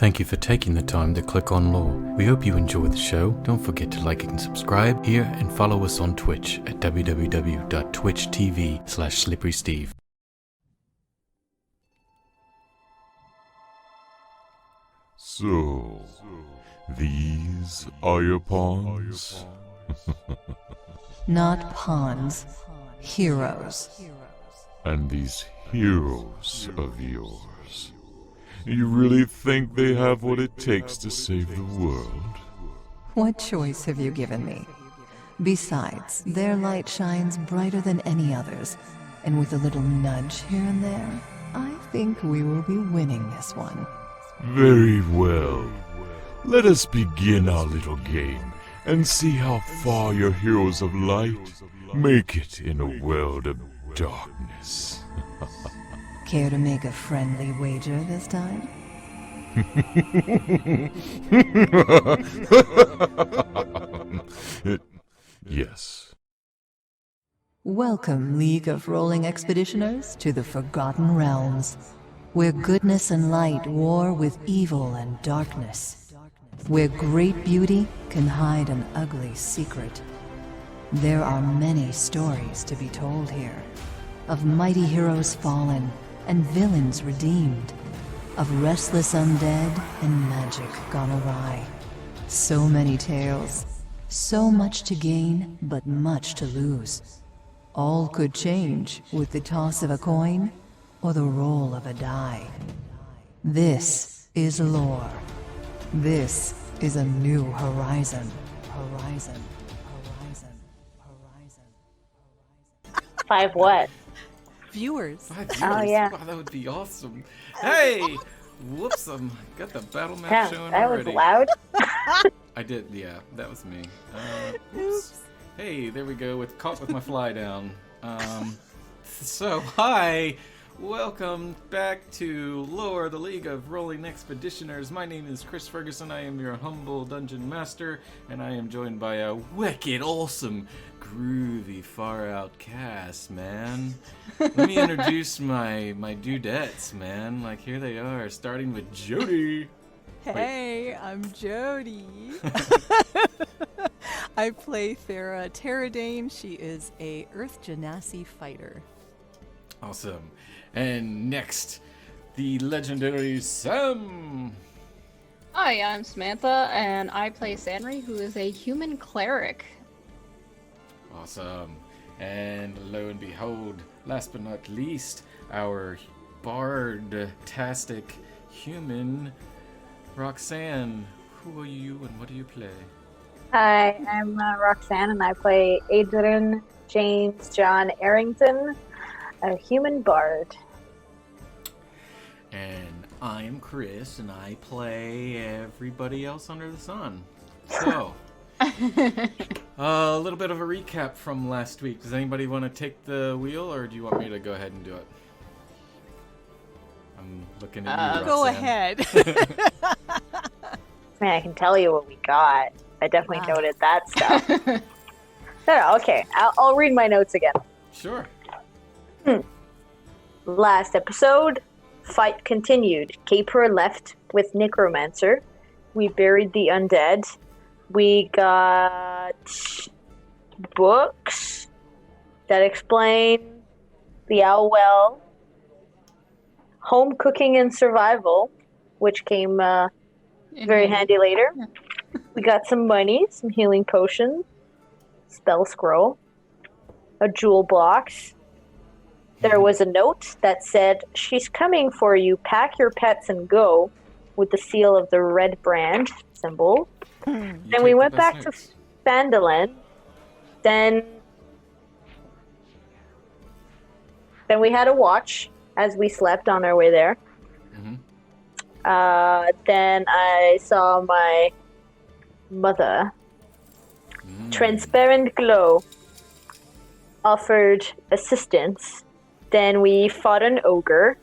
Thank you for taking the time to click on Lore. We hope you enjoy the show. Don't forget to like and subscribe here and follow us on Twitch at www.twitch.tv/slipperysteve. So, these are your pawns? Not pawns, heroes. And these heroes of yours, you really think they have what it takes to save the world? What choice have you given me? Besides, their light shines brighter than any others, and with a little nudge here and there, I think we will be winning this one. Very well. Let us begin our little game and see how far your heroes of light make it in a world of darkness. Care to make a friendly wager this time? Yes. Welcome, League of Rolling Expeditioners, to the Forgotten Realms, where goodness and light war with evil and darkness, where great beauty can hide an ugly secret. There are many stories to be told here, of mighty heroes fallen and villains redeemed, of restless undead and magic gone awry. So many tales, so much to gain, but much to lose. All could change with the toss of a coin or the roll of a die. This is L.O.R.E. This is a new horizon. Horizon. Horizon. Horizon. 5 what? Viewers. 5 viewers? Oh, yeah. Wow, that would be awesome. Hey! Whoops, got the battle map Yeah, showing that already. was loud. I did, yeah, that was me. Oops. Hey, there we go, caught with my fly down. So, hi! Welcome back to L.O.R.E, the League of Rolling Expeditioners. My name is Chris Ferguson. I am your humble dungeon master, and I am joined by a wicked, awesome, groovy, far-out cast, man. Let me introduce my dudettes, man. Like, here they are, starting with Jody. Hey, I'm Jody. I play Thera Terradane. She is a Earth Genasi fighter. Awesome. And next, the legendary Sam. Hi, I'm Samantha, and I play Sanri, who is a human cleric. Awesome. And lo and behold, last but not least, our bard-tastic human, Roxanne. Who are you and what do you play? Hi, I'm Roxanne, and I play Adrian James John Arrington, a human bard. And I'm Chris, and I play everybody else under the sun. So, a little bit of a recap from last week. Does anybody want to take the wheel, or do you want me to go ahead and do it? I'm looking at you, Go Roxanne. ahead. I mean, I can tell you what we got. I definitely noted that stuff. No, okay. I'll read my notes again. Sure. Last episode, fight continued. Caper left with Necromancer. We buried the undead. We got books that explain the Owl Well, home cooking and survival, which came very handy later. Yeah. We got some money, some healing potions, spell scroll, a jewel box. There was a note that said, "She's coming for you, pack your pets and go," with the seal of the red brand symbol. Then we went back to Phandalin. Then we had a watch as we slept on our way there. Mm-hmm. Then I saw my mother. Transparent Glow offered assistance. Then we fought an ogre.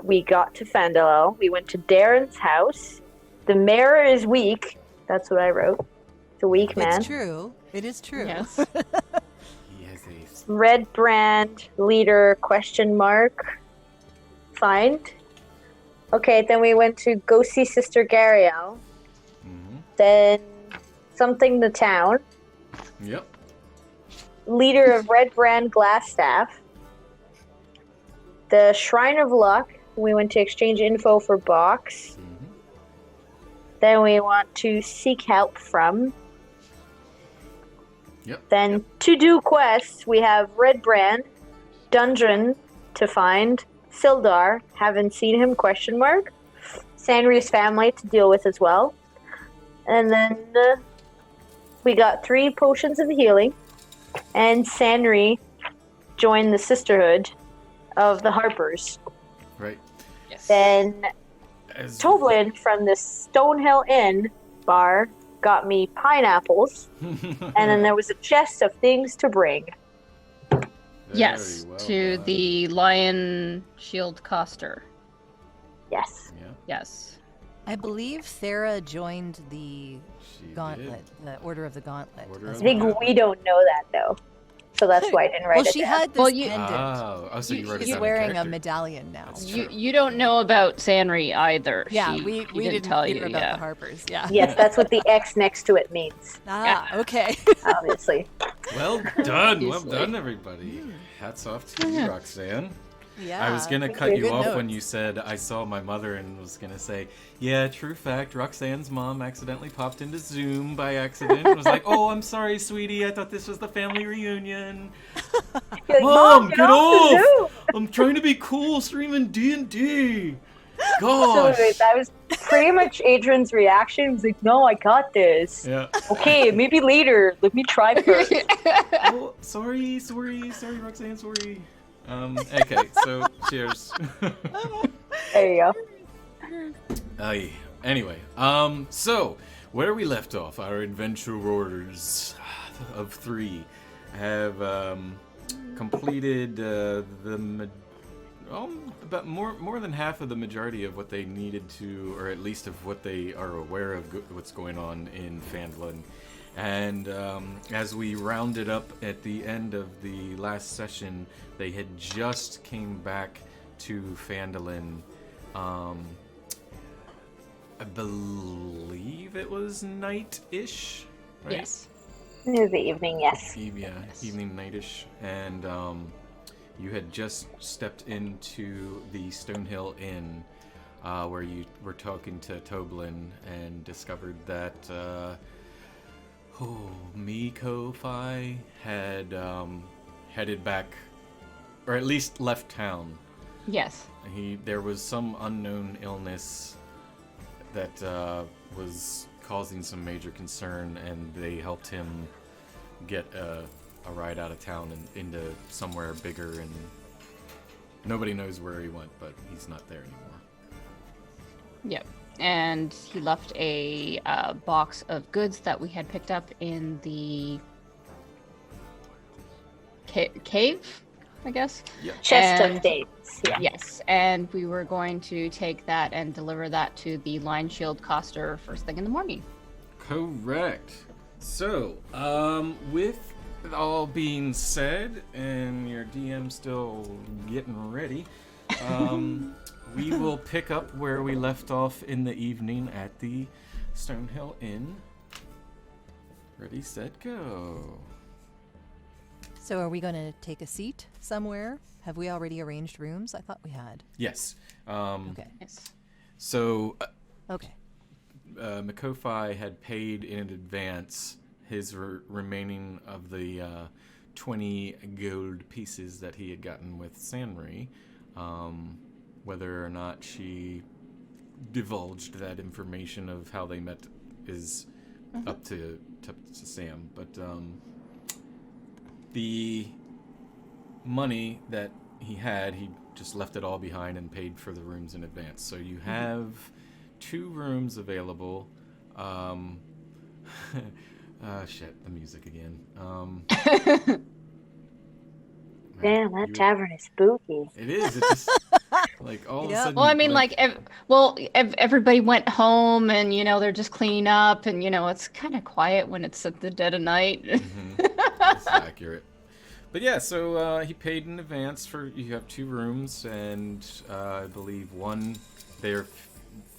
We got to Phandalin. We went to Darren's house. The mayor is weak. That's what I wrote. It's a weak man. It's true. It is true. Yes. Yes, Red brand leader ? Find. Okay, then we went to go see Sister Gariel. Mm-hmm. Then something the town. Yep. Leader of Red Brand Glassstaff. The Shrine of Luck. We went to exchange info for Box. Mm-hmm. Then we want to seek help from. Yep. Then to do quests, we have Red Brand, Dungeon to find, Sildar, haven't seen him, ? Sanri's family to deal with as well. And then we got 3 potions of healing, and Sanri joined the Sisterhood of the Harpers. Right. Yes. Then As Toblin from the Stonehill Inn bar got me pineapples, and then there was a chest of things to bring. Yes, well to done. the Lion Shield Coster. Yes. Yeah, Yes. I believe Sarah joined the she Gauntlet, the Order of the Gauntlet. Order as of I the well. think we don't know that though, so that's why I didn't write Well, it she down. had this Well, you- pendant. Oh, so you wrote it She's down in wearing a character. medallion now. That's You true. you don't know about Sanri either. Yeah, She we didn't didn't tell hear you. about Yeah. the Harpers. Yeah. Yes, that's what the X next to it means, Ah, okay. obviously. Well done, well Obviously. done, everybody. Hats off to you, Roxanne. Yeah. I was gonna thank cut you. you Good off notes. when you said I saw my mother and was gonna say, yeah, true fact, Roxanne's mom accidentally popped into Zoom by accident and was like, oh, I'm sorry, sweetie, I thought this was the family reunion. You're like, Mom, get off the off! Zoom!" I'm trying to be cool streaming D&D. So Gosh. that was pretty much Adrian's reaction. He was like, no, I got this. Yeah. Okay, maybe later. Let me try first. Oh, sorry, Roxanne, sorry. Okay, so cheers. There you go. Aye. Anyway, so where we left off, our adventurers of 3 have completed about more than half of the majority of what they needed to, or at least of what they are aware of what's going on in Phandalin. And as we rounded up at the end of the last session, they had just came back to Phandalin. I believe it was night-ish, right? Yes. It was the evening, yes. Evening, night-ish. And you had just stepped into the Stonehill Inn, where you were talking to Toblin and discovered that Miko-Fi had headed back, or at least left town. Yes. There was some unknown illness that was causing some major concern, and they helped him get a ride out of town and into somewhere bigger, and nobody knows where he went, but he's not there anymore. Yep. And he left a box of goods that we had picked up in the cave, I guess. Yeah. Chest And- of dates. Yeah. Yes, and we were going to take that and deliver that to the Lion Shield Coster first thing in the morning. Correct. So, with all being said, and your DM still getting ready, we will pick up where we left off in the evening at the Stonehill Inn. Ready, set, go. So are we going to take a seat somewhere? Have we already arranged rooms? I thought we had. Yes. Okay. Yes. So, Okay. Miko-Fi had paid in advance his remaining of the 20 gold pieces that he had gotten with Sanri. Whether or not she divulged that information of how they met is up to Sam. But the money that he had, he just left it all behind and paid for the rooms in advance. So you have 2 rooms available. Shit, the music again. Damn, that tavern is spooky. It is. It just like all of a Yep. sudden. Well, I mean, everybody went home, and they're just cleaning up, and it's kind of quiet when it's at the dead of night. That's accurate. But yeah, so he paid in advance for. You have 2 rooms, and I believe one they're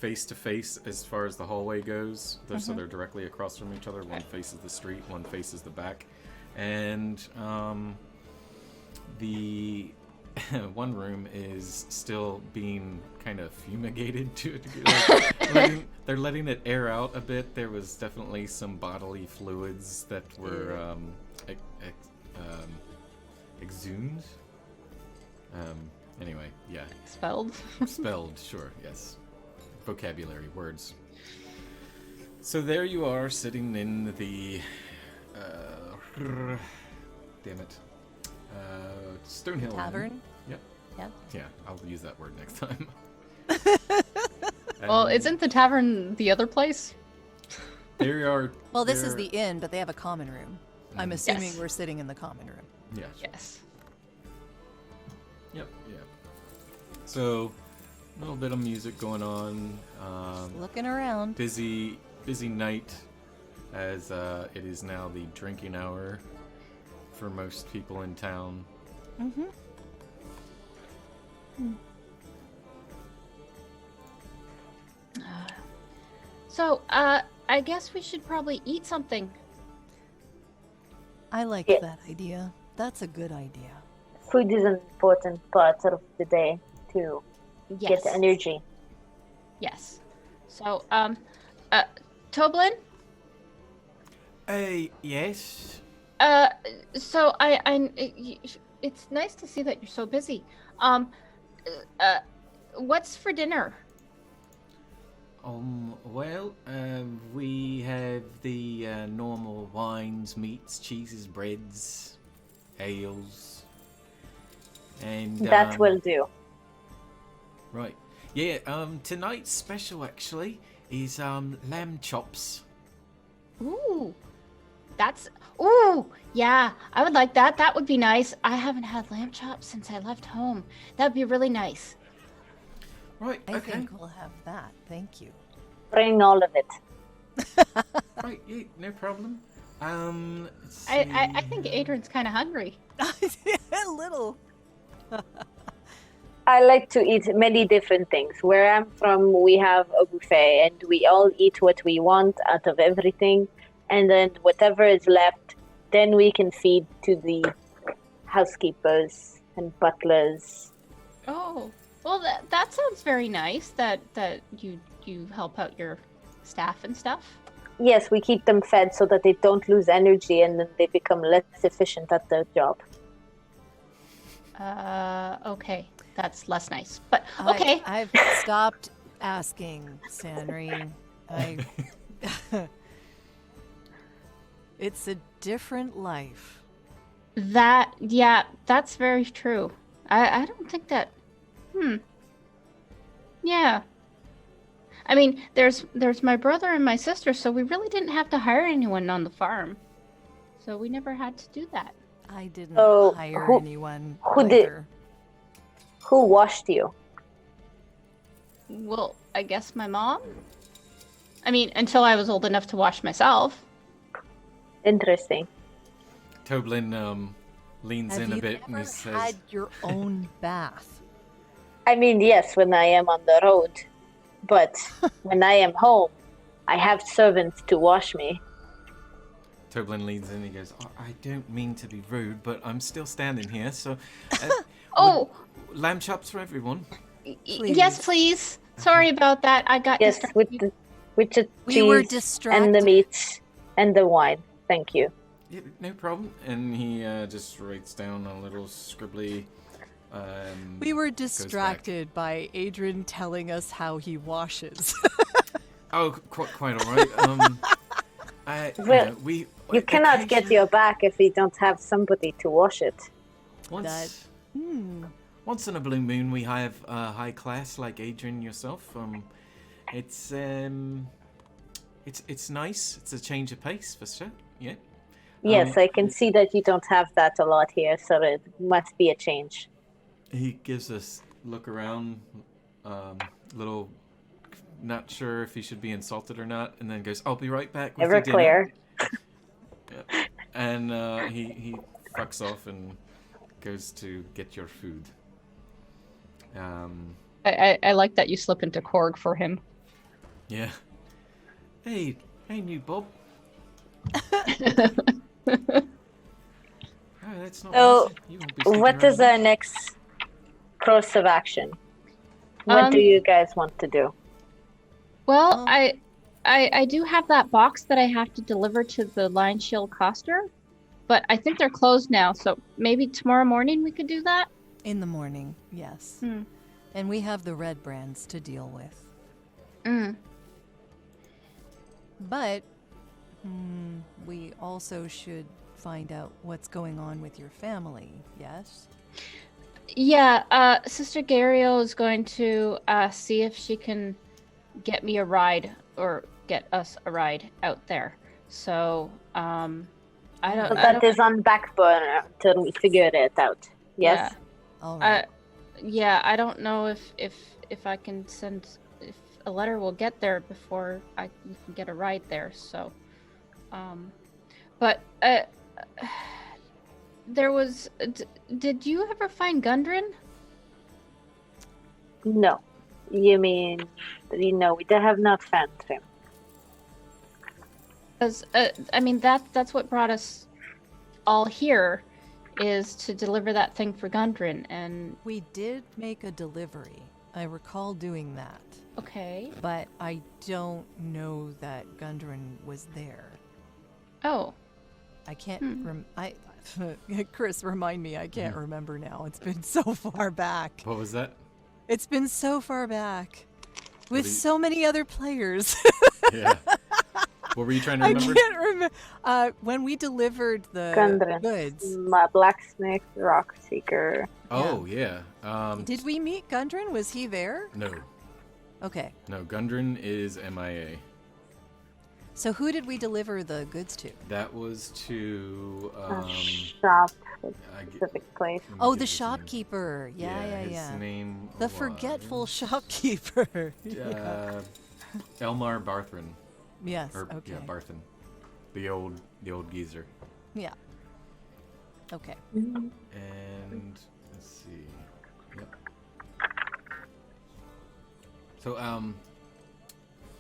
face to face as far as the hallway goes. So they're directly across from each other. One faces the street, one faces the back, and the one room is still being kind of fumigated to a degree. They're letting it air out a bit. There was definitely some bodily fluids that were exhumed. Anyway, yeah. Expelled. Expelled, sure, yes. Vocabulary, words. So there you are, sitting in the... damn it. Stonehill. Tavern? Yep. Yeah. Yeah, I'll use that word next time. Well, isn't the tavern the other place? There are... Well, this is the inn, but they have a common room. I'm assuming Yes. we're sitting in the common room. Yeah, sure. Yes. Yep, yeah. So, a little bit of music going on. Looking around. Busy night, as it is now the drinking hour for most people in town. Mm-hmm. So, I guess we should probably eat something. I like Yeah. that idea. That's a good idea. Food is an important part of the day to Yes. get energy. Yes. So, Toblin? Yes? So it's nice to see that you're so busy. What's for dinner? Well, we have the normal wines, meats, cheeses, breads, ales, and... That will do. Right. Yeah, tonight's special, actually, is, lamb chops. Ooh, ooh, yeah, I would like that. That would be nice. I haven't had lamb chops since I left home. That would be really nice. Right, I okay. think we'll have that. Thank you. Bring all of it. Right, yeah, no problem. Let's I see. think Adrian's kind of hungry. A little. I like to eat many different things. Where I'm from, we have a buffet and we all eat what we want out of everything. And then whatever is left, then we can feed to the housekeepers and butlers. Oh, well, that sounds very nice. That you help out your staff and stuff. Yes, we keep them fed so that they don't lose energy and then they become less efficient at their job. Okay, that's less nice, but okay. I've stopped asking, Sanri. It's a different life. That's very true. I don't think that. Yeah. I mean, there's my brother and my sister, so we really didn't have to hire anyone on the farm. So we never had to do that. I didn't Oh, hire who- anyone who did- either. Who washed you? Well, I guess my mom. I mean, until I was old enough to wash myself. Interesting. Toblin leans Have in a you bit and ever he says, had your own bath? I mean, yes, when I am on the road. But when I am home, I have servants to wash me. Toblin leans in and he goes, I don't mean to be rude, but I'm still standing here, so... Oh, lamb chops for everyone. yes, please. Sorry about that. I got Yes, distracted. with the We were cheese distracted. and the meat and the wine. Thank you. Yeah, no problem. And he just writes down a little scribbly... We were goes back. distracted by Adrian telling us how he washes. Oh, quite all right. Well, we You cannot get occasionally- your back if you don't have somebody to wash it. Once, Hmm. once in a blue moon, we have high class like Adrian yourself. It's nice. It's a change of pace for sure. Yeah. Yes, I can see that you don't have that a lot here, so it must be a change. He gives us look around, little, not sure if he should be insulted or not, and then goes, "I'll be right back with Never your dinner." clear. Yeah. And he fucks off and goes to get your food. I like that you slip into Korg for him. Yeah. Hey, new Bob. Oh, that's not So, easy. You won't be sticking what is around. our next course of action? What do you guys want to do? Well, I do have that box that I have to deliver to the Lion Shield Coster, but I think they're closed now, so maybe tomorrow morning we could do that? In the morning, yes. And we have the red brands to deal with. But we also should find out what's going on with your family, yes? Yeah, Sister Gario is going to see if she can get me a ride or get us a ride out there. So, I don't. But that is on back burner till we figure it out. Yes. Yeah. All right. Yeah, I don't know if I can send if a letter will get there before we can get a ride there. So, but there was. Did you ever find Gundren? No. You mean, we have not found him. Because I mean that's what brought us all here, is to deliver that thing for Gundren, and We did make a delivery. I recall doing that. okay. But I don't know that Gundren was there. Oh, I can't Chris, remind me. I can't remember now. It's been so far back. What was that? It's been so far back. With do you- so many other players. Yeah. What were you trying to I remember? can't remember. When we delivered the Gundren. goods, Blacksmith, rock seeker. Oh, yeah. did we meet Gundren? Was he there? No. Okay. No, Gundren is MIA. So who did we deliver the goods to? That was to, Shop, I g- specific place. let me Oh, get the his name. shopkeeper. Yeah. His name The was, forgetful shopkeeper. Elmar Barthrin. Yes. Or, Okay. Yeah, Barthen. The old geezer. Yeah. Okay. And let's see. Yep. So,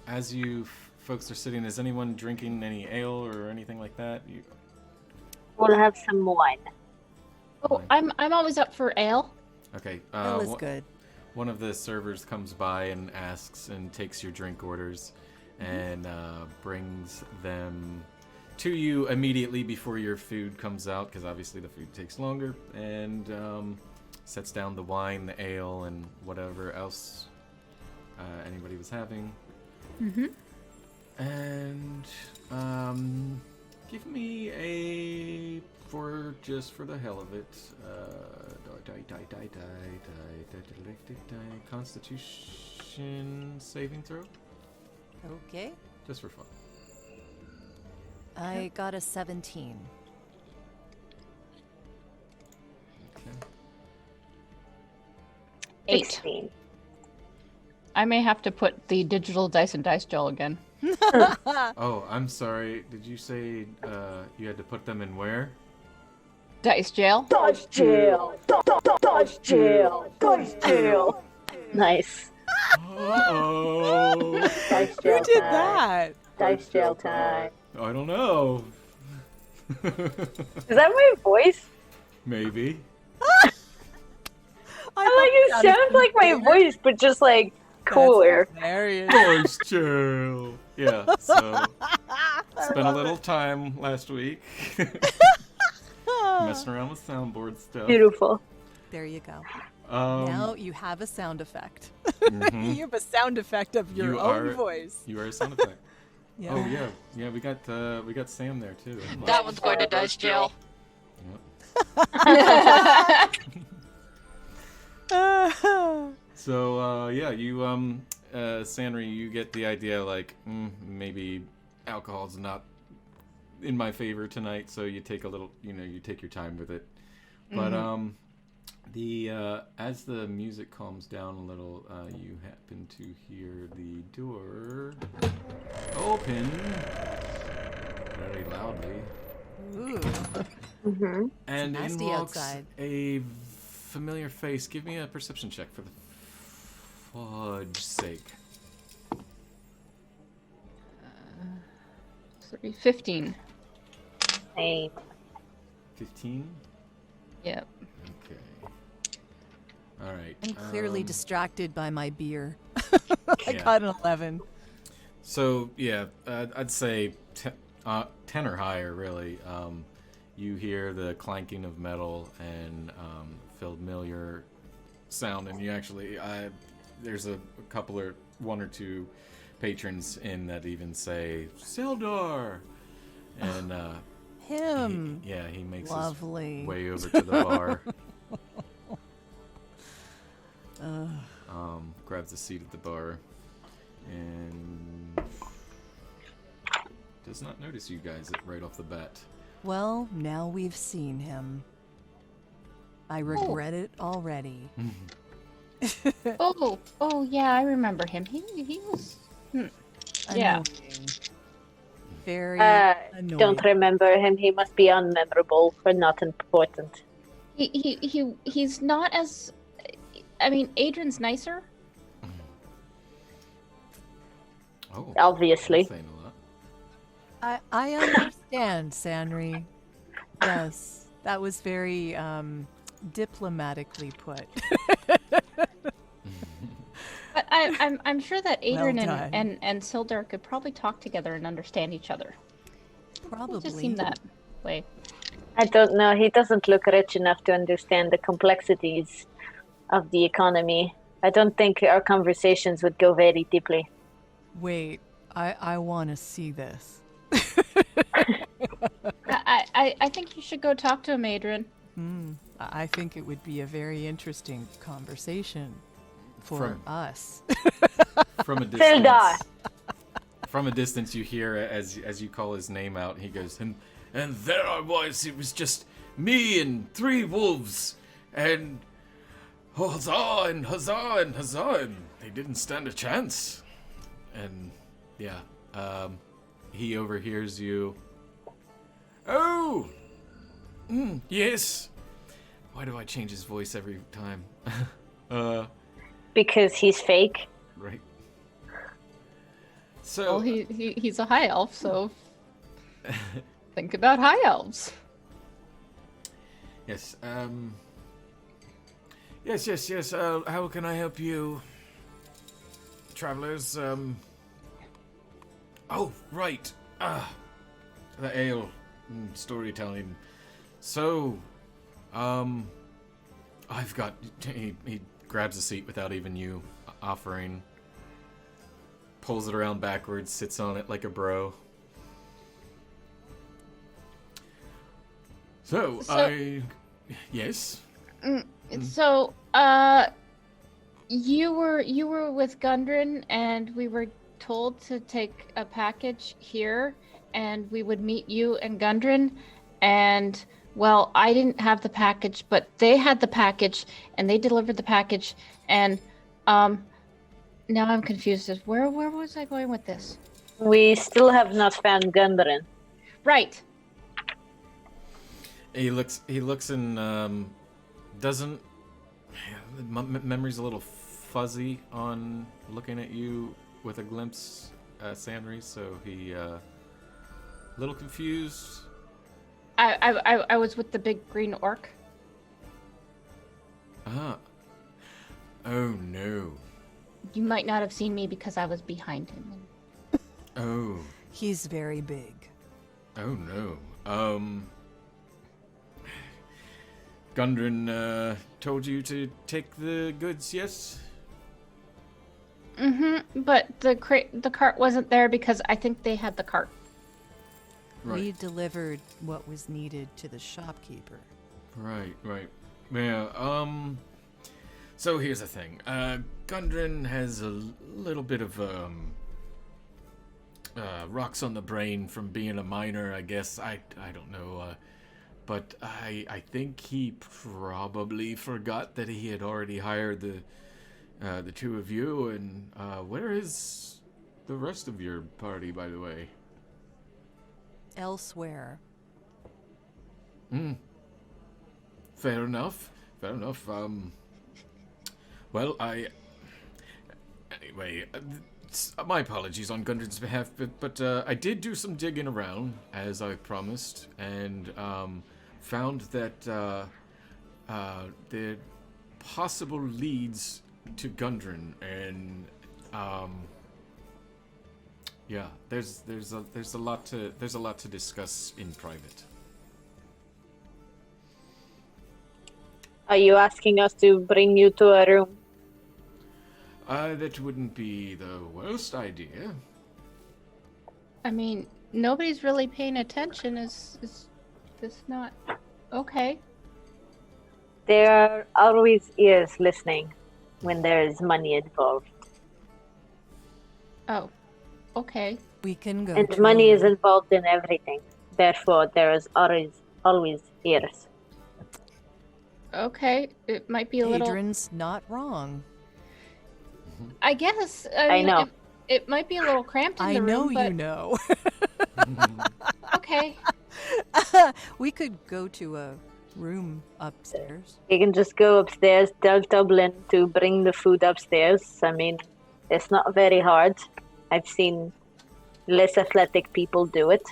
as you folks are sitting, is anyone drinking any ale or anything like that? We'll have some wine. oh, I'm always up for ale. Okay. That was good. One of the servers comes by and asks and takes your drink orders and brings them to you immediately before your food comes out, because obviously the food takes longer, and sets down the wine, the ale, and whatever else anybody was having. And give me a, for the hell of it, Constitution saving throw, Okay. just for fun. I got a 17. Okay. 8. 16. I may have to put the digital dice and dice gel again. Oh, I'm sorry. Did you say you had to put them in where? Dice jail. Dodge jail! Dodge jail! Dodge jail! Nice. Uh-oh. Dice Who jail did time. that? Dice jail time. I don't know. Is that my voice? Maybe. It sounds like my voice, but just like cooler. Hilarious. Voice jail. Yeah, so spent a little time last week messing around with soundboard stuff. Beautiful. There you go. Um, Now you have a sound effect. mhm. You have a sound effect of your You own are- voice. You are a sound effect. Yeah. Oh yeah, we got Sam there too. That one's going to dice jail. So yeah, you Sanri, you get the idea, like maybe alcohol's not in my favor tonight, so you take a little, you take your time with it. But the as the music calms down a little, you happen to hear the door open very loudly, Ooh. Mm-hmm. and in nasty walks outside. a familiar face. Give me a perception check for the fudge sake. 15. Same. 15? Yep. Okay. Alright. I'm clearly distracted by my beer. I Yeah. got an 11. So, yeah, I'd say 10 or higher, really. You hear the clanking of metal and familiar sound, and you actually, there's a couple or one or two patrons in that even say, Sildar! And, Him. he makes Lovely. his way over to the bar. Grabs a seat at the bar and does not notice you guys right off the bat. Well, now we've seen him. I regret it already. Oh yeah, I remember him. He was. Yeah. Annoying. Very annoying. Don't remember him. He must be unmemorable or not important. He's not as. I mean, Adrian's nicer. Oh, Obviously. that's saying a lot. I understand, Sanri. Yes, that was very diplomatically put. But I'm sure that Adrian Well done. and Sildar could probably talk together and understand each other. Probably. It just seemed that way. I don't know. He doesn't look rich enough to understand the complexities of the economy. I don't think our conversations would go very deeply. Wait, I want to see this. I think you should go talk to him, Adrian. I think it would be a very interesting conversation for us. From a Sildar! distance, from a distance, you hear as you call his name out. He goes, and there I was. It was just me and 3 wolves, and huzzah and huzzah and huzzah, and they didn't stand a chance. And yeah, he overhears you. Oh, yes. Why do I change his voice every time? Because he's fake. Right. So Well, he's a high elf, so think about high elves. yes, yes. How can I help you, travelers? Oh, right. The ale, storytelling. So, I've got. He grabs a seat without even you offering. Pulls it around backwards, sits on it like a bro. So yes. So, you were with Gundren, and we were told to take a package here, and we would meet you and Gundren, and well, I didn't have the package, but they had the package, and they delivered the package, and now I'm confused as where was I going with this? We still have not found Gundren. Right. He looks and doesn't. Memory's a little fuzzy on looking at you with a glimpse, Sanri. So he a little confused. I was with the big green orc. Ah. Oh no. You might not have seen me because I was behind him. Oh. He's very big. Oh no. Gundren told you to take the goods, yes? But the cart wasn't there because I think they had the cart. Right. We delivered what was needed to the shopkeeper. Right. Yeah, so here's the thing. Gundren has a little bit of, rocks on the brain from being a miner, I guess. I don't know, but I think he probably forgot that he had already hired the two of you, and, where is the rest of your party, by the way? Elsewhere. Fair enough. Well, Anyway, my apologies on Gundren's behalf, but I did do some digging around, as I promised, and found that there possible leads to Gundren, and yeah, there's a lot to discuss in private. Are you asking us to bring you to a room? That wouldn't be the worst idea. I mean, nobody's really paying attention. Is this not okay? There are always ears listening when there is money involved. Oh, okay. We can go. And money is involved in everything. Therefore, there is always ears. Okay, it might be a little. Adrian's not wrong. I guess. I know. It might be a little cramped in I the know room, but... you know. Okay. We could go to a room upstairs. You can just go upstairs, tell Dublin to bring the food upstairs. I mean, it's not very hard. I've seen less athletic people do it.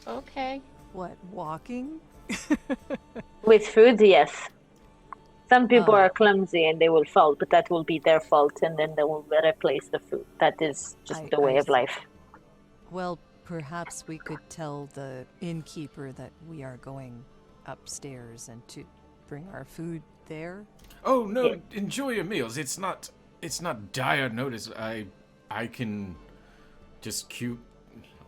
Okay. What, walking? With food, yes. Some people are clumsy and they will fall, but that will be their fault, and then they will replace the food. That is just the way of life. Well, perhaps we could tell the innkeeper that we are going upstairs and to bring our food there. Oh no! Enjoy your meals. It's not dire notice. I can just cute.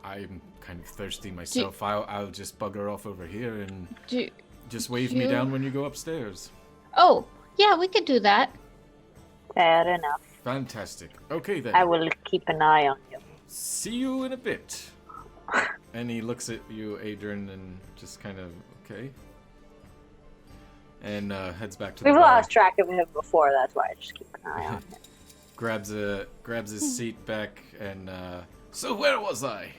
I'm kind of thirsty myself. I'll just bugger off over here and just wave me down when you go upstairs. Oh, yeah, we could do that. Fair enough. Fantastic. Okay then. I will keep an eye on you. See you in a bit. And he looks at you, Adrian, and just kind of okay. And heads back to the We've bar. lost track of him before, that's why I just keep an eye on him. grabs his seat back and so where was I?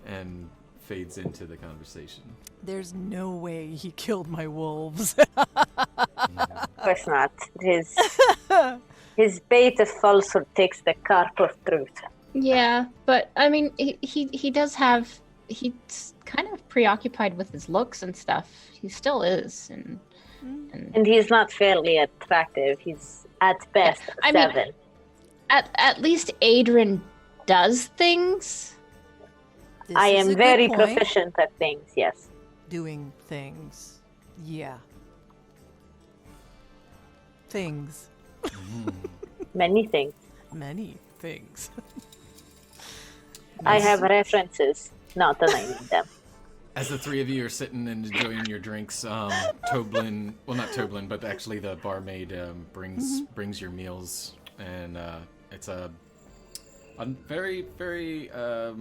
And fades into the conversation. There's no way he killed my wolves. Of course not. His bait of falsehood takes the carp of truth. Yeah, but I mean, he does have. He's kind of preoccupied with his looks and stuff. He still is, And he's not fairly attractive. He's at best 7. At least Adrian does things. I am very proficient at things, yes. Doing things. Yeah. Things. Many things. Many things. I have references, not that I need them. As the three of you are sitting and enjoying your drinks, Toblin, well not Toblin, but actually the barmaid brings your meals, and it's a very, very, I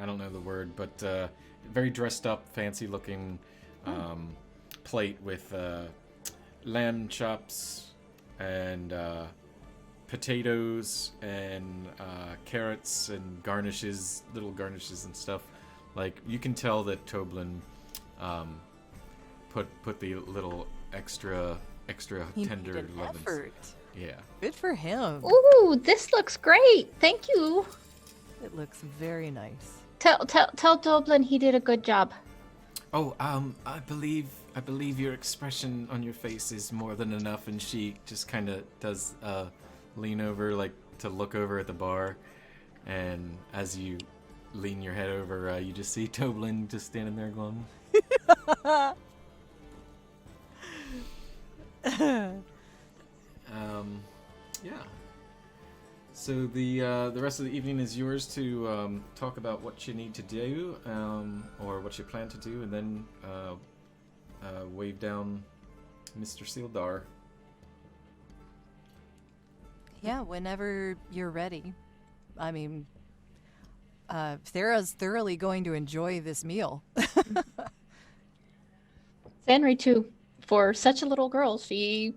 don't know the word, but very dressed up, fancy looking plate with lamb chops and potatoes and carrots and garnishes, little garnishes and stuff. Like, you can tell that Toblin put the little extra He tender made an lovin's. effort. Yeah. Good for him. Ooh, this looks great. Thank you. It looks very nice. Tell Dublin he did a good job. Oh, I believe your expression on your face is more than enough, and she just kind of does lean over, like, to look over at the bar, and as you lean your head over, you just see Toblin just standing there going, yeah. So the rest of the evening is yours to talk about what you need to do, or what you plan to do, and then wave down Mr. Sildar. Yeah, whenever you're ready. I mean, Thera's thoroughly going to enjoy this meal. Henry, too. For such a little girl, she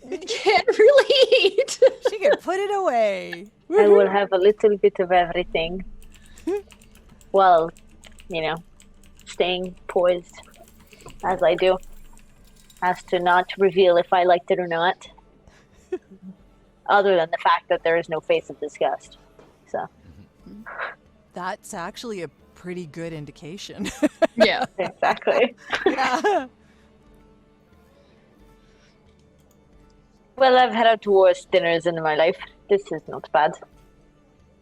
can't really eat. She can put it away. I will have a little bit of everything. Well, staying poised. as I do, as to not reveal if I liked it or not. Other than the fact that there is no face of disgust. So. That's actually a pretty good indication. Yeah. Exactly. Yeah. Well, I've had worse dinners in my life. This is not bad.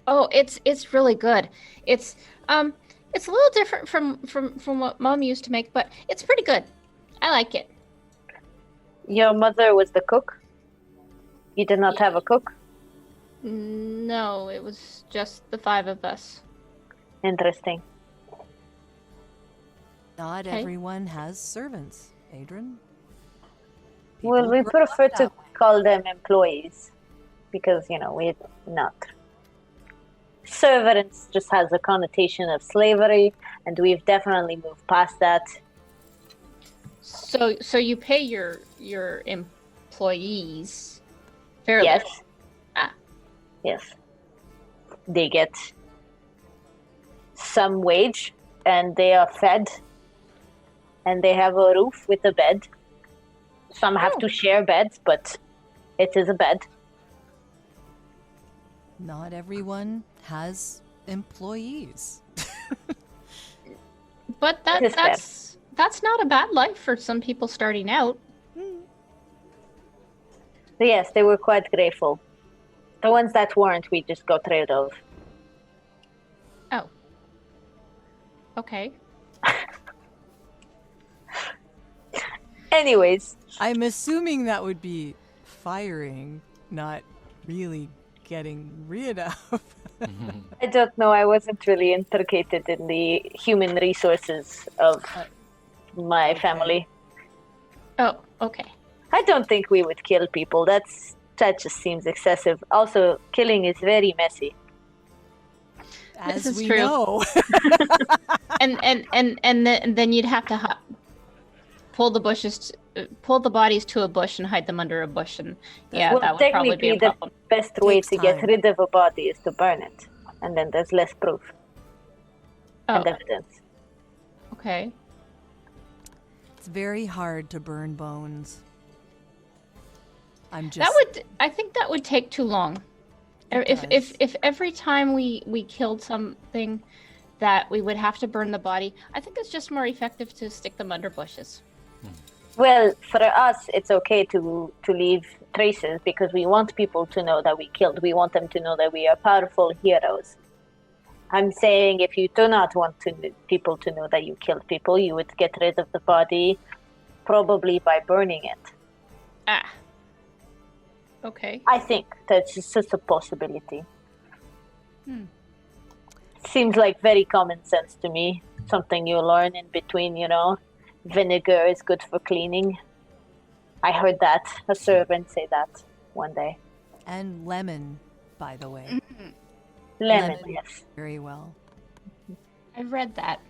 Oh, it's really good. It's a little different from what Mom used to make, but it's pretty good. I like it. Your mother was the cook? You did not have a cook? No, it was just the 5 of us. Interesting. Not Okay. everyone has servants, Adrian. Well, People we grow up prefer to that way. call them employees because, we're not. Servants just has a connotation of slavery, and we've definitely moved past that. So you pay your employees fairly. Yes. Ah. Yes. They get some wage, and they are fed, and they have a roof with a bed. Some have to share beds, but it is a bed. Not everyone has employees. But It is fair. that's not a bad life for some people starting out. So yes, they were quite grateful. The ones that weren't, we just got rid of. Oh. Okay. Anyways, I'm assuming that would be firing, not really getting rid of. I don't know. I wasn't really intricated in the human resources of my family. Oh, okay. I don't think we would kill people. That just seems excessive. Also, killing is very messy. As is we true. know. and then you'd have to pull the bodies to a bush and hide them under a bush, and Well, that would probably be a technically, the problem. best way Takes to get time. rid of a body is to burn it, and then there's less proof Oh, and evidence. okay. It's very hard to burn bones. I'm just I think that would take too long. It If every time we killed something that we would have to burn the body, I think it's just more effective to stick them under bushes. Well, for us, it's okay to leave traces because we want people to know that we killed. We want them to know that we are powerful heroes. I'm saying if you do not want people to know that you killed people, you would get rid of the body probably by burning it. Ah. Okay. I think that's just a possibility. Seems like very common sense to me. Something you learn in between, Vinegar is good for cleaning. I heard that. A servant say that one day. and lemon, by the way. Lemon, Lemon. yes. Very well. I read that.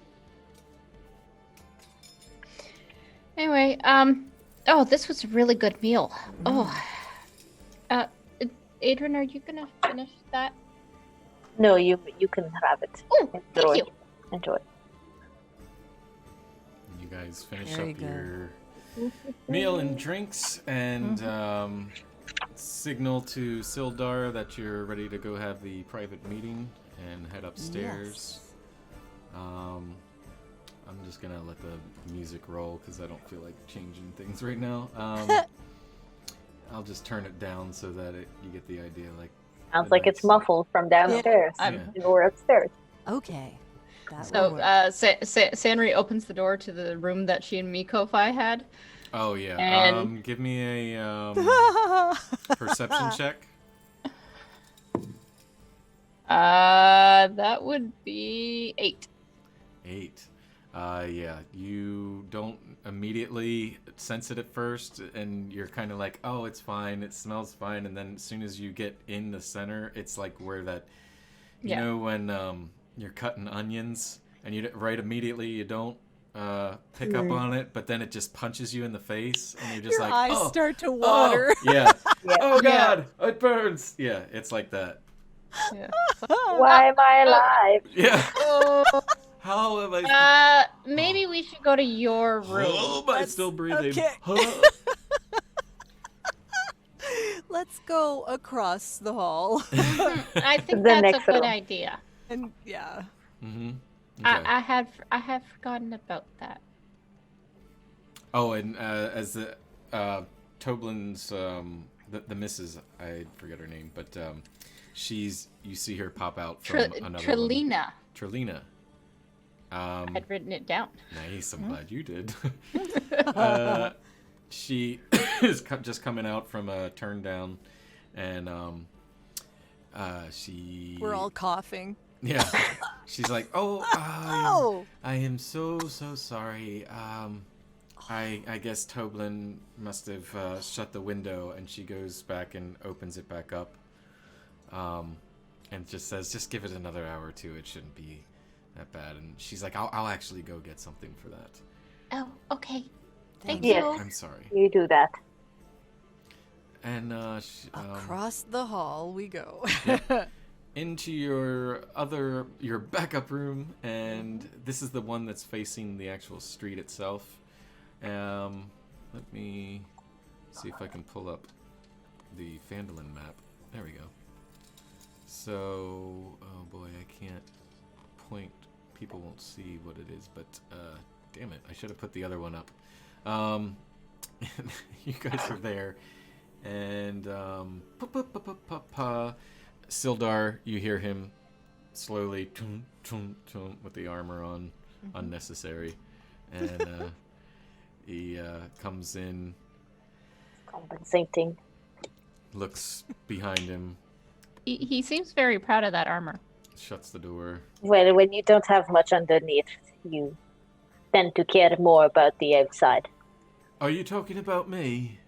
Anyway, oh, this was a really good meal. Oh. Adrian, are you gonna finish that? No, you can have it. Oh, Enjoy. thank you. Enjoy. You guys finish Very up good. your meal and drinks and signal to Sildar that you're ready to go have the private meeting and head upstairs. I'm just gonna let the music roll because I don't feel like changing things right now. I'll just turn it down so that you get the idea. Sounds like it's muffled from downstairs or upstairs. Okay. That So, will work. Sanri opens the door to the room that she and Mikofi had. Oh yeah. And- Give me a perception check. That would be 8. 8. Yeah, you don't immediately sense it at first, and you're kind of like, oh, it's fine, it smells fine, and then as soon as you get in the center, it's like where that, you know, when you're cutting onions, and right immediately you don't pick up on it, but then it just punches you in the face, and you're just Your like, eyes oh, start to water. oh, yeah, Yeah. oh god, it burns, yeah, it's like that. Yeah. Why am I alive? Yeah. How am I? Maybe we should go to your room. Oh, am I still breathing? Okay. Huh? Let's go across the hall. I think The that's a next good room. idea. And yeah. Mm-hmm. Okay. I had forgotten about that. Oh, and as the Toblin's the missus, I forget her name, but you see her pop out from another Trelina. one. Trelina. I'd written it down. Nice. I'm glad you did. She is just coming out from a turn down, and she. We're all coughing. Yeah. She's like, oh, Oh! I am so sorry. I guess Toblin must have shut the window, and she goes back and opens it back up, and just says, just give it another hour or two. It shouldn't be that bad. And she's like, I'll actually go get something for that. Oh, okay. Thank Yes. you. I'm sorry. You do that. And Across the hall we go. into your backup room, and this is the one that's facing the actual street itself. Let me see if I can pull up the Phandalin map. There we go. So, oh boy, I can't point. People won't see what it is, but damn it, I should have put the other one up. You guys are there, and Sildar, you hear him slowly with the armor on, unnecessary, and he comes in, Compensating. looks behind him, He seems very proud of that armor. shuts the door. Well, when you don't have much underneath, you tend to care more about the outside. Are you talking about me?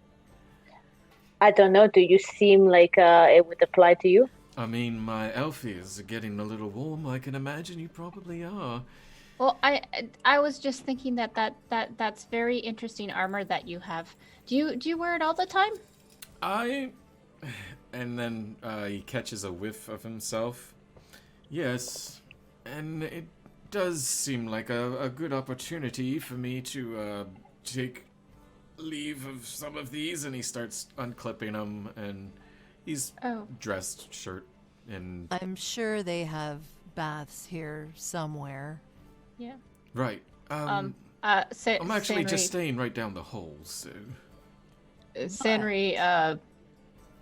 I don't know. Do you seem like it would apply to you? I mean, my Elfies are getting a little warm. I can imagine you probably are. Well, I was just thinking that's very interesting armor that you have. Do you wear it all the time? And then he catches a whiff of himself. Yes, and it does seem like a good opportunity for me to take leave of some of these. And he starts unclipping them, and he's dressed, shirt, and I'm sure they have baths here somewhere. Yeah. right. I'm actually just staying right down the hole, so. Sanri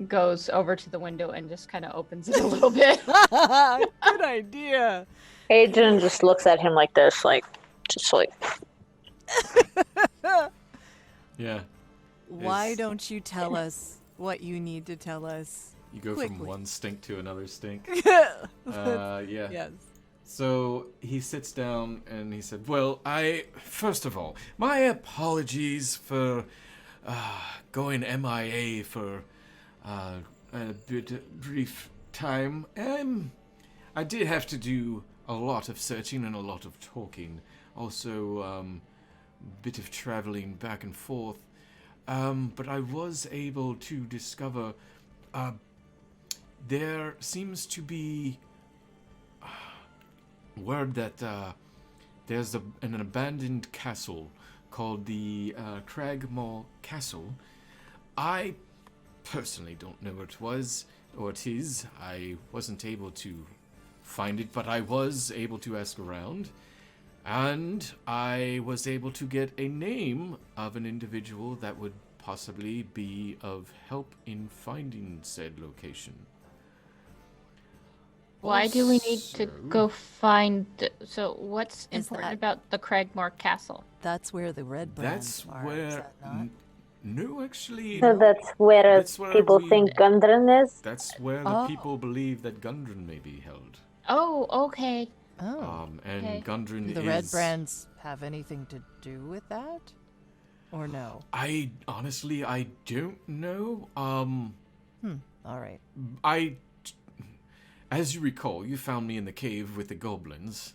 goes over to the window and just kind of opens it a little bit. Good idea. Adrian just looks at him like this, just like. Yeah. Why don't you tell us what you need to tell us? You go quickly. from one stink to another stink. Yeah. Yeah. So he sits down and he said, well, first of all, my apologies for going MIA for a brief time. I did have to do a lot of searching and a lot of talking. Also, a bit of traveling back and forth. But I was able to discover there seems to be word that there's an abandoned castle called the Cragmore Castle. I personally don't know what it was or it is. I wasn't able to find it, but I was able to ask around, and I was able to get a name of an individual that would possibly be of help in finding said location. Why do we need to Also- go find? So what's Is important that- about the Cragmore Castle? That's where the red brands That's are. where. Is that not? No, actually. So no. that's where That's where people we- think Gundren is? That's where the people believe that Gundren may be held. Oh, okay. Oh. And Okay. Gundren Do the is. red brands have anything to do with that? Or no? I honestly, I don't know. All right. As you recall, you found me in the cave with the goblins.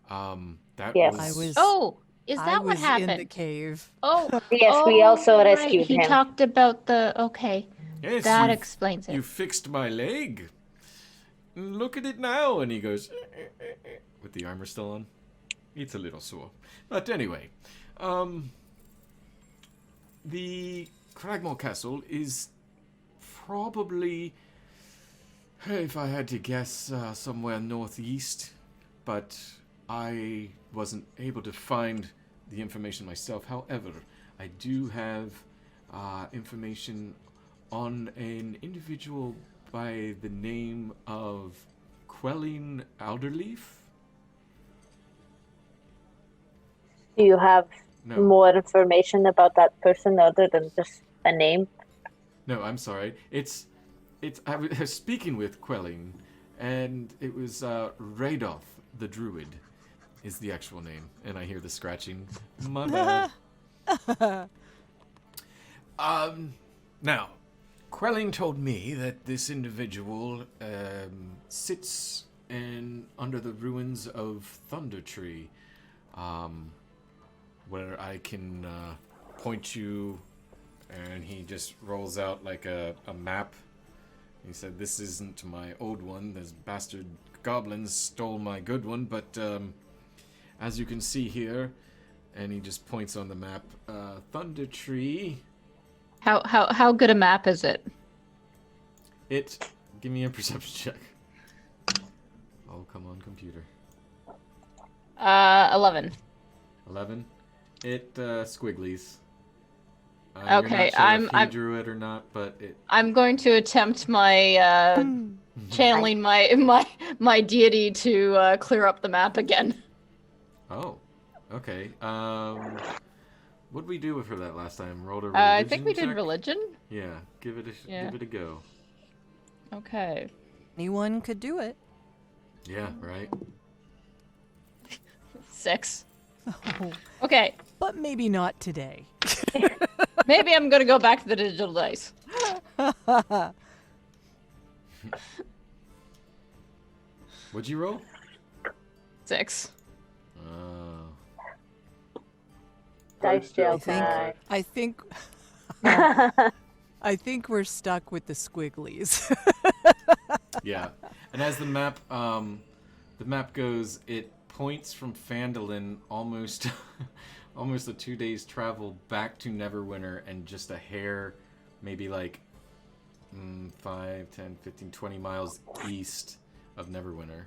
That Yes. was. Oh, is I that what was happened? in the cave. Oh, Yes, we also right. rescued He him. talked about the. Okay, Yes, that you explains it. You fixed my leg. Look at it now, and he goes with the armor still on. It's a little sore. But anyway, the Cragmore Castle is probably, if I had to guess, somewhere northeast, but I wasn't able to find the information myself. However, I do have information on an individual by the name of Quelling Alderleaf. Do you have No. more information about that person other than just a name? No, I'm sorry. I was speaking with Quelling, and it was Radoth the Druid is the actual name. And I hear the scratching. My bad. Now, Quelling told me that this individual sits under the ruins of Thunder Tree, where I can point you. And he just rolls out like a map. He said, "This isn't my old one. Those bastard goblins stole my good one, but as you can see here," and he just points on the map, Thunder Tree. How good a map is it? Give me a perception check. Oh, come on, computer. 11. 11. It squigglies. Okay, you're not sure if he drew it or not, but it. I'm going to attempt my channeling my deity to clear up the map again. Oh, okay. What did we do for that last time? Rolled a religion I think we did check? religion. Yeah, give it a go. Okay. Anyone could do it. Yeah, right. 6. Okay. But maybe not today. Maybe I'm gonna go back to the digital dice. What'd you roll? 6. Dice jail I time. I think we're stuck with the squigglies. Yeah, and as the map goes, it points from Phandalin almost a 2 days travel back to Neverwinter, and just a hair, maybe like 5, 10, 15, 20 miles east of Neverwinter.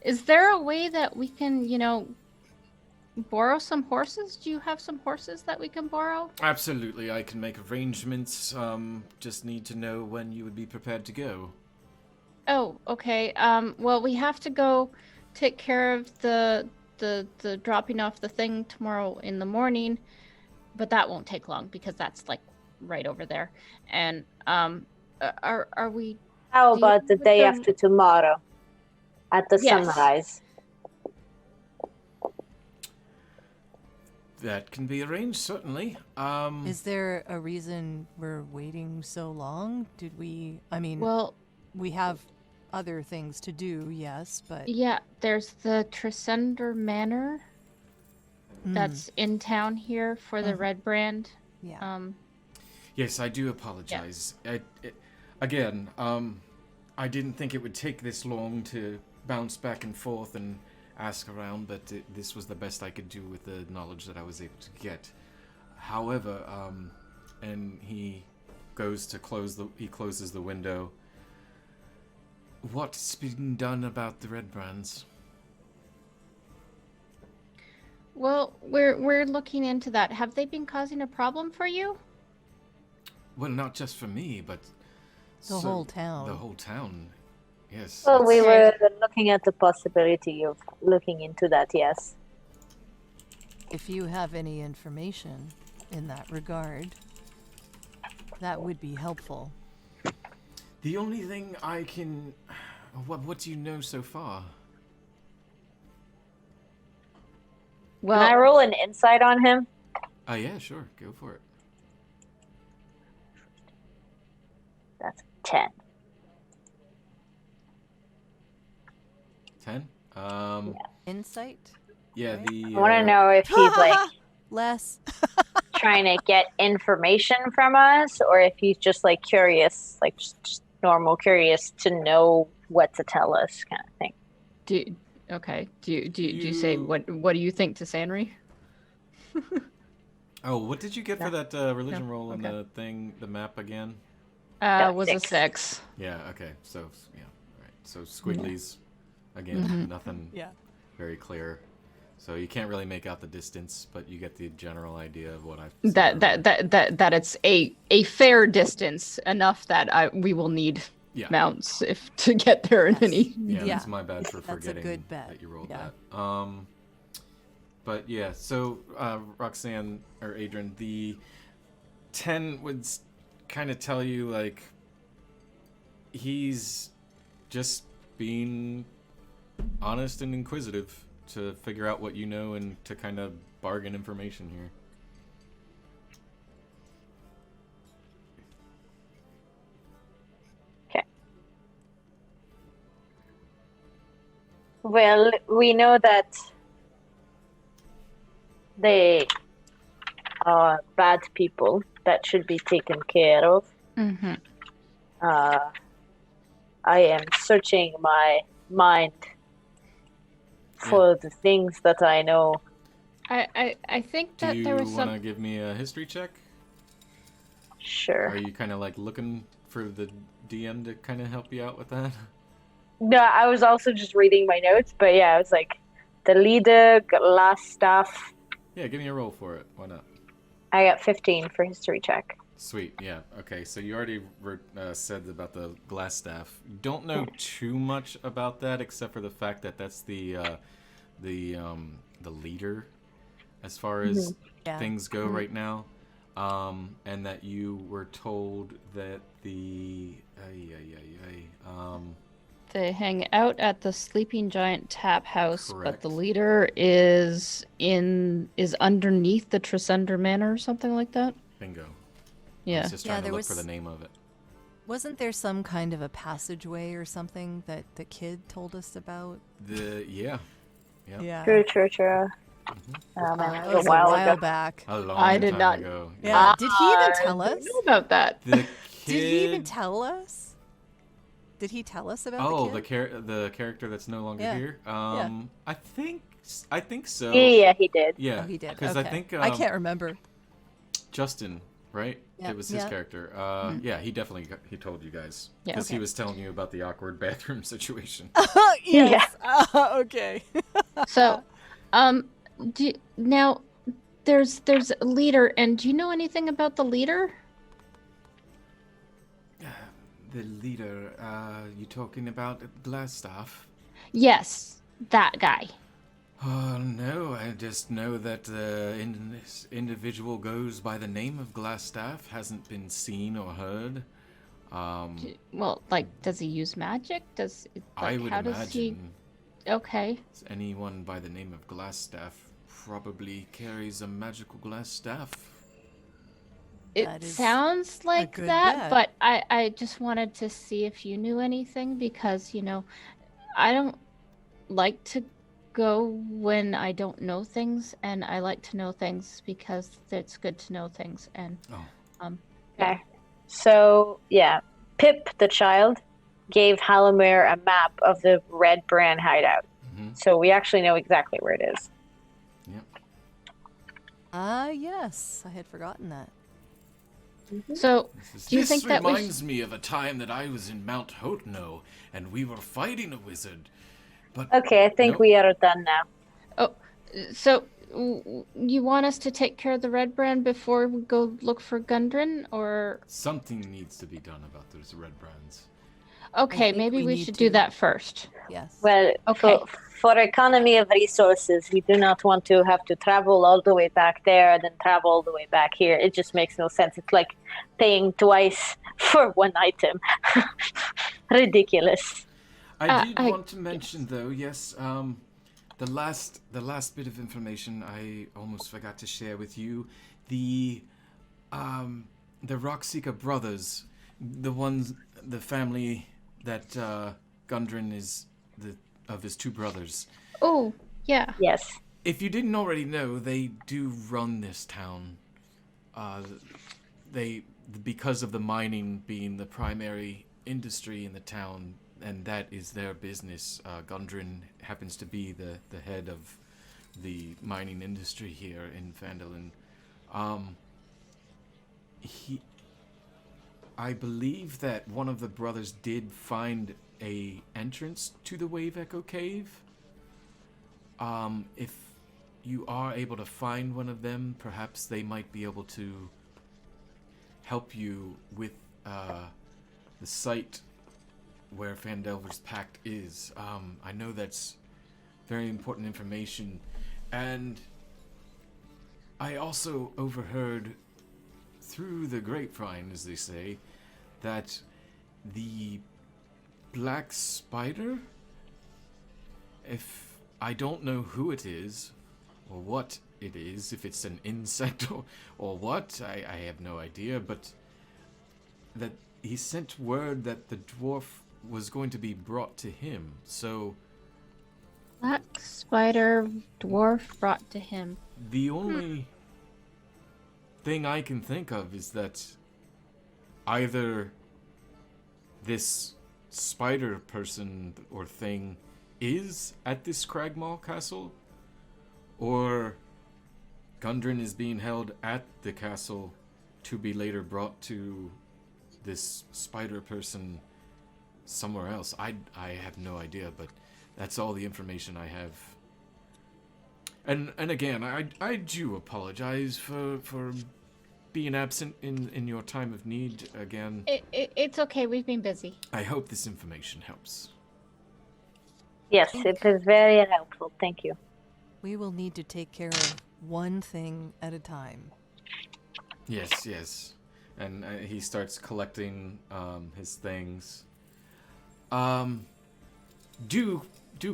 Is there a way that we can, borrow some horses? Do you have some horses that we can borrow? Absolutely, I can make arrangements. Just need to know when you would be prepared to go. Oh, okay. Well, we have to go take care of the dropping off the thing tomorrow in the morning, but that won't take long because that's like right over there. And are we? How about the day them- after tomorrow at the Yes. sunrise? That can be arranged, certainly. Is there a reason we're waiting so long? Well, we have other things to do, yes, but yeah. There's the Tresender Manor that's in town here for the Red Brand. yeah. Yes, I do apologize. Again, I didn't think it would take this long to bounce back and forth and ask around, but this was the best I could do with the knowledge that I was able to get. However, and he goes to closes the window. What's been done about the Red Brands? Well, we're looking into that. Have they been causing a problem for you? Well, not just for me, but The whole town. The whole town, yes. Well, we Okay. were looking at the possibility of looking into that, yes. If you have any information in that regard, that would be helpful. The only thing I can... What do you know so far? Well, Can I roll an insight on him? Yeah, sure. Go for it. That's 10. 10? Insight? Yeah, the... I want to know if he's like Less. trying to get information from us, or if he's just like curious, like just normal, curious to know what to tell us, kind of thing. Do you say what do you think to Sanri? Oh, what did you get for that religion roll in the thing, the map again? Was a 6. 6. Yeah, okay. So, yeah, all right. So, squigglies, again, nothing Yeah. very clear. So, you can't really make out the distance, but you get the general idea of what I've That it's a fair distance, enough that we will need mounts to get there in any. Yeah, that's my bad for That's a forgetting good bet. that you rolled Yeah. that. But yeah, so Roxanne or Adrian, the 10 would kind of tell you like he's just being honest and inquisitive to figure out what you know and to kind of bargain information here. Okay. Well, we know that they are bad people that should be taken care of. Mm-hmm. I am searching my mind for the things that I know. I think that there was Do you some. want to give me a history check? Sure. Are you kind of like looking for the DM to kind of help you out with that? No, I was also just reading my notes, but yeah, I was like, the leader, last staff. Yeah, give me a roll for it. Why not? I got 15 for history check. Sweet, yeah. Okay, so you already said about the glass staff. Don't know too much about that, except for the fact that that's the leader, as far as things go right now, and that you were told that the They hang out at the Sleeping Giant Tap House, Correct. but the leader is underneath the Tresender Manor or something like that. bingo. I Yeah. was just trying to there look was- for the name of it. Wasn't there some kind of a passageway or something that the kid told us about? Yeah. Yeah. True. That That was was a while ago. back. A long I did time not- ago. Yeah. Did he even tell I us? don't know about that. The kid. Did he even tell us? Did he tell us about the kid? the character that's no longer Yeah. here. I think so. Yeah, he did. Yeah. Oh, he did. Because Okay. I think I can't remember. Justin, right? Yeah. It was his Yeah. character. Yeah, he definitely he told you guys Yeah, because he okay. was telling you about the awkward bathroom situation. Yes. Okay. So, now there's a leader, and do you know anything about the leader? The leader, you talking about Glassstaff? Yes, that guy. Oh no, I just know that this individual goes by the name of Glassstaff, hasn't been seen or heard. Well, like, does he use magic? I would how does he? imagine Okay. anyone by the name of Glassstaff probably carries a magical glass staff. It That is sounds like good that, bet. but I just wanted to see if you knew anything because, I don't like to go when I don't know things, and I like to know things because it's good to know things. And Okay. So, yeah, Pip, the child, gave Halimir a map of the Red Brand hideout. Mhm. So we actually know exactly where it is. Yep. Yes. I had forgotten that. so, do you think that we reminds me of a time that I was in Mount Hotno and we were fighting a wizard. But Okay, I think Nope. we are done now. So, you want us to take care of the Red Brand before we go look for Gundren, or something needs to be done about those red brands. okay, think maybe we we need should to. do that first. Yes. Well, Okay. for economy of resources, we do not want to have to travel all the way back there and then travel all the way back here. It just makes no sense. It's like paying twice for one item. Ridiculous. I did I- want to mention, though, yes, the last bit of information I almost forgot to share with you. The Rockseeker brothers, the family that Gundren is of his two brothers. Oh, yeah. Yes. If you didn't already know, they do run this town. Because of the mining being the primary industry in the town, and that is their business. Gundren happens to be the head of the mining industry here in Phandalin. I believe that one of the brothers did find a entrance to the Wave Echo Cave. If you are able to find one of them, perhaps they might be able to help you with the site where Phandelver's Pact is. I know that's very important information, and I also overheard through the grapevine, as they say, that the Black Spider, if I don't know who it is or what it is, if it's an insect or what, I have no idea, but that he sent word that the dwarf was going to be brought to him, so... Black spider dwarf brought to him. The only thing I can think of is that either this spider person or thing is at this Cragmaw castle, or Gundren is being held at the castle to be later brought to this spider person somewhere else. I have no idea, but that's all the information I have. And again, I do apologize for being absent in your time of need again. It's okay, we've been busy. I hope this information helps. Yes, it is very helpful. Thank you. We will need to take care of one thing at a time. Yes. And he starts collecting his things. Do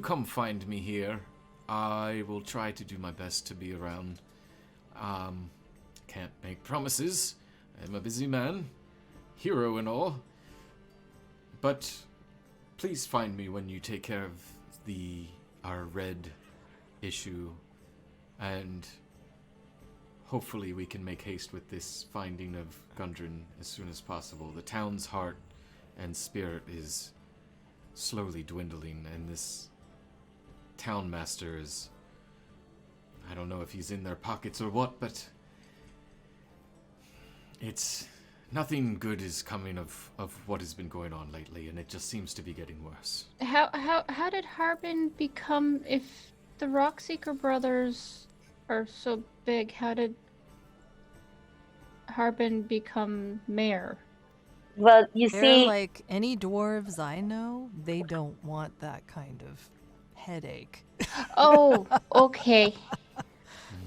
come find me here. I will try to do my best to be around. Can't make promises. I'm a busy man. Hero and all. But please find me when you take care of our red issue. And hopefully we can make haste with this finding of Gundren as soon as possible. The town's heart and spirit is slowly dwindling, and this town master is... I don't know if he's in their pockets or what, but... it's... nothing good is coming of what has been going on lately, and it just seems to be getting worse. How did Harbin become... if the Rockseeker brothers are so big, how did Harbin become mayor? Well, you They're see, like any dwarves I know, they don't want that kind of headache. Oh, okay.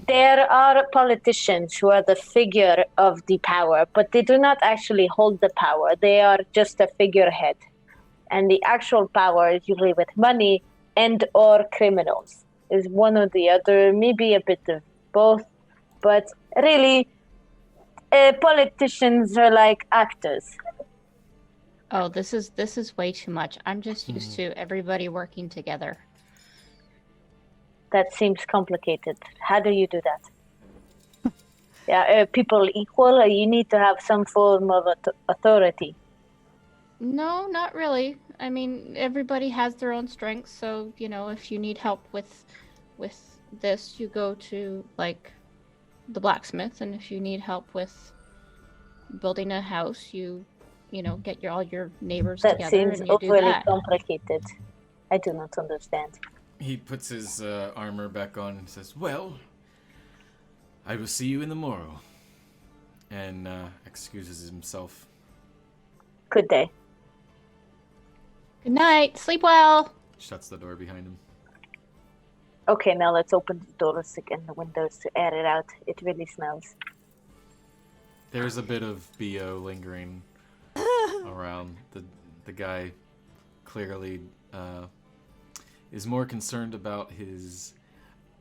there are politicians who are the figure of the power, but they do not actually hold the power. They are just a figurehead. And the actual power is usually with money and or criminals. Is one or the other, maybe a bit of both. But really, politicians are like actors. Oh, this is way too much. I'm just used to everybody working together. That seems complicated. How do you do that? Yeah, people equal. You need to have some form of authority. No, not really. I mean, everybody has their own strengths, so, if you need help with this, you go to, like, the blacksmith, and if you need help with building a house, you get all your neighbors That together seems and you do overly that. complicated. I do not understand. He puts his armor back on and says, "Well, I will see you in the morrow." And excuses himself. Good day. Good night. Sleep well. Shuts the door behind him. Okay, now let's open the doors and the windows to air it out. It really smells. There's a bit of BO lingering around. The guy clearly is more concerned about his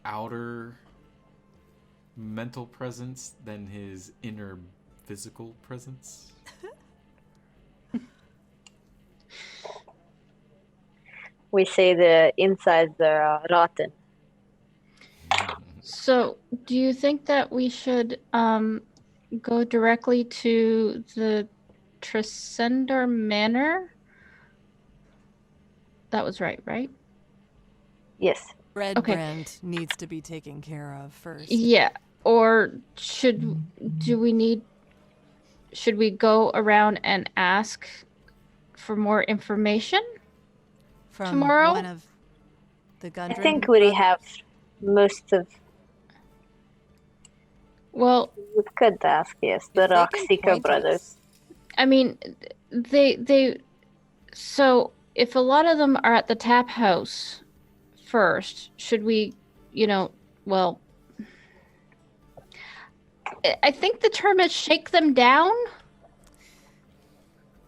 outer mental presence than his inner physical presence. We say the insides are rotten. So, do you think that we should go directly to the Tresender Manor. That was right? Yes. Red Okay. brand needs to be taken care of first. Yeah. Or should we go around and ask for more information From tomorrow? one of the Gundren I think we brothers? have most of. Well, We could ask, yes, the If they Rock can Seeker point brothers. us- I mean, they. So if a lot of them are at the tap house first, should we, well, I think the term is shake them down.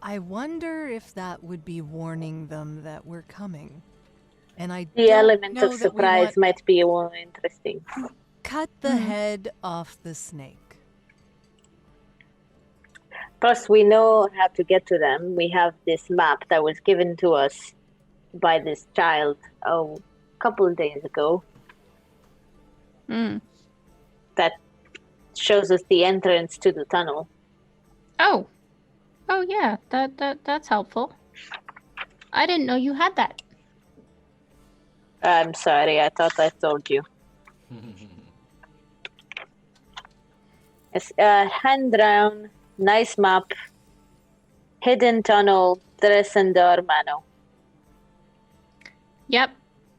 I wonder if that would be warning them that we're coming. And I The don't element know of that we surprise want might be more interesting. cut the head off the snake. Plus, we know how to get to them. We have this map that was given to us by this child a couple of days ago that shows us the entrance to the tunnel. Oh yeah, that's helpful. I didn't know you had that. I'm sorry, I thought I told you. It's hand drawn, nice map, hidden tunnel, Tresendor Mano. Yep,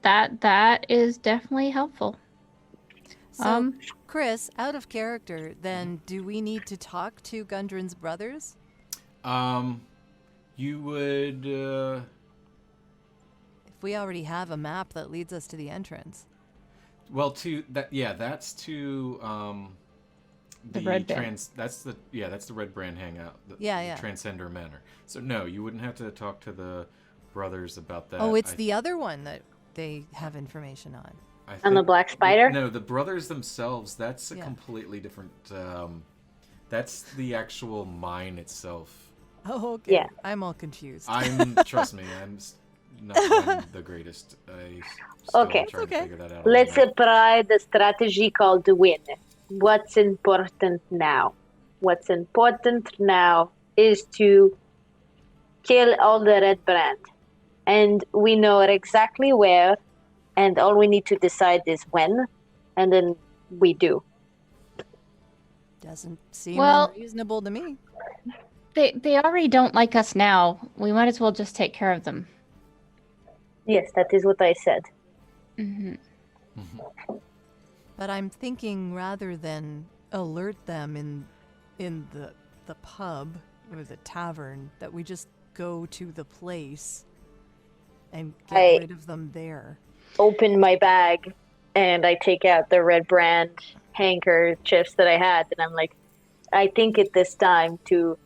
that is definitely helpful. So, Chris, out of character, then do we need to talk to Gundren's brothers? You would. If we already have a map that leads us to the entrance. Well, to that, yeah, that's to The Red Band. That's the Red Brand hangout. Yeah. Transcender Manor. So no, you wouldn't have to talk to the brothers about that. Oh, it's the other one that they have information on. And the Black Spider? No, the brothers themselves. That's a Yeah. completely different. That's the actual mine itself. Oh, okay. Yeah. I'm all confused. Trust me, I'm the greatest. I still Okay. trying to figure that out. Let's apply the strategy called win. What's important now? What's important now is to kill all the Red Brand. And we know exactly where, and all we need to decide is when, and then we do. Doesn't seem Well- unreasonable to me. They already don't like us now. We might as well just take care of them. Yes, that is what I said. But I'm thinking rather than alert them in the pub or the tavern, that we just go to the place and get rid of them there. Open my bag, and I take out the Red Brand handkerchiefs that I had, and I'm like, I think it is time to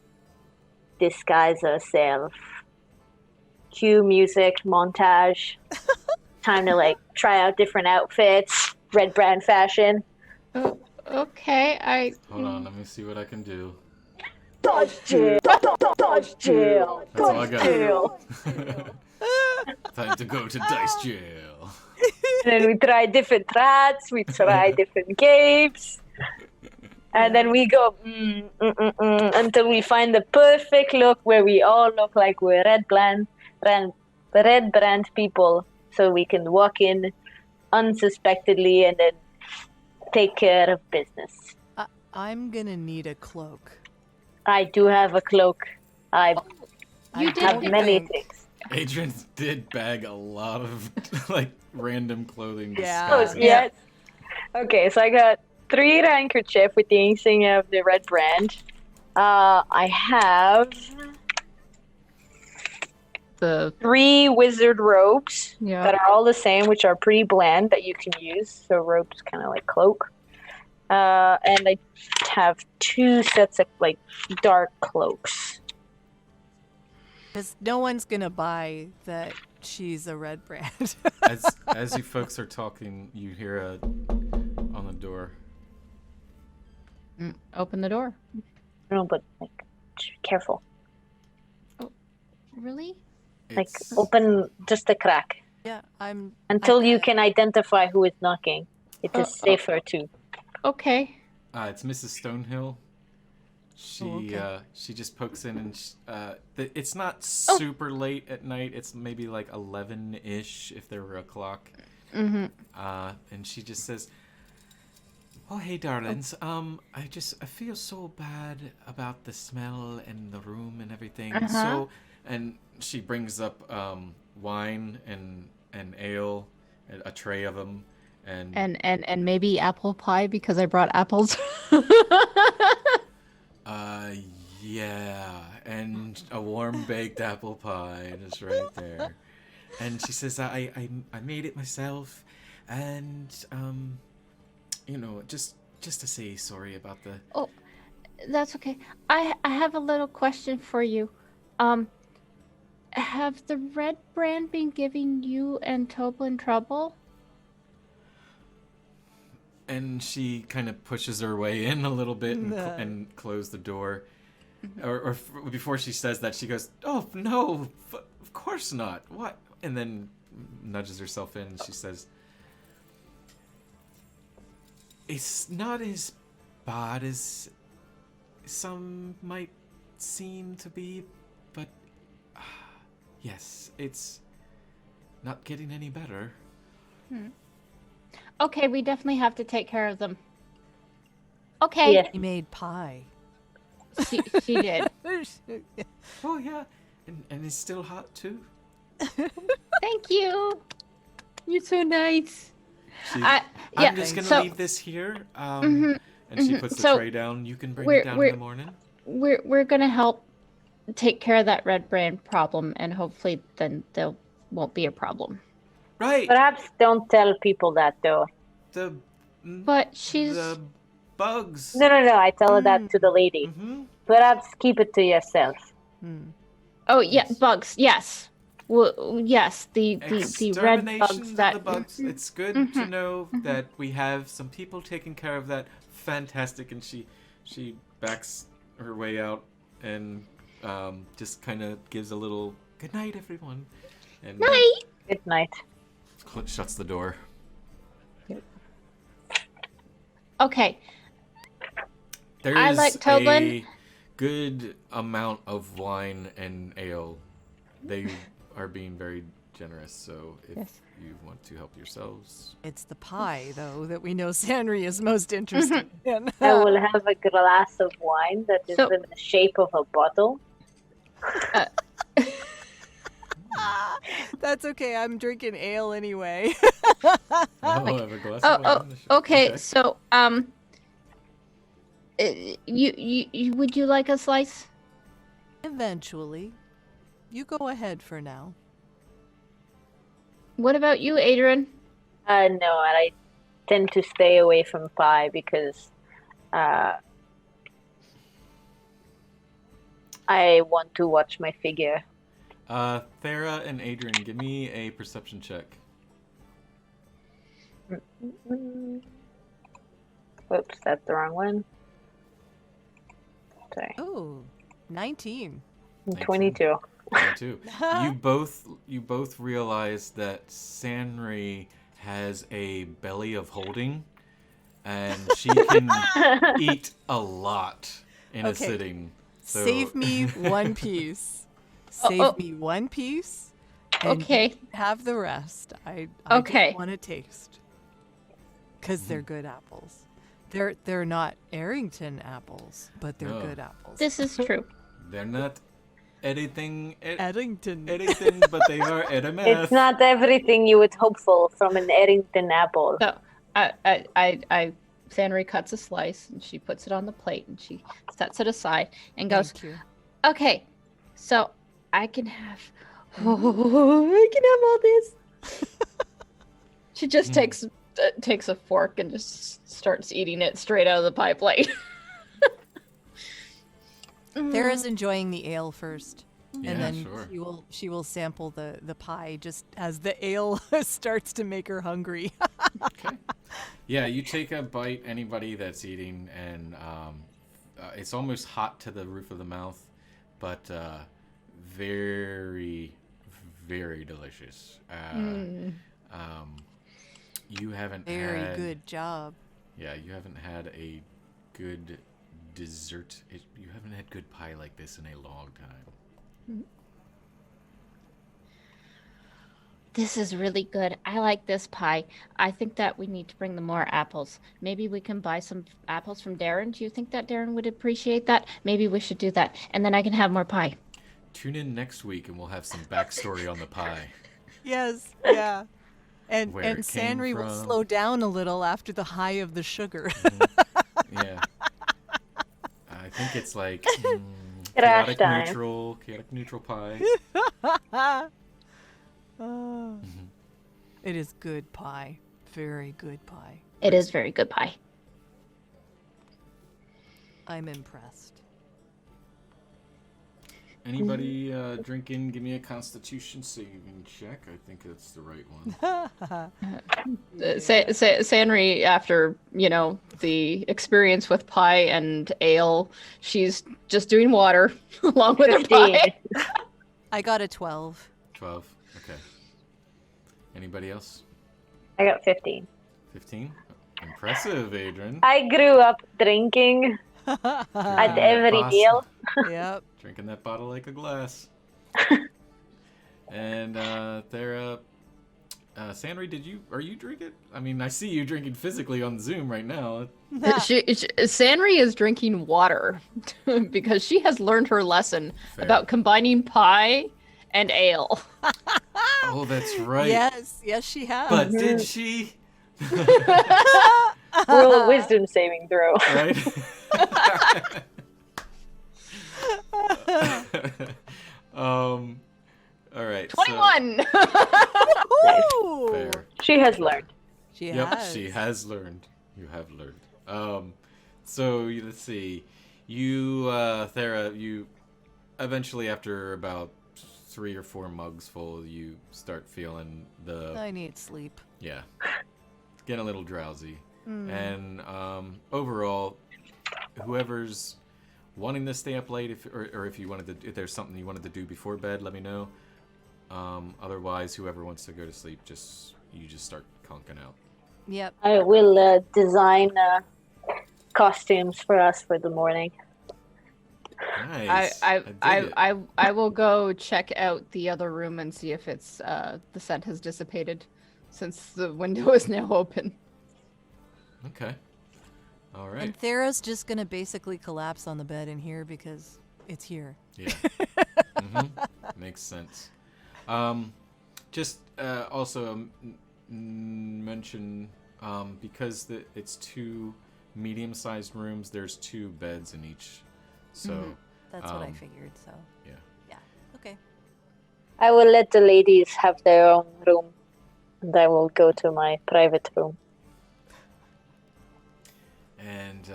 disguise ourselves. Cue music, montage. Time to try out different outfits, Red Brand fashion. Okay, Hold on, let me see what I can do. Dodge jail! Dodge jail! That's all I got. jail! Time to go to dice jail. And then we try different rats, we try different games. And then we go until we find the perfect look where we all look like we're Red Brand people. So we can walk in unsuspectedly and then take care of business. I'm gonna need a cloak. I do have a cloak. I You did have get many think- things. Adrian did bag a lot of random clothing. Yeah. Oh, disguises. yes. Okay, so I got 3 handkerchief with the insignia of the Red Brand. I have the 3 wizard robes yeah. that are all the same, which are pretty bland that you can use. So robes kind of like cloak. And I have 2 sets of dark cloaks. Because no one's gonna buy that she's a Red Brand. As you folks are talking, you hear on the door. Open the door. No, but careful. Really? Open just a crack Yeah, until you can identify who is knocking. It is safer to. Okay. It's Mrs. Stonehill. She just pokes in and it's not super late at night. It's maybe like 11-ish if there were a clock. Mm-hmm. And she just says, "Oh, hey, darlings. I feel so bad about the smell and the room and everything. So, and she brings up wine and ale, a tray of them, And maybe apple pie because I brought apples. Yeah, and a warm baked apple pie is right there. And she says, I made it myself, and just to say sorry about the. Oh, that's okay. I have a little question for you. Have the Red Brand been giving you and Toblin trouble? And she kind of pushes her way in a little bit and, No. and close the door. Or before she says that, she goes, "Oh no, of course not. What?" And then nudges herself in. And she says, "It's not as bad as some might seem to be, but yes, it's not getting any better." Okay, we definitely have to take care of them. Okay. Yes. He made pie. She did. Oh yeah, and it's still hot too. Thank you. You're so nice. She, Yeah, I'm just gonna so- leave this here. Mhm, And she mhm. puts the So, tray down. You can bring we're- it down in we're- the morning. We're gonna help take care of that Red Brand problem, and hopefully then there won't be a problem. Right. Perhaps don't tell people that though. But she's the bugs. No. I tell that to the lady. Mm-hmm. Perhaps keep it to yourself. Oh yeah, Yes. bugs. Yes. Well, yes. The red Extermination bugs of that. the bugs. It's good to know that we have some people taking care of that. Fantastic. And she backs her way out and just kind of gives a little good night, everyone. And Night. Good night. shuts the door. Okay. There I is like Toblin. a good amount of wine and ale. They are being very generous, so if Yes. you want to help yourselves. It's the pie, though, that we know Sanri is most interested in. I will have a glass of wine that is So- in the shape of a bottle. That's okay. I'm drinking ale anyway. Oh, I have a glass of wine in the shop. Okay. So you would you like a slice? Eventually. You go ahead for now. What about you, Adrian? No, I tend to stay away from pie because I want to watch my figure. Thera and Adrian, give me a perception check. Oops, that's the wrong one. Sorry. Oh, 19. 22. Yeah, too. You both realize that Sanri has a belly of holding, and she can eat a lot in a Okay. sitting. So... Save me one piece. Save me one piece. And Okay. you have the rest. I Okay. just want to taste. Because they're good apples. They're not Arrington apples, but they're No. good apples. This is true. They're not anything, Eddington. anything, but they are edamame. It's not everything you would hope for from an Arrington apple. So Sanri cuts a slice and she puts it on the plate and she sets it aside and goes, Thank you. okay, so I can have all this. She just takes a fork and just starts eating it straight out of the pie plate. Thera's enjoying the ale first. Yeah, and then sure. she will sample the pie just as the ale starts to make her hungry. Okay. Yeah, you take a bite, anybody that's eating, and it's almost hot to the roof of the mouth, but very, very delicious. You haven't Very had... good job. Yeah, you haven't had a good dessert. You haven't had good pie like this in a long time. This is really good. I like this pie. I think that we need to bring them more apples. Maybe we can buy some apples from Darren. Do you think that Darren would appreciate that? Maybe we should do that, and then I can have more pie. Tune in next week and we'll have some backstory on the pie. Yes, yeah. And Where it came Sanri will from. slow down a little after the high of the sugar. Yeah. I think it's like Crash chaotic time. neutral pie. It is good pie. Very good pie. It is very good pie. I'm impressed. Anybody drinking? Give me a Constitution saving check. I think that's the right one. Sanri, after, the experience with pie and ale, she's just doing water along with her 15. pie. I got a 12. 12. Okay. Anybody else? I got 15. 15. Impressive, Adrian. I grew up drinking at every meal. Yep. Drinking that bottle like a glass. And Thera, Sanri, are you drinking? I mean, I see you drinking physically on Zoom right now. Sanri is drinking water because she has learned her lesson Fair. about combining pie and ale. Oh, that's right. Yes, she has. But did she? Roll a wisdom saving throw. Right? All right. 21! Woo! Fair. She has learned. She Yep, has. she has learned. You have learned. So let's see. You, Thera, you eventually, after about 3 or 4 mugs full, you start feeling I need sleep. yeah, getting a little drowsy. And overall, whoever's wanting to stay up late, or if you wanted to, if there's something you wanted to do before bed, let me know. Otherwise, whoever wants to go to sleep, you just start conking out. Yep. I will design costumes for us for the morning. Nice. dig it. I will go check out the other room and see if it's the scent has dissipated, since the window is now open. Okay. All right. And Thera's just gonna basically collapse on the bed in here because it's here. Yeah. Makes sense. Just also mention because it's 2 medium-sized rooms. There's 2 beds in each, so That's what I figured. So yeah. Okay. I will let the ladies have their own room, and I will go to my private room. And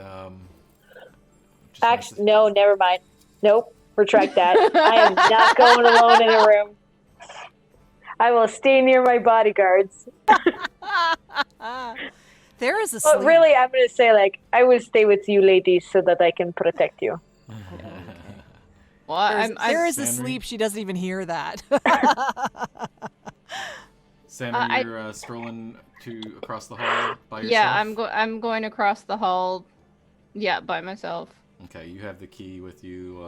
Actually, no, never mind. Nope, retract that. I am not going alone in a room. I will stay near my bodyguards. Thera's asleep. But really, I'm going to say, I will stay with you ladies so that I can protect you. Well, Thera's Sanri? asleep. She doesn't even hear that. Sandra, you're strolling across the hall by yourself? Yeah, I'm going across the hall. Yeah, by myself. Okay, you have the key with you.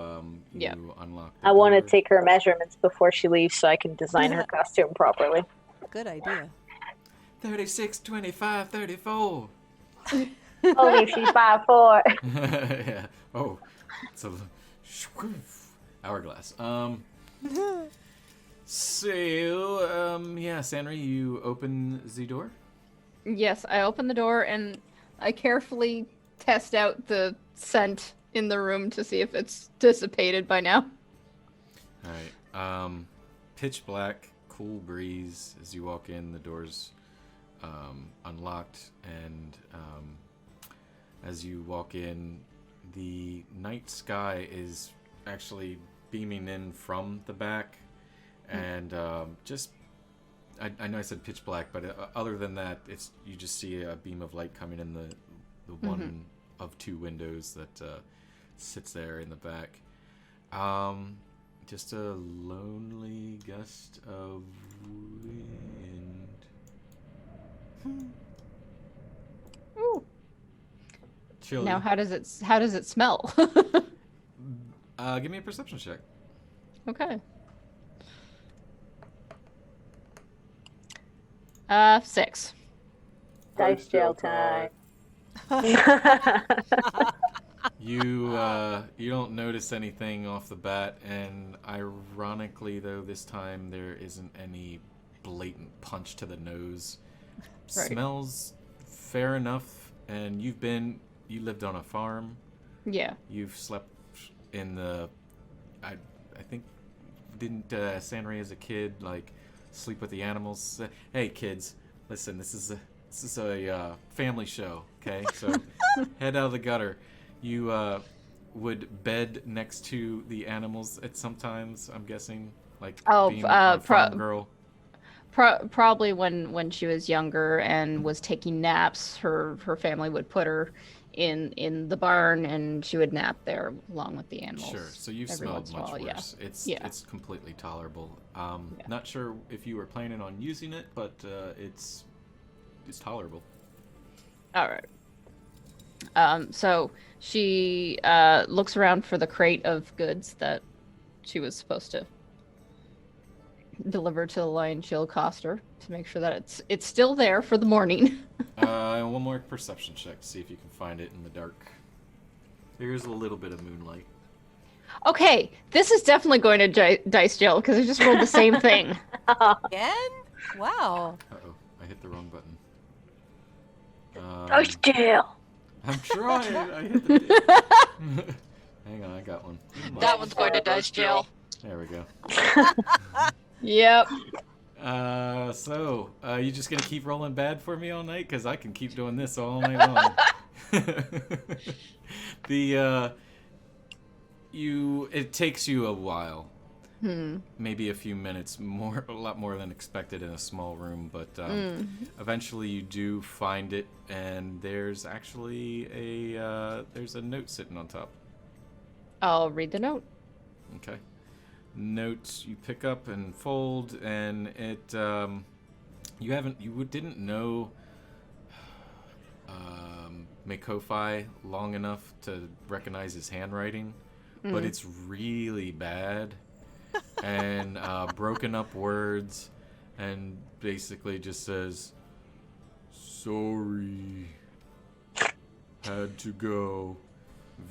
Yeah. You unlock the I want to door. take her measurements before she leaves so I can design her costume properly. Good idea. 36, 25, 34. Only if she's 5'4". Yeah. Oh, it's a hourglass. Sanri, you open the door? Yes, I open the door and I carefully test out the scent in the room to see if it's dissipated by now. Alright. Pitch black, cool breeze as you walk in. The door's unlocked, and as you walk in, the night sky is actually beaming in from the back, and I know I said pitch black, but other than that, you just see a beam of light coming in the one of 2 windows that sits there in the back. Just a lonely gust of wind. Ooh. chilly. Now, how does it smell? Give me a perception check. Okay. 6. Dice jail time. You don't notice anything off the bat, and ironically, though, this time there isn't any blatant punch to the nose. Right. Smells fair enough, and you lived on a farm. Yeah. You've slept in the, I think, didn't Sanray as a kid like sleep with the animals? Hey kids, listen, this is a family show, okay? So head out of the gutter. You would bed next to the animals at sometimes, I'm guessing, like being a farm girl. Probably when she was younger and was taking naps, her family would put her in the barn and she would nap there along with the animals. Sure. So you've smelled much worse. Yeah. It's completely tolerable. Not sure if you were planning on using it, but it's tolerable. All right. So she looks around for the crate of goods that she was supposed to deliver to the Lion Shield Coster to make sure that it's still there for the morning. One more perception check to see if you can find it in the dark. Here's a little bit of moonlight. Okay, this is definitely going to dice jail because I just rolled the same thing. Again? Wow. Uh-oh, I hit the wrong button. Dice jail. I'm trying. I hit the Hang on, I got one. That one's going to dice jail. There we go. Yep. So you just gonna keep rolling bad for me all night? Cause I can keep doing this all night long. It takes you a while. Maybe a few minutes, a lot more than expected in a small room, but eventually you do find it, and there's actually there's a note sitting on top. I'll read the note. Okay. Note you pick up and fold, and it you didn't know Makofi long enough to recognize his handwriting, but it's really bad and broken up words, and basically just says, "Sorry, had to go,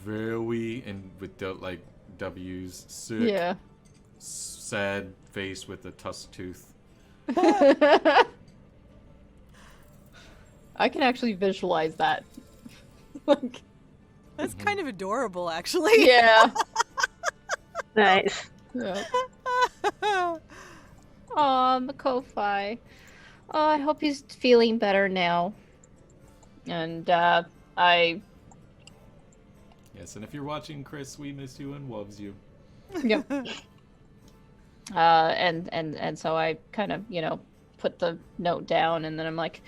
very," and with like W's, sick. Yeah. Sad face with a tusk tooth. I can actually visualize that. That's kind of adorable, actually. Yeah. Nice. Yeah. Aw, Makofi. Oh, I hope he's feeling better now. And, Yes, and if you're watching, Chris, we miss you and loves you. Yep. And so I kind of, put the note down, and then I'm like,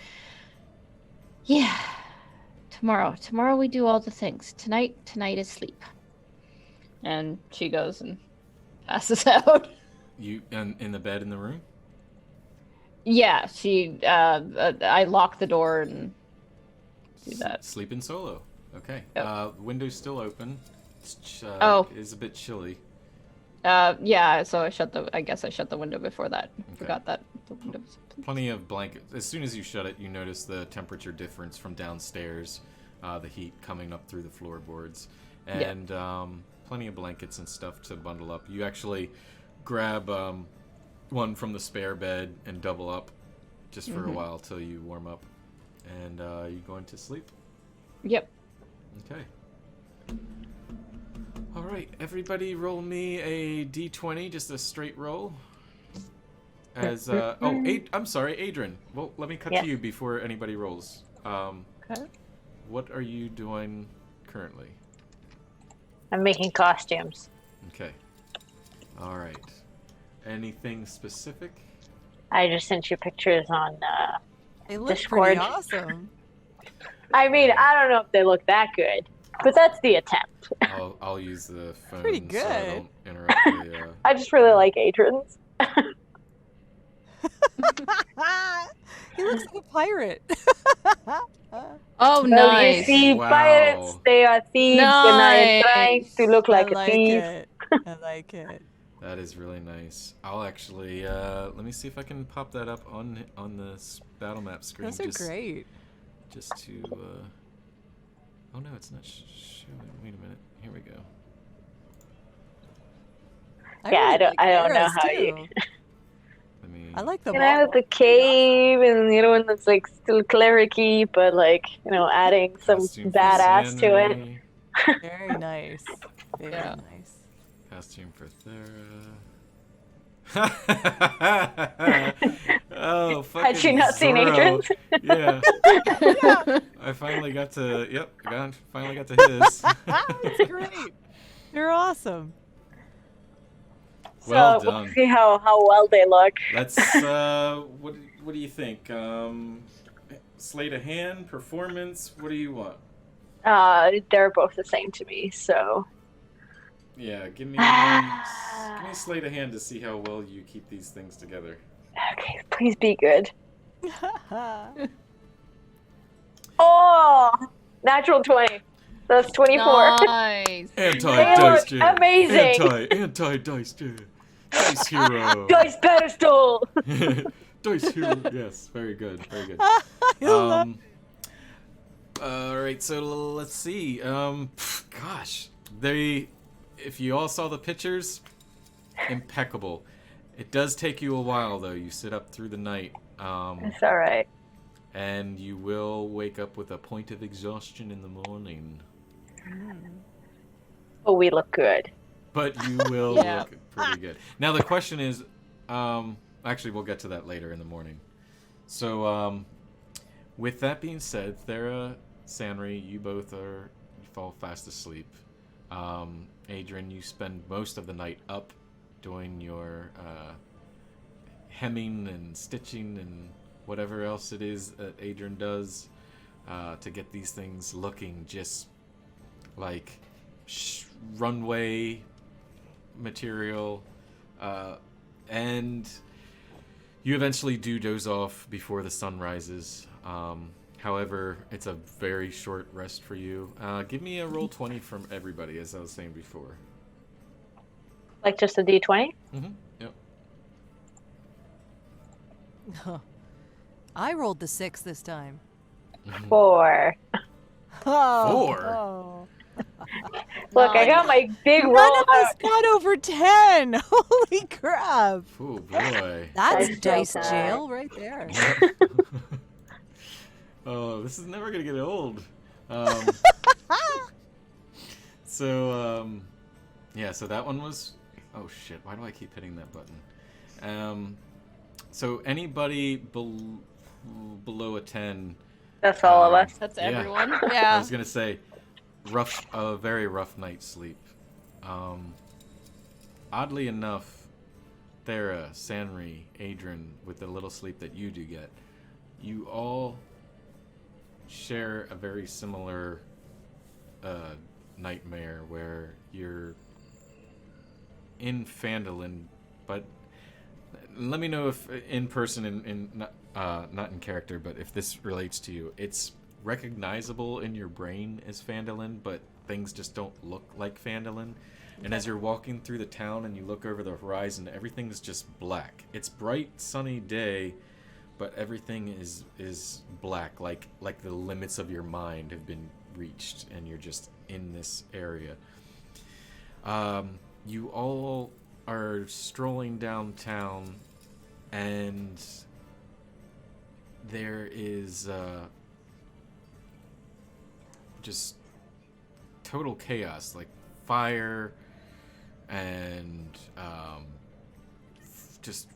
yeah, tomorrow we do all the things. Tonight is sleep. And she goes and passes out. You in the bed in the room? Yeah, I lock the door and do that. Sleeping solo. Okay. Yep. Window's still open. It's a bit chilly. Yeah, so I guess I shut the window before that. Okay. Forgot that the window was open. Plenty of blankets. As soon as you shut it, you notice the temperature difference from downstairs, the heat coming up through the floorboards, and plenty of blankets and stuff to bundle up. You actually grab one from the spare bed and double up just for a while till you warm up. And you going to sleep? Yep. Okay. All right, everybody roll me a d20, just a straight roll. As I'm sorry, Adrian. Well, let me cut to you before anybody rolls. Okay. What are you doing currently? I'm making costumes. Okay. All right. Anything specific? I just sent you pictures on They look Discord. pretty awesome. I mean, I don't know if they look that good, but that's the attempt. I'll use the phone Pretty so I good. don't interrupt the. I just really like Adrian's. He looks like a pirate. Oh, Well, you nice. see, Wow. pirates, they are thieves, and I am trying to look like a thief. it. I like it. That is really nice. I'll actually let me see if I can pop that up on this battle map screen. Those are great. Just to. Oh no, it's not showing. Wait a minute. Here we go. Yeah, really I don't know arrows, how you. too. Let me. I like the You know, the cave, and the other one that's like still clericy, but like adding some Costume for badass to it. Sanry, Very nice. Very Yeah. nice. Costume for Thera. Oh, fucking Had she not seen Zorro. Adrian's? Yeah. I finally got to. Yep. Finally got to his. That's great. You're awesome. Well So done. we'll see how well they look. Let's. What do you think? Sleight of hand, performance. What do you want? They're both the same to me, so. Yeah, give me sleight of hand to see how well you keep these things together. Okay, please be good. Oh, natural 20. That's 24. Nice. Anti-dice They jam. look amazing. Anti-dice jam. Dice hero. Dice pedestal. Dice hero. Yes, very good. Very good. All right, so let's see. Gosh, if you all saw the pictures, impeccable. It does take you a while though. You sit up through the night. It's all right. And you will wake up with a point of exhaustion in the morning. But we look good. But you will Yeah. look pretty good. Now the question is, actually we'll get to that later in the morning. So, with that being said, Thera, Sanri, you fall fast asleep. Adrian, you spend most of the night up doing your hemming and stitching and whatever else it is that Adrian does to get these things looking just like runway material. And you eventually do doze off before the sun rises. However, it's a very short rest for you. Give me a roll 20 from everybody, as I was saying before. Like just a D20? Mm-hmm. Yep. I rolled the 6 this time. 4. Oh, 4? oh. Look, I got my big roll None of us out. got over 10. Holy crap. Oh boy. That's Dice dice jail jail right there. Oh, this is never gonna get old. Yeah, so that one was. Oh shit! Why do I keep hitting that button? So anybody below a 10. That's all of us. That's Yeah. everyone. I Yeah. was gonna say, a very rough night's sleep. Oddly enough, Thera, Sanri, Adrian, with the little sleep that you do get, you all share a very similar nightmare where you're in Phandalin, but let me know if in person and not in character, but if this relates to you. It's recognizable in your brain as Phandalin, but things just don't look like Phandalin. And as you're walking through the town and you look over the horizon, everything is just black. It's bright, sunny day, but everything is black, like the limits of your mind have been reached, and you're just in this area. You all are strolling downtown, and there is just total chaos, like fire and just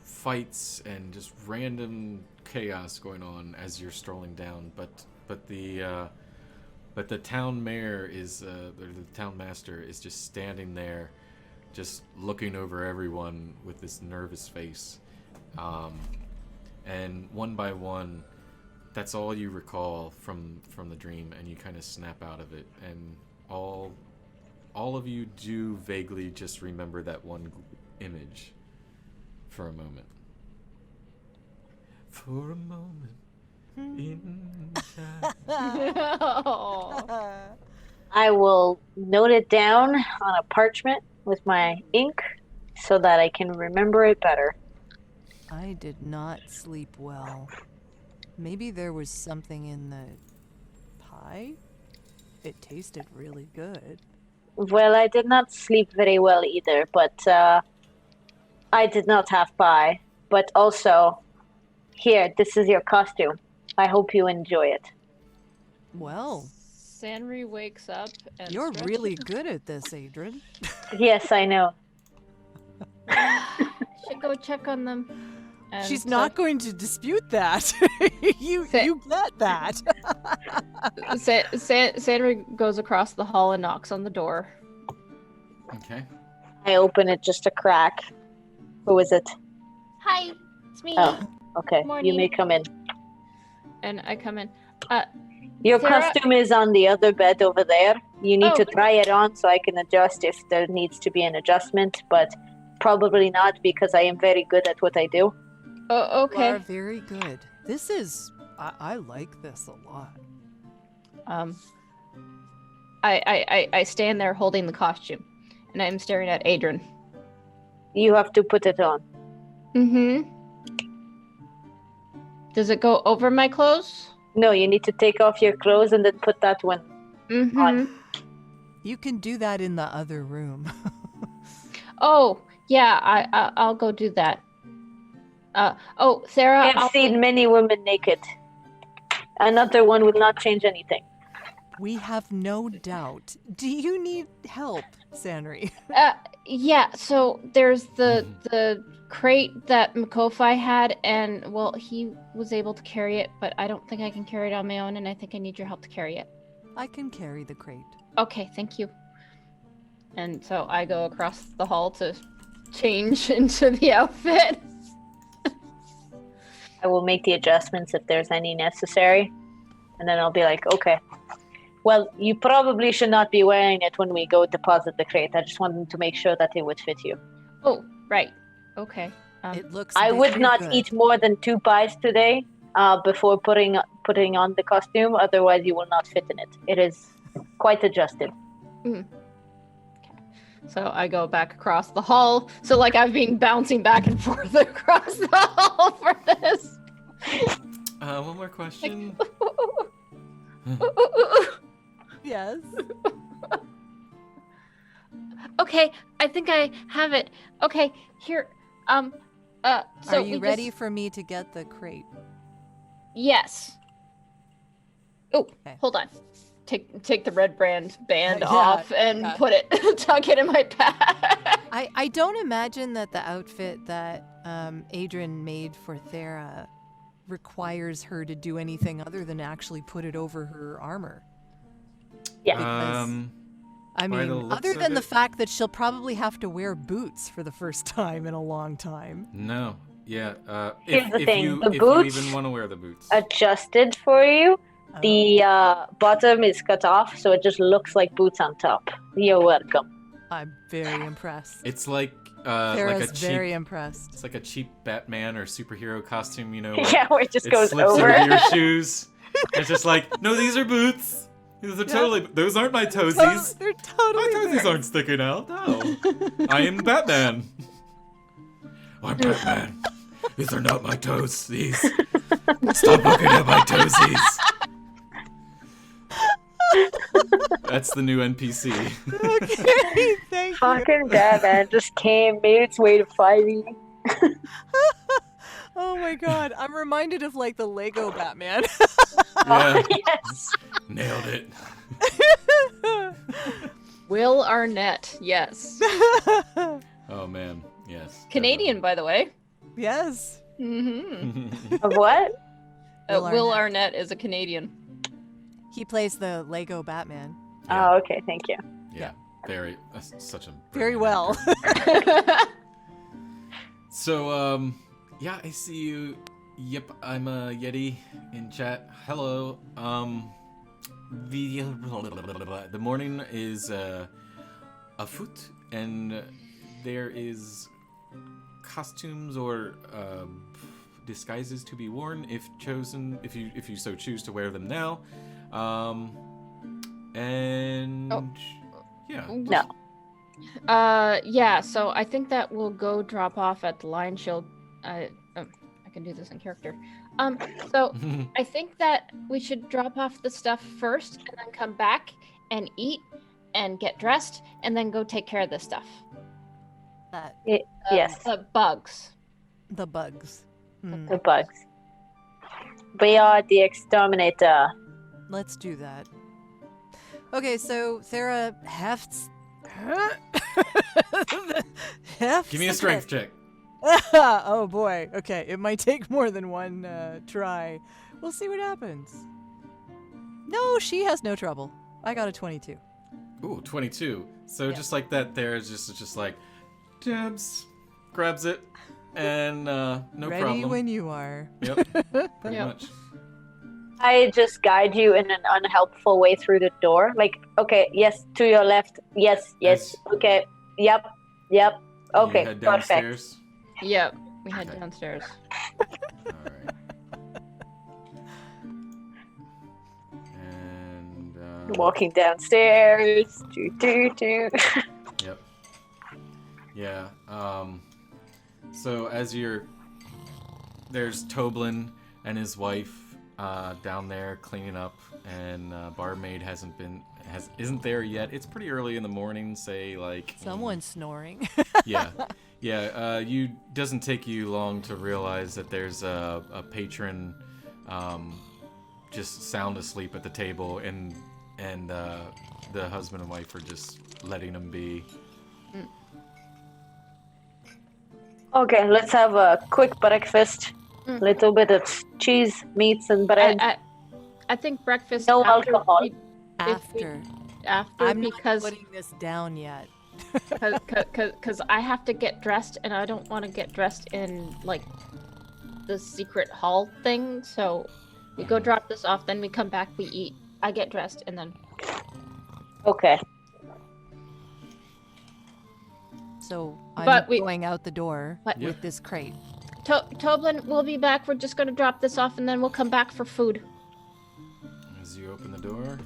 fights and just random chaos going on as you're strolling down. But the town mayor is the town master is just standing there, just looking over everyone with this nervous face. And one by one, that's all you recall from the dream, and you kind of snap out of it, and all of you do vaguely just remember that one image for a moment. For a moment in time. Oh. I will note it down on a parchment with my ink so that I can remember it better. I did not sleep well. Maybe there was something in the pie? It tasted really good. Well, I did not sleep very well either, but I did not have pie. But also, here, this is your costume. I hope you enjoy it. Well, Sanri wakes up and you're stretches. really good at this, Adrian. Yes, I know. Should go check on them. And She's so not going to dispute that. you get that. Sanri goes across the hall and knocks on the door. Okay. I open it just a crack. Who is it? Hi, it's me. Oh, okay. Morning. You may come in. And I come in. Your Sarah- costume is on the other bed over there. You need Oh. to try it on so I can adjust if there needs to be an adjustment, but probably not because I am very good at what I do. Oh, You are okay. very good. This is... I like this a lot. I stand there holding the costume, and I'm staring at Adrian. You have to put it on. Mm-hmm. Does it go over my clothes? No, you need to take off your clothes and then put that one Mm-hmm. on. You can do that in the other room. Oh, yeah, I'll go do that. Sarah, I have seen many women naked. Another one will not change anything. We have no doubt. Do you need help, Sanri? Yeah, so there's the crate that Makofi had, and, well, he was able to carry it, but I don't think I can carry it on my own, and I think I need your help to carry it. I can carry the crate. Okay, thank you. And so I go across the hall to change into the outfit. I will make the adjustments if there's any necessary. And then I'll be like, okay. Well, you probably should not be wearing it when we go deposit the crate. I just wanted to make sure that it would fit you. Oh, right. Okay. It looks I would very not good. eat more than 2 pies today before putting on the costume. Otherwise, you will not fit in it. It is quite adjusted. So I go back across the hall. So, like, I've been bouncing back and forth across the hall for this. One more question. Yes. Okay, I think I have it. Okay, here. So Are you we ready just- for me to get the crate? Yes. Oh, Okay. hold on. Take the red band Yeah, off and yeah. put it, tuck it in my bag. I don't imagine that the outfit that Adrian made for Thera requires her to do anything other than actually put it over her armor. Yeah. Because, I by the mean, looks other of than the it- fact that she'll probably have to wear boots for the first time in a long time. No. Yeah. Here's the thing, the if boots you even want to wear the boots. Adjusted for you. Oh. The bottom is cut off, so it just looks like boots on top. You're welcome. I'm very impressed. It's like a Sarah's cheap. very impressed. It's like a cheap Batman or superhero costume, you know. Yeah, where it just It goes slips over. over your shoes. It's just like, no, these are boots. These are totally. Those aren't my toesies. They're My totally toesies theirs. aren't sticking out. No, I am Batman. I'm Batman. These are not my toesies. Stop looking at my toesies. That's the new NPC. Okay, thank you. Fucking Batman just came, made its way to fight me. Oh my god, I'm reminded of like the Lego Batman. Yeah, Yes. nailed it. Will Arnett, yes. Oh man, yes. Canadian, by the way. Yes. Mm-hmm. Of what? Will Arnett is a Canadian. He plays the Lego Batman. Yeah. Oh, okay, thank you. Yeah, very. Such a Very brilliant well. actor. So, yeah, I see you. Yep, I'm a Yeti in chat. Hello. The morning is afoot, and there is costumes or disguises to be worn if chosen, if you so choose to wear them now. Yeah. No. Yeah, so I think that will go drop off at the Lion Shield. I can do this in character. So I think that we should drop off the stuff first and then come back and eat and get dressed and then go take care of this stuff. Yes. The bugs. The bugs. The bugs. We are the exterminator. Let's do that. Okay, so Thera hefts. Give me a strength check. Oh boy. Okay, it might take more than one try. We'll see what happens. No, she has no trouble. I got a 22. Ooh, 22. So just like that, there's just like, Debs grabs it, and no Ready problem. when you are. Yep, pretty much. I just guide you in an unhelpful way through the door. Like, okay, yes, to your left. Yes, okay. Yep. Okay, You head downstairs. perfect. Yep, we head downstairs. Alright. And Walking downstairs. Do. Yep. Yeah. So as there's Toblin and his wife down there cleaning up, and barmaid isn't there yet. It's pretty early in the morning. Say like Someone's snoring. Yeah. You doesn't take you long to realize that there's a patron just sound asleep at the table, and the husband and wife are just letting him be. Okay, let's have a quick breakfast. Little bit of cheese, meats, and bread. I think breakfast. No after alcohol. After I'm because not putting this down yet. because I have to get dressed and I don't want to get dressed in like the secret hall thing. So we go drop this off, then we come back, we eat. I get dressed and then. Okay. So But I'm we- going out the door What? with this crate. Toblin, we'll be back. We're just gonna drop this off and then we'll come back for food. As you open the door,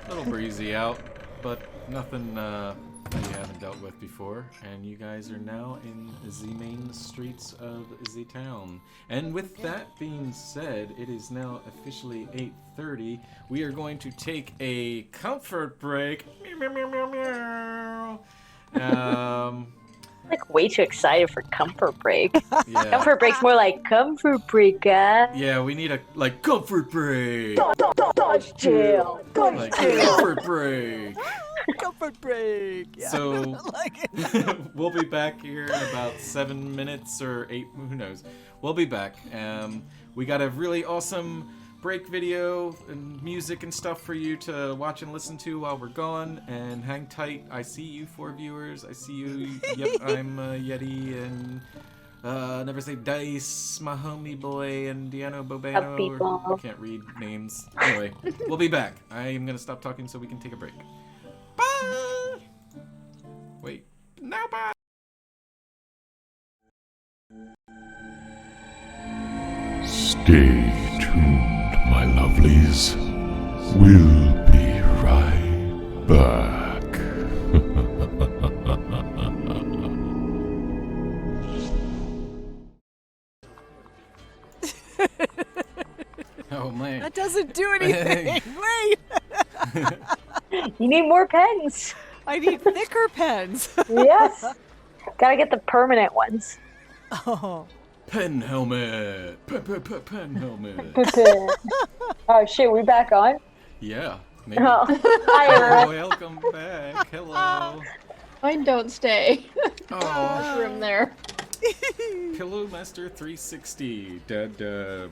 a little breezy out, but nothing that you haven't dealt with before. And you guys are now in the main streets of the town. And with that being said, it is now officially 8:30. We are going to take a comfort break. Meow, meow, meow, meow, meow. Like way too excited for comfort break. Yeah. Comfort break's more like comfort break, guys. Yeah, we need a comfort break. Dodge jail. Like comfort break. Comfort break. Yeah. So Like it. we'll be back here in about 7 minutes or 8. Who knows? We'll be back. We got a really awesome break video and music and stuff for you to watch and listen to while we're gone. And hang tight. I see you, 4 viewers. I see you. Yep, I'm Yeti and never say dice, my homie boy, and Diano Bobano. people. I can't read names. Anyway, we'll be back. I'm gonna stop talking so we can take a break. Bye. Wait. Now bye. Stay tuned, my lovelies. We'll be right back. Oh man. That doesn't do anything. Wait. You need more pens. I need thicker pens. Yes. Gotta get the permanent ones. Oh. Pen helmet. Pen helmet. Oh shit, we back on? Yeah. Maybe. Oh. Hi, Welcome back. Hello. Mine don't stay. Oh. Room there. Pillow Master 360. Dub.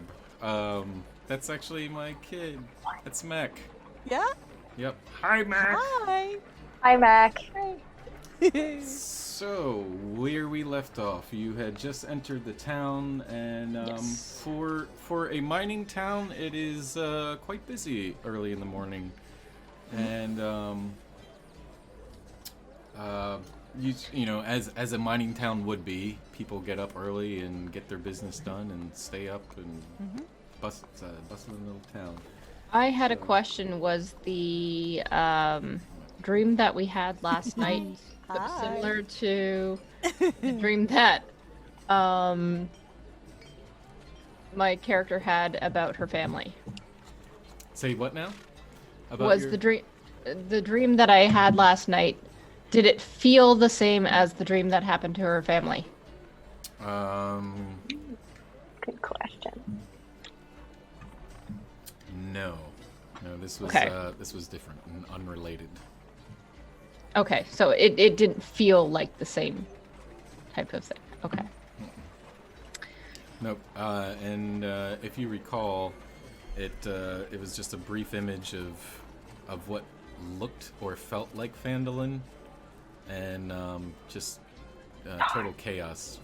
That's actually my kid. That's Mac. Yeah? Yep. Hi, Mac. Hi. Hi, Mac. So, where we left off, you had just entered the town, and Yes. for a mining town, it is quite busy early in the morning, and you know, as a mining town would be, people get up early and get their business done and stay up and bustling little town. I had a question. Was the dream that we had last night similar to the dream that my character had about her family? Say what now? The dream that I had last night, did it feel the same as the dream that happened to her family? Good question. No, this was Okay. This was different and unrelated. Okay, so it didn't feel like the same type of thing. Okay. Nope. And if you recall, it was just a brief image of what looked or felt like Phandalin, and just total chaos.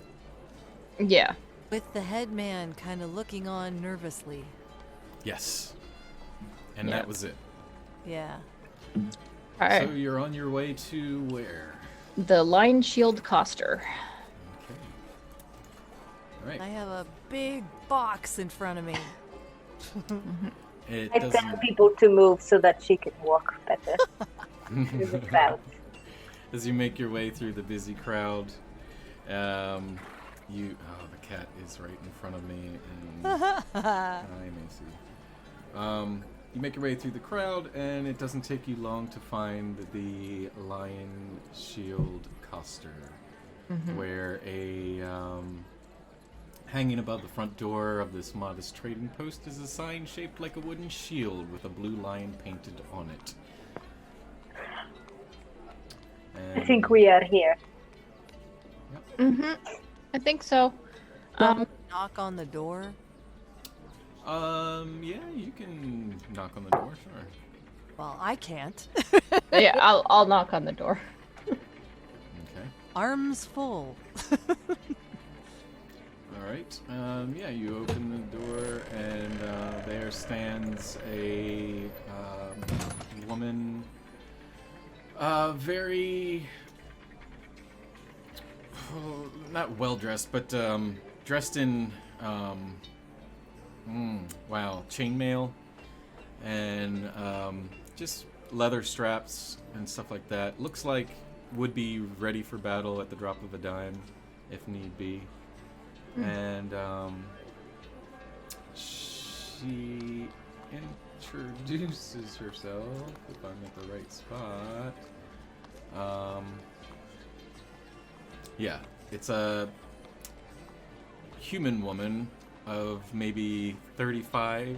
Yeah. With the head man kind of looking on nervously. Yes. And Yeah. that was it. Yeah. All right. So you're on your way to where? The Line Shield Coster. Okay. All right. I have a big box in front of me. It I tell doesn't. people to move so that she can walk better through the crowd. As you make your way through the busy crowd, the cat is right in front of me, and I may see. You make your way through the crowd, and it doesn't take you long to find the Lion Shield Coster, where a hanging above the front door of this modest trading post is a sign shaped like a wooden shield with a blue lion painted on it. I think we are here. I think so. Knock on the door. Yeah, you can knock on the door, sure. Well, I can't. Yeah, I'll knock on the door. Okay. Arms full. All right. Yeah, you open the door, and there stands a woman, very not well dressed, but dressed in chainmail and just leather straps and stuff like that. Looks like would be ready for battle at the drop of a dime, if need be. And she introduces herself, if I'm at the right spot. Yeah, it's a human woman of maybe 35,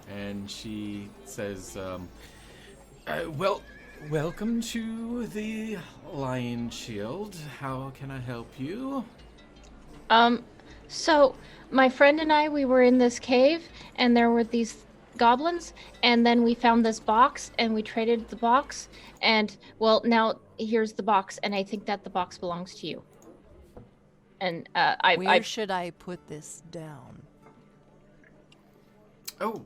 and she says, welcome to the Lion Shield. How can I help you? So my friend and I, we were in this cave, and there were these goblins, and then we found this box, and we traded the box, and, well, now here's the box, and I think that the box belongs to you. And, Where should I put this down? Oh,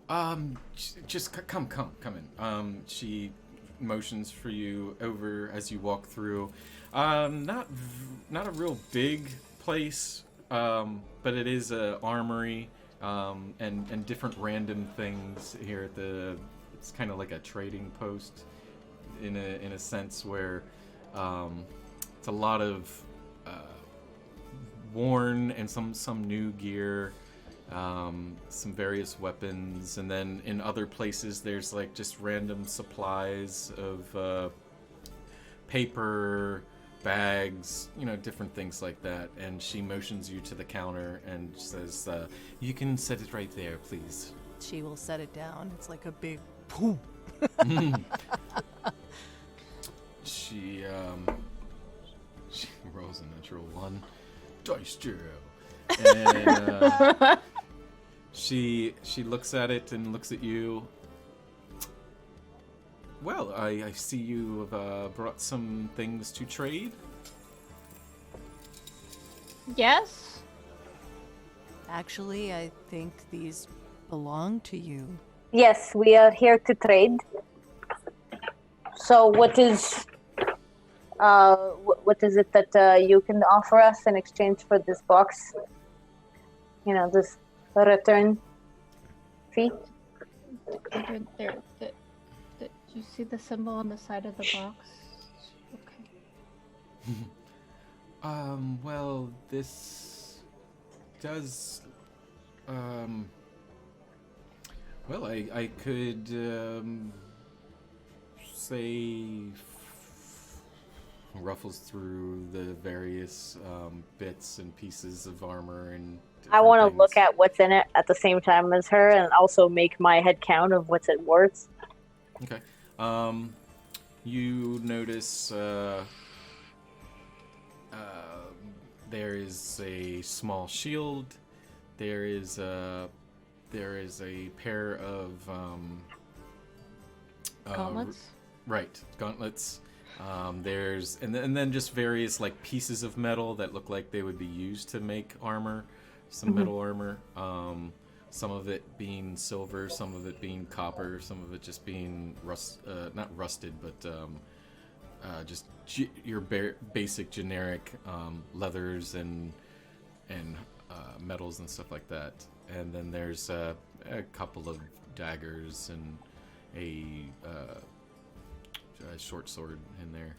just come in. She motions for you over as you walk through. Not a real big place, but it is a armory, and different random things here at the. It's kind of like a trading post, in a sense where it's a lot of worn and some new gear. Some various weapons, and then in other places there's like just random supplies of paper, bags, different things like that. And she motions you to the counter and says, you can set it right there, please. She will set it down. It's like a big boom. She rolls a natural 1. Dice jail. And she looks at it and looks at you. Well, I see you have brought some things to trade. Yes? Actually, I think these belong to you. Yes, we are here to trade. So what is what is it that you can offer us in exchange for this box? You know, this return fee? There, did you see the symbol on the side of the box? Okay. Well, this does, well, I could, say, ruffles through the various, bits and pieces of armor and I want to things. look at what's in it at the same time as her and also make my head count of what's it worth. Okay. You notice, there is a small shield. There is a pair of Gauntlets? right, gauntlets. There's and then just various like pieces of metal that look like they would be used to make armor, some metal armor. Some of it being silver, some of it being copper, some of it just being not rusted, but just your basic generic leathers and metals and stuff like that. And then there's a couple of daggers and a short sword in there.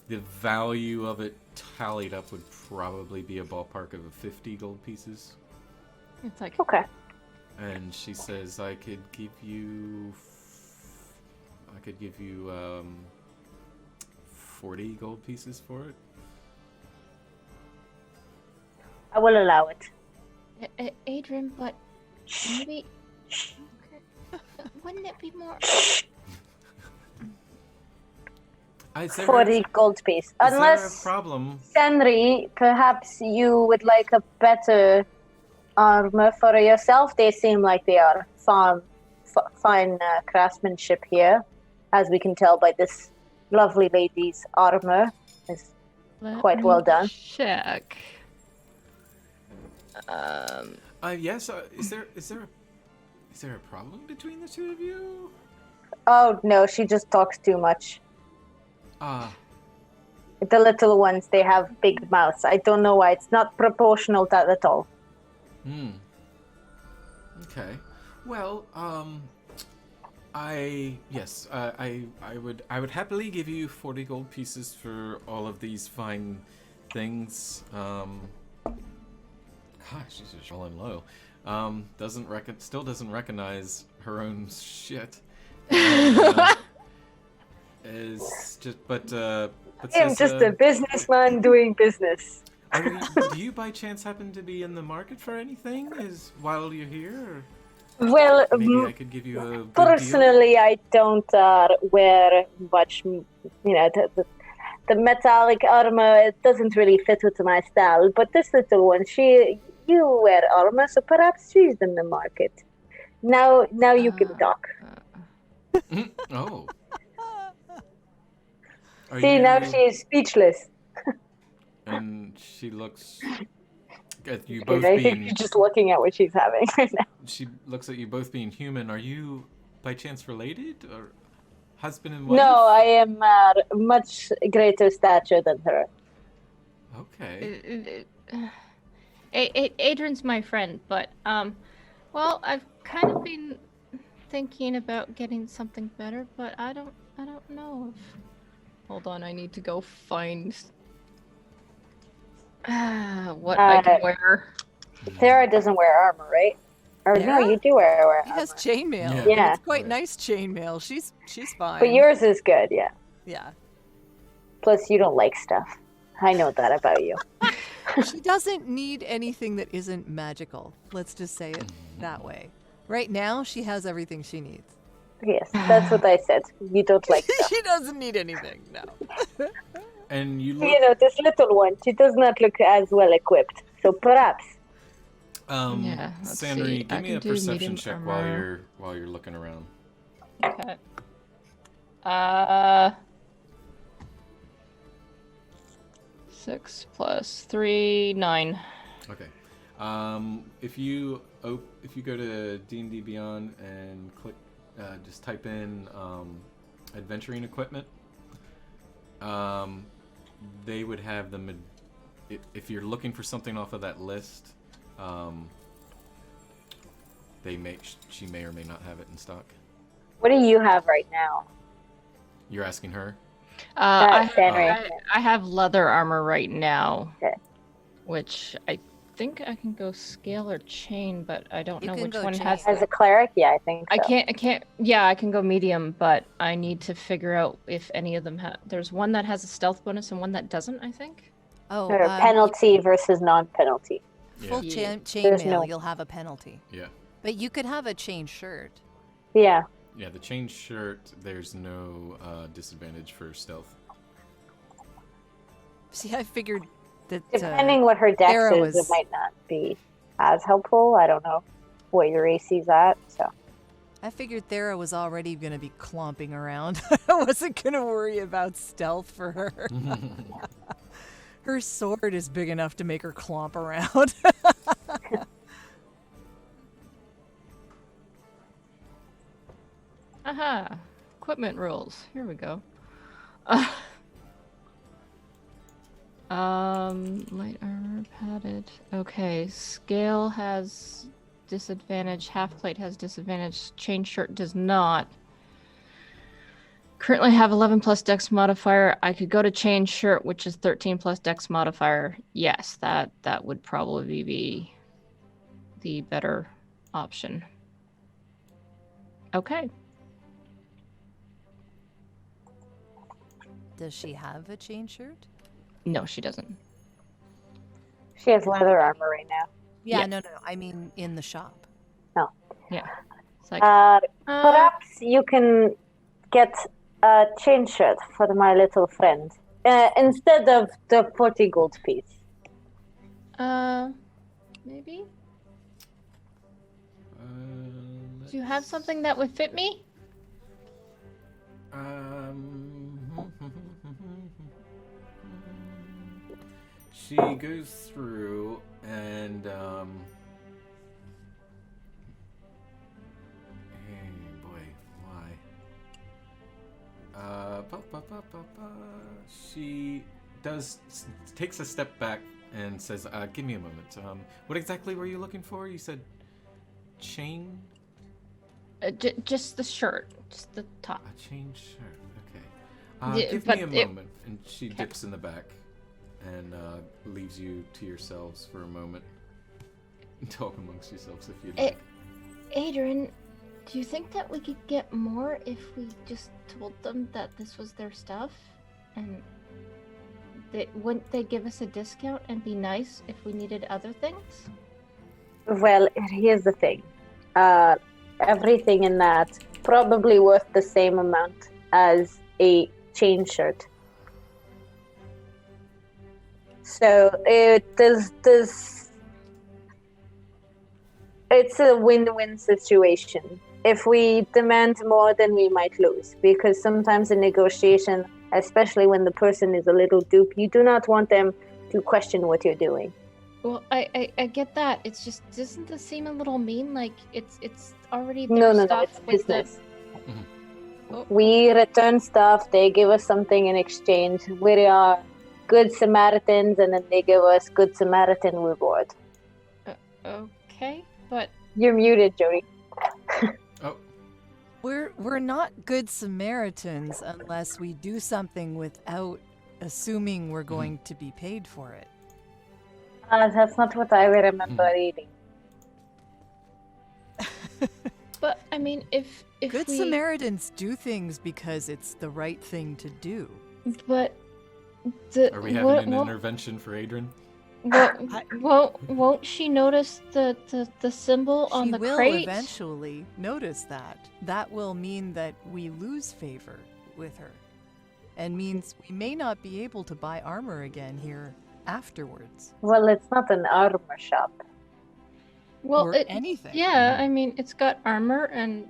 The value of it tallied up would probably be a ballpark of 50 gold pieces. It's like Okay. And she says, I could give you 40 gold pieces for it. I will allow it. Adrian, but maybe wouldn't it be more? Is there 40 gold piece. is there a Unless, problem? Henry, perhaps you would like a better armor for yourself. They seem like they are fine craftsmanship here, as we can tell by this lovely lady's armor. Is quite well done. Check. Yes. Is there a problem between the two of you? Oh no, she just talks too much. Ah. The little ones, they have big mouths. I don't know why. It's not proportional to that at all. Okay. Well, I would happily give you 40 gold pieces for all of these fine things. Gosh, she's just rolling low. Still doesn't recognize her own shit. I am just a businessman doing business. Do you by chance happen to be in the market for anything while you're here? Well, Maybe I could give you a good personally, deal? I don't wear much, the metallic armor, it doesn't really fit with my style. But this little one, you wear armor, so perhaps she's in the market. Now you can talk. Oh. See, now she is speechless. And she looks at you Because both I think being... she's just looking at what she's having right now. She looks at you both being human. Are you, by chance, related? Or husband and wife? No, I am much greater stature than her. Okay. Adrian's my friend, but well, I've kind of been thinking about getting something better, but I don't know if... Hold on, I need to go find what I can wear. Sarah doesn't wear armor, right? Or no, Sarah? you do wear armor. He has chainmail. Yeah. It's quite nice chainmail. She's fine. But yours is good, yeah. Yeah. Plus, you don't like stuff. I know that about you. She doesn't need anything that isn't magical. Let's just say it that way. Right now, she has everything she needs. Yes, that's what I said. You don't like stuff. She doesn't need anything, no. And you look... You know, this little one, she does not look as well equipped. So perhaps. Yeah, let's Sandry, see. give I me can a do perception medium check armor. while you're looking around. Okay. 6 + 3, 9. Okay. If you go to D&D Beyond and click, just type in adventuring equipment, they would have them. If you're looking for something off of that list, she may or may not have it in stock. What do you have right now? You're asking her? I have leather armor right now, Okay. which I think I can go scale or chain, but I don't You know can which go one chain. has. As a cleric, yeah, I think so. I can't. Yeah, I can go medium, but I need to figure out if any of them have. There's one that has a stealth bonus and one that doesn't, I think. Oh, Or penalty versus non-penalty. full Yeah. There's chainmail, no- you'll have a penalty. Yeah. But you could have a chain shirt. Yeah. Yeah, the chain shirt, there's no disadvantage for stealth. See, I figured that Depending what her dex Sarah is, it was- might not be as helpful. I don't know what your AC's at, so. I figured Thera was already going to be clomping around. I wasn't going to worry about stealth for her. Her sword is big enough to make her clomp around. Aha! Equipment rules. Here we go. Light armor, padded. Okay, scale has disadvantage. Half plate has disadvantage. Chain shirt does not. Currently have 11 plus dex modifier. I could go to chain shirt, which is 13 plus dex modifier. Yes, that would probably be the better option. Okay. Does she have a chain shirt? No, she doesn't. She has leather armor right now. Yeah, Yes. no. I mean, in the shop. Yeah. It's like, Perhaps you can get a chain shirt for my little friend instead of the 40 gold piece. Maybe? Do you have something that would fit me? She goes through and hey boy, why? She takes a step back and says, "Give me a moment. What exactly were you looking for? You said chain." Just the shirt, just the top. A chain shirt. Okay. Yeah, Give but me a it- moment. And she dips in the back and leaves you to yourselves for a moment. Talk amongst yourselves if you'd like. Adrian, do you think that we could get more if we just told them that this was their stuff? And wouldn't they give us a discount and be nice if we needed other things? Well, here's the thing. Everything in that probably worth the same amount as a chain shirt. So it's a win-win situation. If we demand more, then we might lose, because sometimes in negotiation, especially when the person is a little dupe, you do not want them to question what you're doing. Well, I get that. It's just, doesn't this seem a little mean? Like it's already No, their no, stuff it's with the- business. Oh. We return stuff, they give us something in exchange. We are good Samaritans, and then they give us good Samaritan reward. Okay, but You're muted, Jody. Oh, We're not good Samaritans unless we do something without assuming we're going to be paid for it. That's not what I remember reading. but I mean, if Good we, Samaritans do things because it's the right thing to do. but the are we having an intervention for Adrian? won't she notice the symbol on She the will crate? eventually notice that. That will mean that we lose favor with her, and means we may not be able to buy armor again here afterwards. Well, it's not an armor shop. Well, or it, anything. yeah, I mean, it's got armor and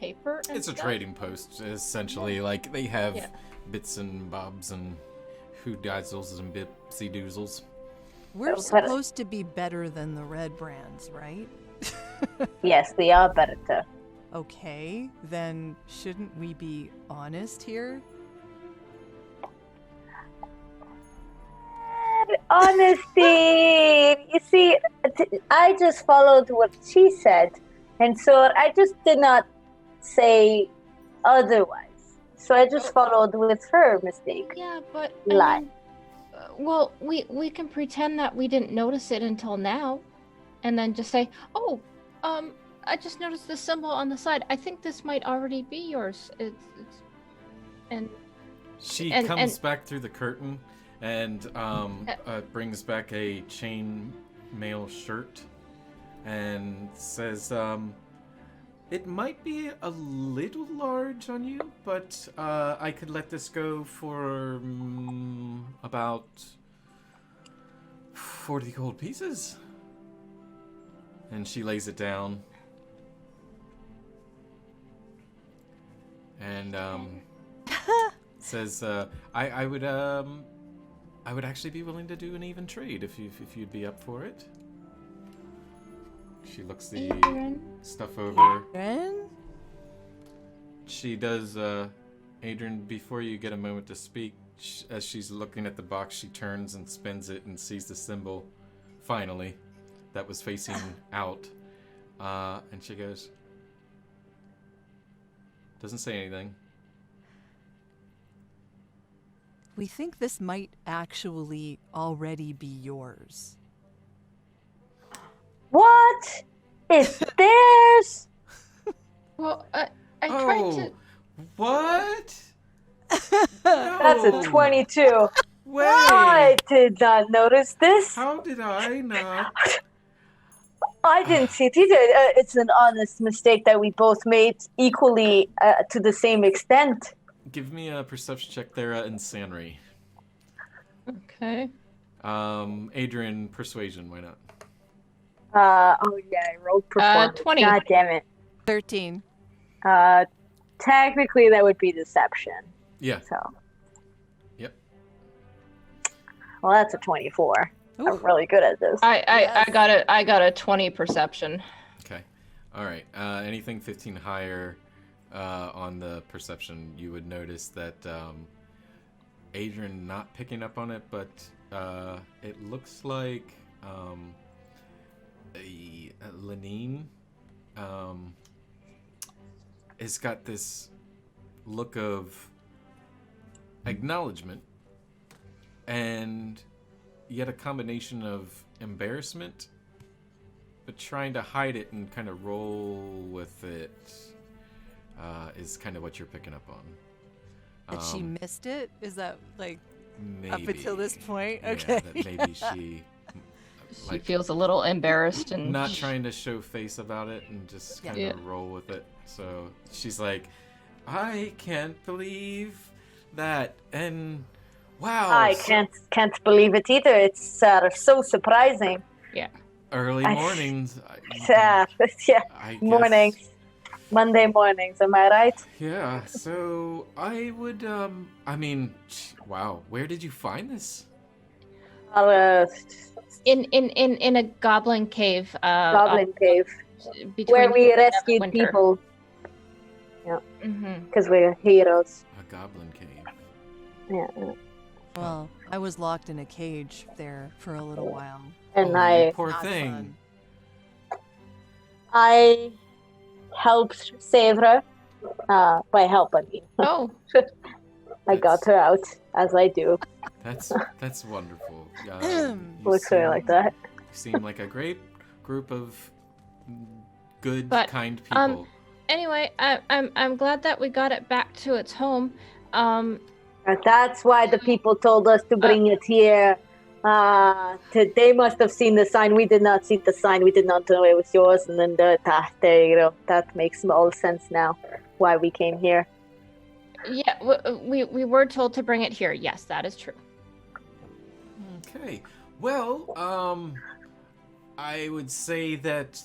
paper. And It's a stuff. trading post, essentially. Like, they have Yeah. bits and bobs and hoo-dazzles and bipsy doozles. We're But- supposed to be better than the red brands, right? Yes, we are better. Okay, then shouldn't we be honest here? Honesty. You see, I just followed what she said, and so I just did not say otherwise. So I just followed with her mistake. Yeah, but Lie. I mean, well, we can pretend that we didn't notice it until now, and then just say, "Oh, I just noticed the symbol on the side. I think this might already be yours." And She And- comes and- back through the curtain and brings back a chain mail shirt and says, it might be a little large on you, but I could let this go for about 40 gold pieces. And she lays it down. And says, I would actually be willing to do an even trade if you'd be up for it. She looks the Adrian? stuff over. Ren? She does, Adrian, before you get a moment to speak, as she's looking at the box, she turns and spins it and sees the symbol, finally, that was facing out. And she goes, doesn't say anything. We think this might actually already be yours. What? It's theirs? Well, I tried to. What? That's a 22. Wait. I did not notice this. How did I not? I didn't see it either. It's an honest mistake that we both made equally to the same extent. Give me a perception check there, Insanity. Okay. Adrian, persuasion, why not? Oh yeah, I rolled performance. 20. God damn it. 13. Technically that would be deception. Yeah. So. Yep. Well, that's a 24. Ooh. I'm really good at this. I got a 20 perception. Okay. All right. Anything 15 higher on the perception, you would notice that Adrian not picking up on it, but it looks like Lenine has got this look of acknowledgement and yet a combination of embarrassment, but trying to hide it and kind of roll with it is kind of what you're picking up on. That she missed it? Is that like Maybe. up until this point? Yeah, Okay. that maybe she She feels a little embarrassed and not trying to show face about it and just kind Yeah. of roll with it. So she's like, I can't believe that, and wow, I can't believe it either. It's so surprising. early I- mornings. Yeah, I guess, mornings. Monday mornings, am I right? Yeah. So I would. I mean, wow. Where did you find this? in a goblin cave. Goblin cave, between where we here and rescued Neverwinter. people Mhm. because we're heroes. A goblin cave. Yeah, Well, I was locked in a cage there for a little while. and Oh, I you poor Not thing. fun. I helped save her by helping me. Oh, I got her out, as I do. That's wonderful. You Looks really seem- like that. You seem like a great group of good, But, kind people. anyway, I'm glad that we got it back to its home. That's why the people told us to bring it here. They must have seen the sign. We did not see the sign. We did not know it was yours. And then there you go. That makes all sense now. Why we came here. Yeah, we were told to bring it here. Yes, that is true. Okay. Well, I would say that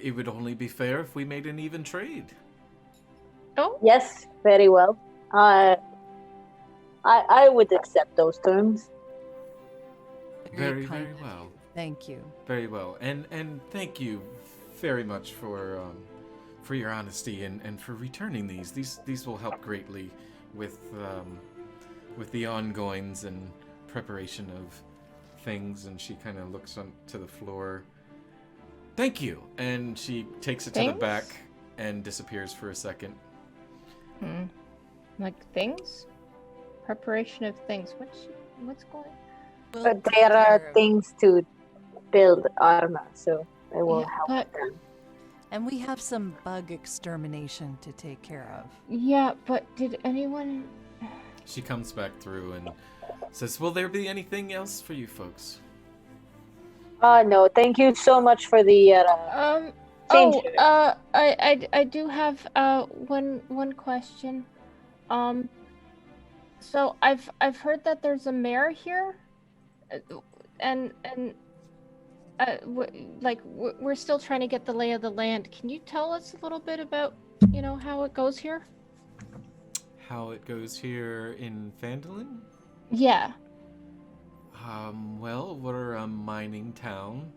it would only be fair if we made an even trade. Oh, Yes, very well. I would accept those terms. Very, kind very of well. you. Thank you. Very well. And thank you very much for your honesty and for returning these. These will help greatly with the ongoings and preparation of things, and she kind of looks on to the floor. Thank you, and she takes it to the back and disappears for a second. Like things? Preparation of things. What's going? But there are things to build armor, so I will help them. And we have some bug extermination to take care of. Yeah, but did anyone... She comes back through and says, will there be anything else for you folks? No, thank you so much for the I do have one question. So I've heard that there's a mayor here, and we're still trying to get the lay of the land. Can you tell us a little bit about how it goes here? How it goes here in Phandalin? Yeah. Well, we're a mining town.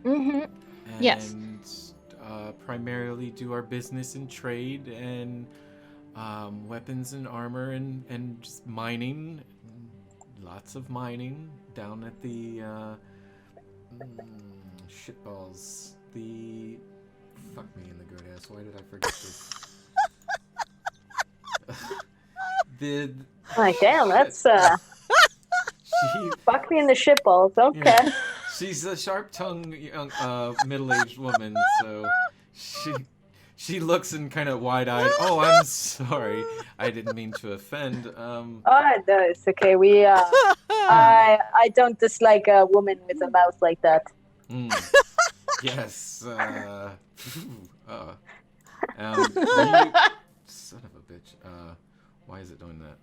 Mm-hmm. And, yes. Primarily do our business and trade and weapons and armor and just mining. Lots of mining down at the shitballs. The fuck me in the goat ass. Why did I forget this? damn, that's fuck me in the shitballs. Okay. Yeah. She's a sharp-tongued young middle-aged woman, so she looks and kind of wide-eyed. Oh, I'm sorry. I didn't mean to offend. Oh, no, it's okay. I don't dislike a woman with a mouth like that. Yes. Son of a bitch. Why is it doing that?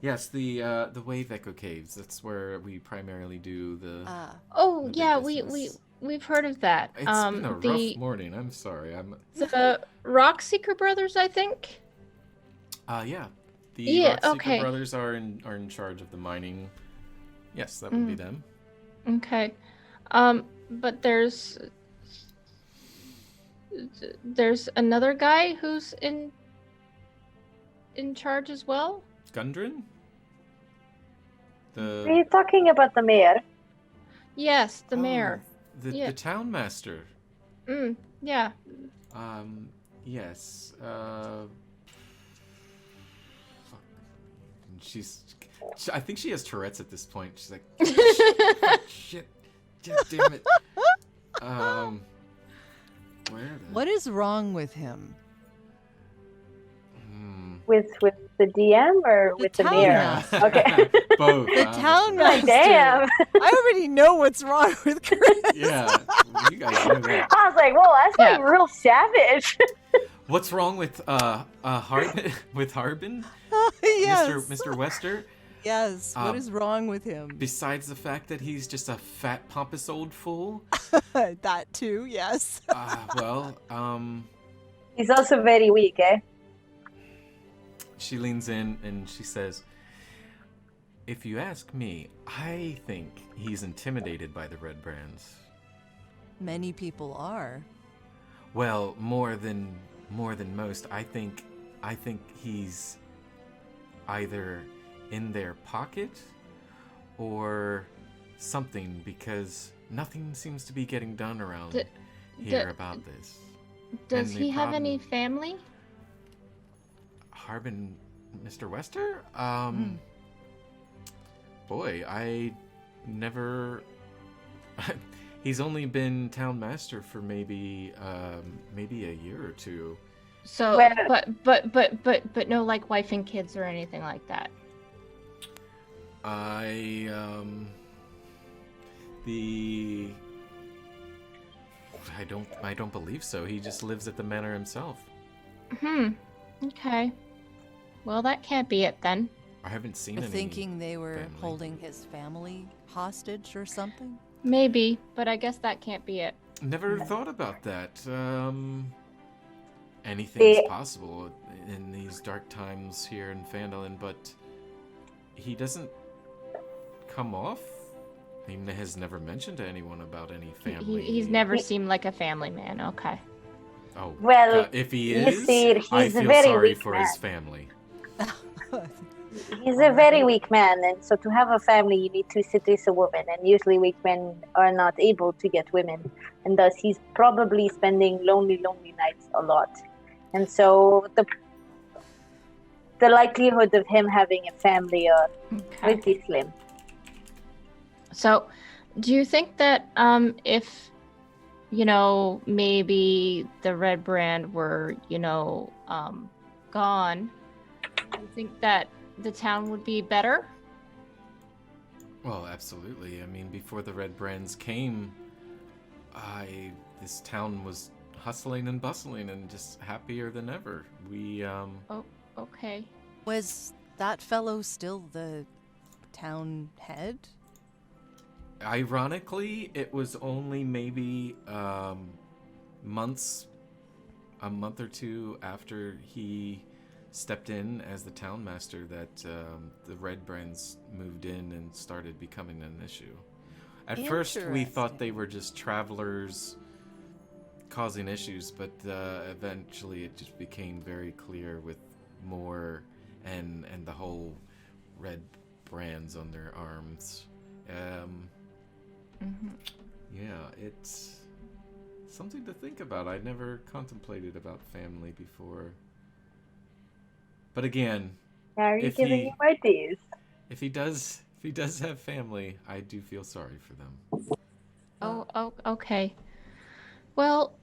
Yes, the Wave Echo Caves. That's where we primarily do the. We've heard of that. It's been a rough morning. I'm sorry. The Rockseeker brothers, I think. Yeah. The Rockseeker brothers are in charge of the mining. Yes, that would be them. Okay. But there's another guy who's in charge as well. Gundren? Are you talking about the mayor? Yes, the mayor. The town master. Yeah. Yes. I think she has Tourette's at this point. She's like, shit. God damn it. What is wrong with him? With the DM or with the mayor? Master. Okay. Both. The town master. Damn. I already know what's wrong with Chris. Yeah, you guys know that. I was like, whoa, that's like real savage. What's wrong with Harbin? With Harbin? Yes. Mr. Wester? Yes. What is wrong with him? Besides the fact that he's just a fat, pompous old fool. That too. Yes. He's also very weak, eh? She leans in and she says, if you ask me, I think he's intimidated by the Red Brands. Many people are. Well, more than most. I think he's either in their pocket or something, because nothing seems to be getting done around here about this. Does he have any family? Harbin, Mr. Wester? Boy, I never. He's only been town master for maybe a year or two. So, but no, like wife and kids or anything like that. I don't believe so. He just lives at the manor himself. Okay. Well, that can't be it then. I haven't seen any. Thinking they were family. holding his family hostage or something? Maybe, but I guess that can't be it. Never thought about that. Anything's possible in these dark times here in Phandalin, but he doesn't come off. He has never mentioned to anyone about any family. He's never seemed like a family man. Okay. Oh, well, if he is, he's I feel very sorry weak for man. his family. He's a very weak man, and so to have a family, you need to seduce a woman, and usually weak men are not able to get women, and thus he's probably spending lonely nights a lot. And so the likelihood of him having a family are pretty slim. So, do you think that if, maybe the red brand were, gone, do you think that the town would be better? Well, absolutely. I mean, before the red brands came, this town was hustling and bustling and just happier than ever. Oh, okay. Was that fellow still the town head? Ironically, it was only maybe a month or two after he stepped in as the town master that the red brands moved in and started becoming an issue. At first, we thought they were just travelers causing issues, but eventually it just became very clear with more and the whole red brands on their arms. Yeah, it's something to think about. I never contemplated about family before. But again, Are you giving him ideas? If he does have family, I do feel sorry for them. Oh, okay. Well,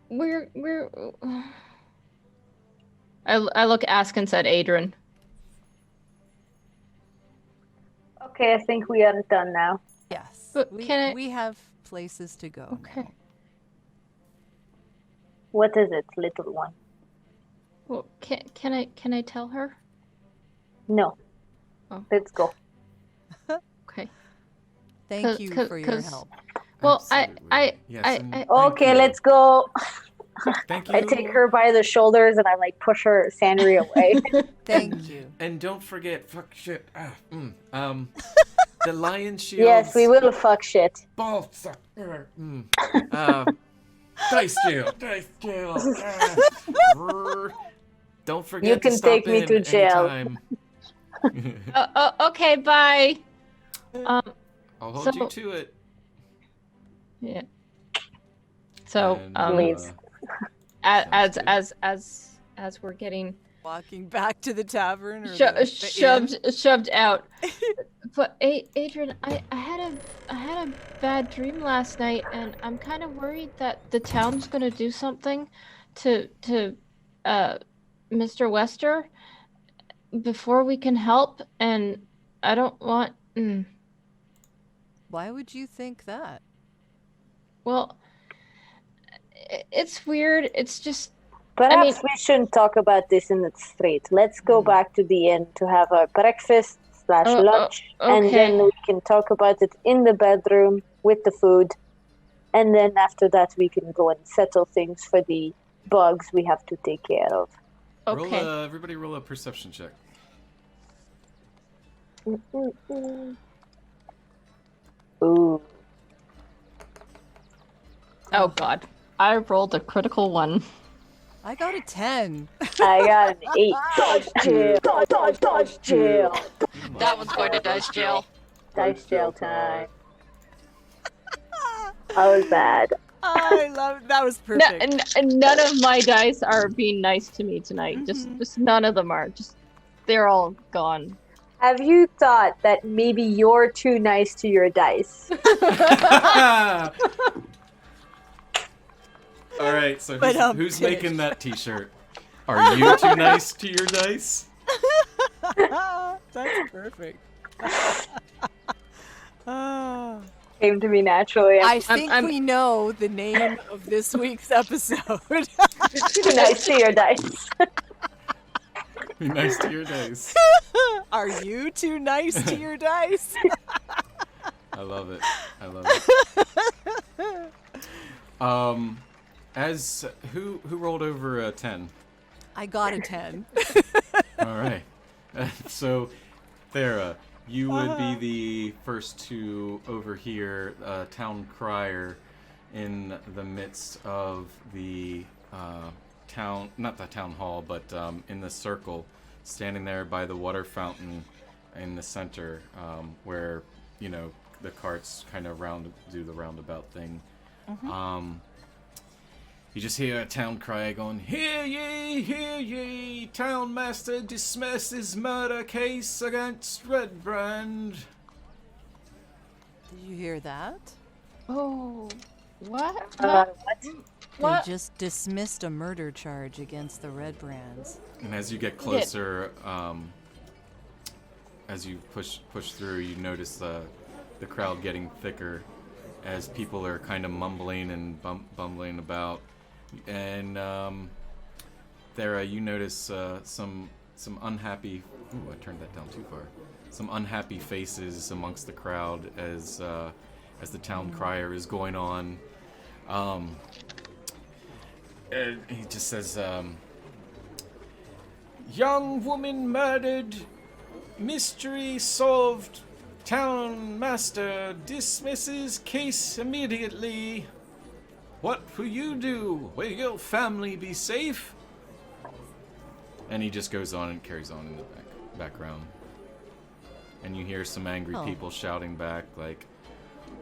we're I look askance at Adrian. Okay, I think we are done now. Yes. But we have places to go. Okay. Now. What is it, little one? Well, can I tell her? No. Oh. Let's go. Okay. Thank you for your help. Well, Absolutely. Okay, let's go. Thank you. I take her by the shoulders and I push her Sandry away. Thank you. And don't forget, fuck shit. The lion shield. Yes, we will fuck shit. Ball sucker. Dice jail. Don't forget. You can to stop take me to jail. Okay, bye. I'll hold you to it. Yeah. So, leaves. As we're getting walking back to the tavern, or shoved out. But Adrian, I had a bad dream last night, and I'm kind of worried that the town's gonna do something to Mr. Wester before we can help, and I don't want. Why would you think that? Well, it's weird. It's just. Perhaps we shouldn't talk about this in the street. Let's go back to the inn to have our breakfast / lunch, and then we can talk about it in the bedroom with the food. And then after that, we can go and settle things for the bugs we have to take care of. Okay. Everybody roll a perception check. Ooh. Oh God, I rolled a critical one. I got a 10. I got an 8. Dodge jail. Dodge jail. That one's going to dice jail. Dice jail time. I was bad. I love it. That was perfect. None of my dice are being nice to me tonight. Just none of them are. They're all gone. Have you thought that maybe you're too nice to your dice? All right, so who's making that T-shirt? Are you too nice to your dice? That's perfect. Came to me naturally. I think we know the name of this week's episode. Too nice to your dice. Be nice to your dice. Are you too nice to your dice? I love it. As who rolled over a 10? I got a 10. All right. So, Thera, you would be the first to overhear town crier in the midst of the not the town hall, but in the circle, standing there by the water fountain in the center, where, you know, the carts kind of do the roundabout thing. You just hear a town crier going, "Hear ye, town master dismisses murder case against Redbrand." Did you hear that? Oh, what? What? What? They just dismissed a murder charge against the Redbrands. And as you get closer, as you push through, you notice the crowd getting thicker as people are kind of mumbling and bumbling about. And there you notice some unhappy. Ooh, I turned that down too far. Some unhappy faces amongst the crowd as the town crier is going on. And he just says, "Young woman murdered, mystery solved. Town master dismisses case immediately. What will you do? Will your family be safe?" And he just goes on and carries on in the background. And you hear some angry people shouting back, like,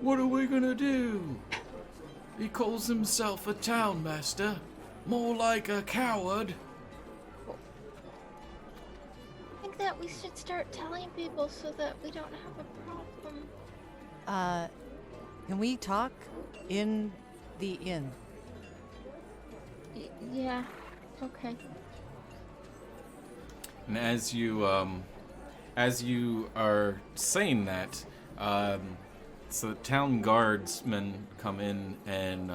"What are we gonna do? He calls himself a town master. More like a coward." I think that we should start telling people so that we don't have a problem. Can we talk in the inn? Yeah. Okay. And as you are saying that, so the town guardsmen come in, and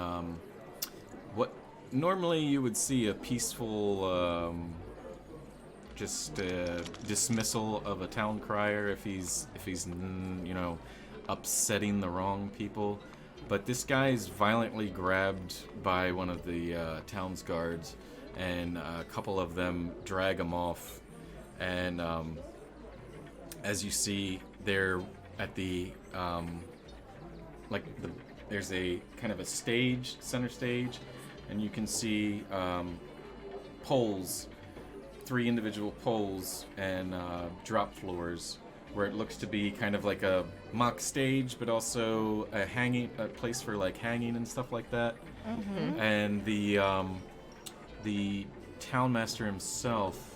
what normally you would see a peaceful, just dismissal of a town crier if he's you know, upsetting the wrong people, but this guy is violently grabbed by one of the town's guards, and a couple of them drag him off. And as you see, they're at the there's a kind of a stage, center stage, and you can see poles, 3 individual poles, and drop floors, where it looks to be kind of like a mock stage, but also a place for like hanging and stuff like that. And the town master himself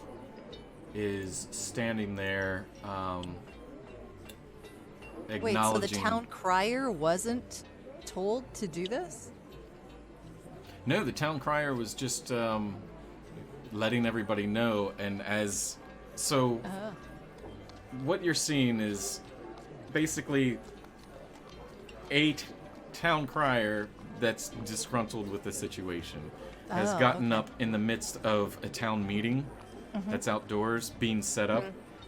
is standing there, acknowledging. Wait, so the town crier wasn't told to do this? No, the town crier was just letting everybody know, and what you're seeing is basically a town crier that's disgruntled with the situation has gotten up in the midst of a town meeting that's outdoors being set up,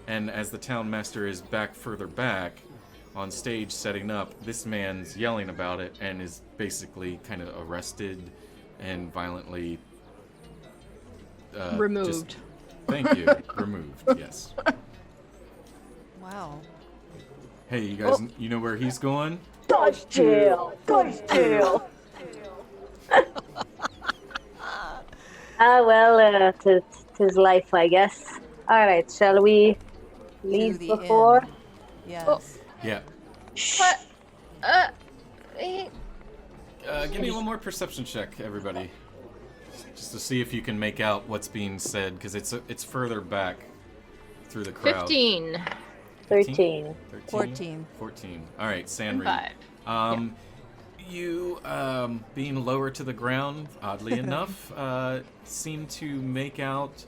and as the town master is further back on stage setting up, this man's yelling about it and is basically kind of arrested and violently Removed. Thank you. Removed, yes. Wow. Hey, you guys, you know where he's going? Dodge jail! Dodge jail! Well, tis life, I guess. Alright, shall we leave the before? inn. Yes. Oh. Yeah. But, Give me one more perception check, everybody. Just to see if you can make out what's being said, because it's further back through the crowd. 15. 13. 14. 14. All right, Sandry. 5. You, being lower to the ground, oddly enough, seem to make out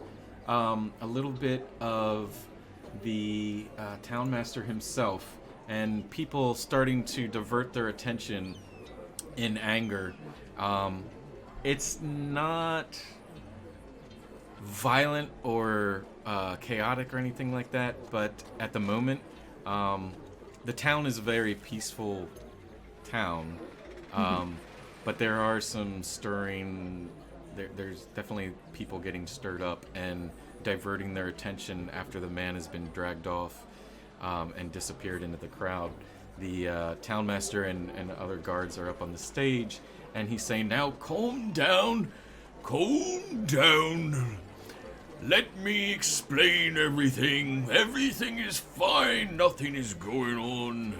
a little bit of the town master himself, and people starting to divert their attention in anger. It's not violent or chaotic or anything like that, but at the moment, the town is a very peaceful town. But there are some stirring. There's definitely people getting stirred up and diverting their attention after the man has been dragged off and disappeared into the crowd. The town master and other guards are up on the stage, and he's saying, "Now calm down. Calm down. Let me explain everything. Everything is fine. Nothing is going on.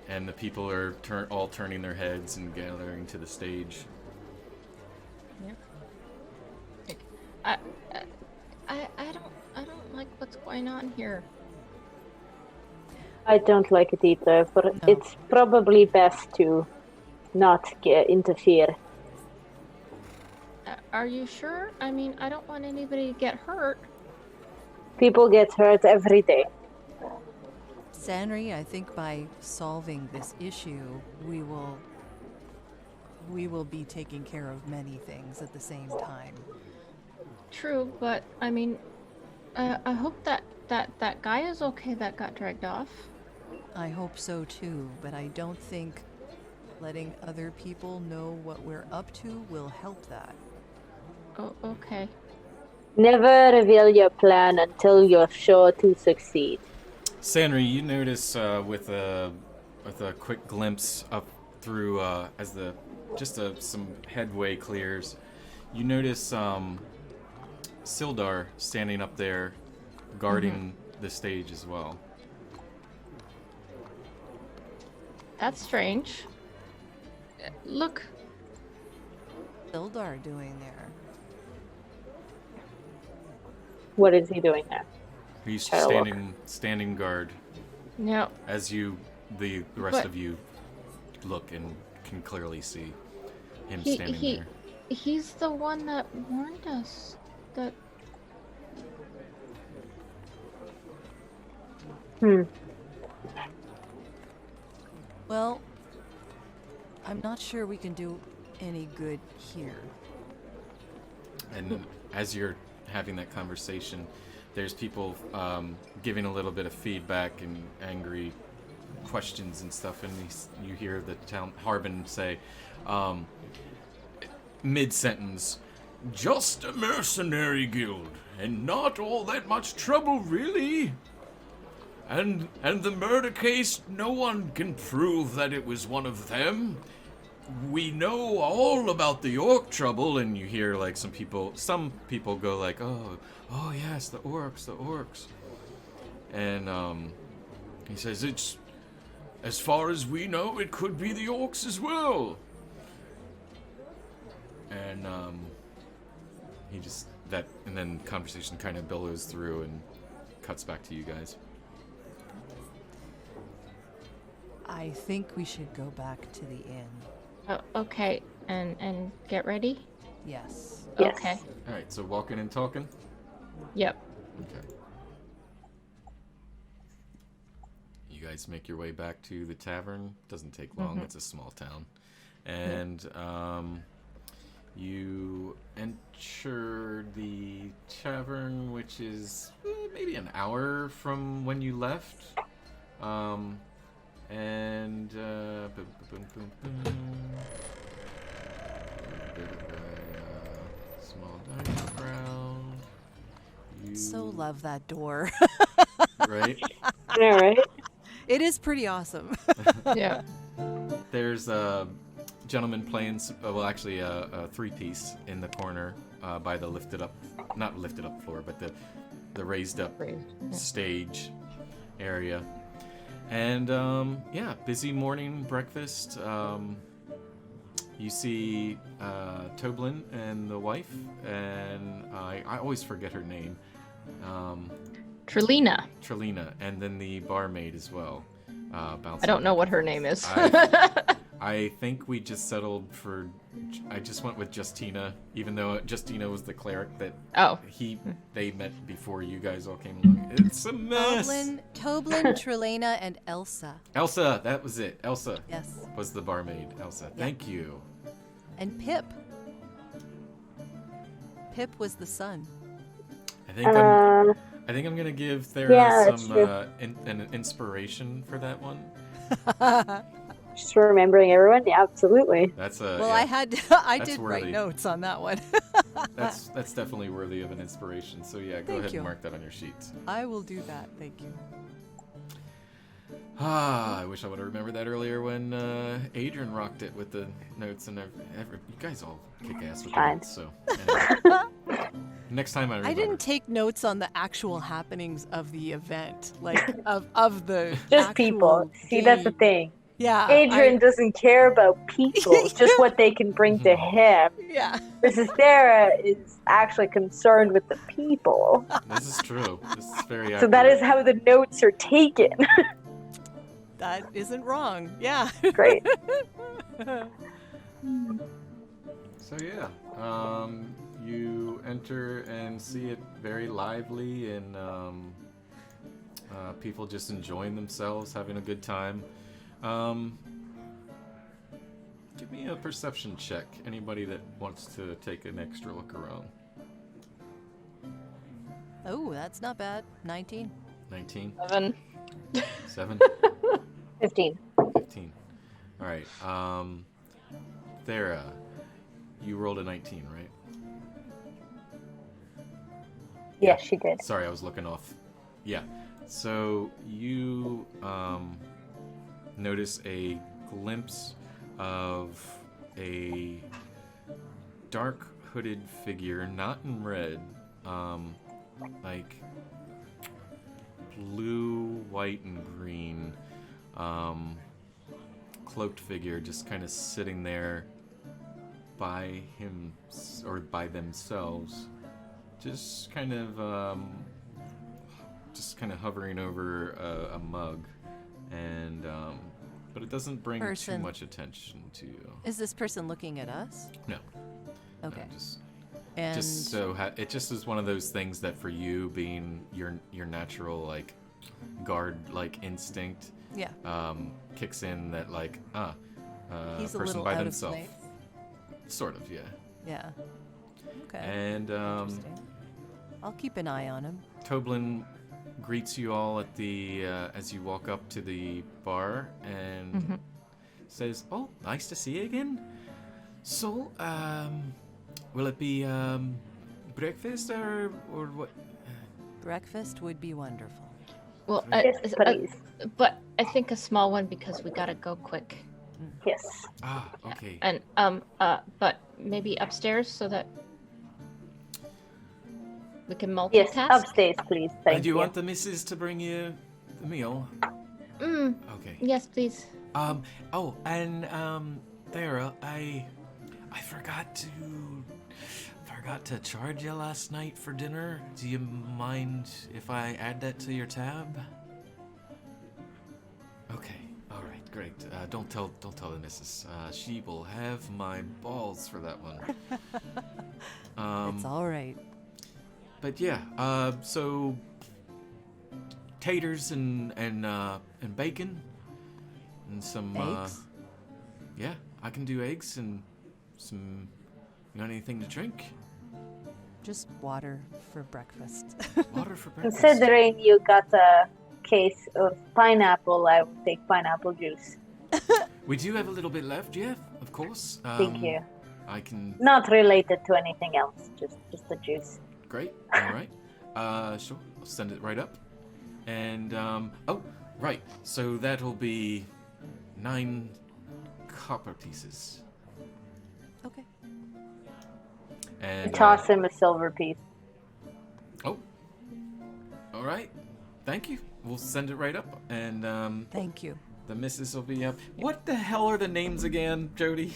And the people are all turning their heads and gathering to the stage. I don't like what's going on here. I don't like it either, but No. it's probably best to not interfere. Are you sure? I mean, I don't want anybody to get hurt. People get hurt every day. Sanri, I think by solving this issue, we will be taking care of many things at the same time. True, but I mean, I hope that guy is okay that got dragged off. I hope so too, but I don't think letting other people know what we're up to will help that. Oh, okay. Never reveal your plan until you're sure to succeed. Sanri, you notice with a quick glimpse up through as some headway clears, you notice Sildar standing up there guarding the stage as well. That's strange. Look, Sildar doing there? What is he doing there? He's Try to look. standing guard no, as the rest But- of you look and can clearly see him he standing he there. he's the one that warned us that. Well, I'm not sure we can do any good here. And as you're having that conversation, there's people giving a little bit of feedback and angry questions and stuff, and you hear the town Harbin say, mid-sentence, Just a mercenary guild, and not all that much trouble, really. And the murder case, no one can prove that it was one of them. We know all about the orc trouble, and you hear like some people go like, oh yes, the orcs. and he says it's, as far as we know, it could be the orcs as well. And and then conversation kind of billows through and cuts back to you guys. I think we should go back to the inn. Oh, okay, and get ready. Yes. Yes. Okay. All right, so walking and talking. Yep. Okay. You guys make your way back to the tavern. Doesn't take long. It's a small town, and you enter the tavern, which is maybe an hour from when you left. And boom, boom, boom, boom. Bit of a small dining round. You So love that door. right? All right. It is pretty awesome. Yeah. There's a gentleman playing, actually a three-piece in the corner by the not lifted up floor, but the raised up stage area. And busy morning breakfast. You see Toblin and the wife, and I always forget her name. Trelina. Trelina, and then the barmaid as well. I don't know what her name is. I think we just settled for. I just went with Justina, even though Justina was the cleric that Oh. they met before you guys all came along. It's a mess. Toblin, Trelena, and Elsa. Elsa, that was it. Elsa Yes. was the barmaid. Elsa, thank you. And Pip. Pip was the son. I think I'm gonna give Thera Yeah, that's some true. an inspiration for that one. Just remembering everyone. Yeah, absolutely. That's Well, yeah, I That's did worthy. write notes on that one. that's definitely worthy of an inspiration. So yeah, go Thank ahead you. and mark that on your sheets. I will do that. Thank you. I wish I would have remembered that earlier when Adrian rocked it with the notes and every. You guys all kick ass with the Fine. notes, so. Anyway. Next time I remember. I didn't take notes on the actual happenings of the event, like of the Just actual people. See, that's the game. thing. Yeah, Adrian doesn't care about people, just what they can bring to him. Yeah. Versus Sarah is actually concerned with the people. This is true. This is very accurate. So that is how the notes are taken. That isn't wrong. Yeah. Great. So yeah, you enter and see it very lively and people just enjoying themselves, having a good time. Give me a perception check. Anybody that wants to take an extra look around. Oh, that's not bad. 19. 19? 7. 7? 15. 15. Alright, Thera, you rolled a 19, right? Yes, she did. Sorry, I was looking off. Yeah. So you notice a glimpse of a dark hooded figure, not in red, like blue, white, and green, cloaked figure, just kind of sitting there by him or by themselves, just kind of hovering over a mug, and but it doesn't bring too much attention to you. Is this person looking at us? No. Okay. No, it just is one of those things that for you, being your natural like guard like instinct, yeah, kicks in that like he's a person little by out themselves. of place. Sort of, yeah. Yeah. Okay. And Interesting. I'll keep an eye on him. Toblin greets you all at the as you walk up to the bar and says, "Oh, nice to see you again. So, will it be breakfast or what?" Breakfast would be wonderful. Well, Yes, please. but I think a small one because we gotta go quick. Yes. Ah, okay. And but maybe upstairs so that we can multitask. Yes, upstairs, please. Thank Do you you. want the missus to bring you the meal? Okay. Yes, please. Oh, and Thera, I forgot to charge you last night for dinner. Do you mind if I add that to your tab? Okay. All right. Great. Don't tell the missus. She will have my balls for that one. It's all right. But yeah. So taters and bacon and some Eggs? Yeah, I can do eggs and some. You got anything to drink? Just water for breakfast. Water for breakfast. Considering you got a case of pineapple, I would take pineapple juice. We do have a little bit left, yeah, of course. Thank you. I can. Not related to anything else, just the juice. Great. All right. Sure. I'll send it right up. And oh, right. So that'll be 9 copper pieces. Okay. And Toss him a silver piece. oh. All right. Thank you. We'll send it right up, and Thank you. the missus will be up. What the hell are the names again, Jody?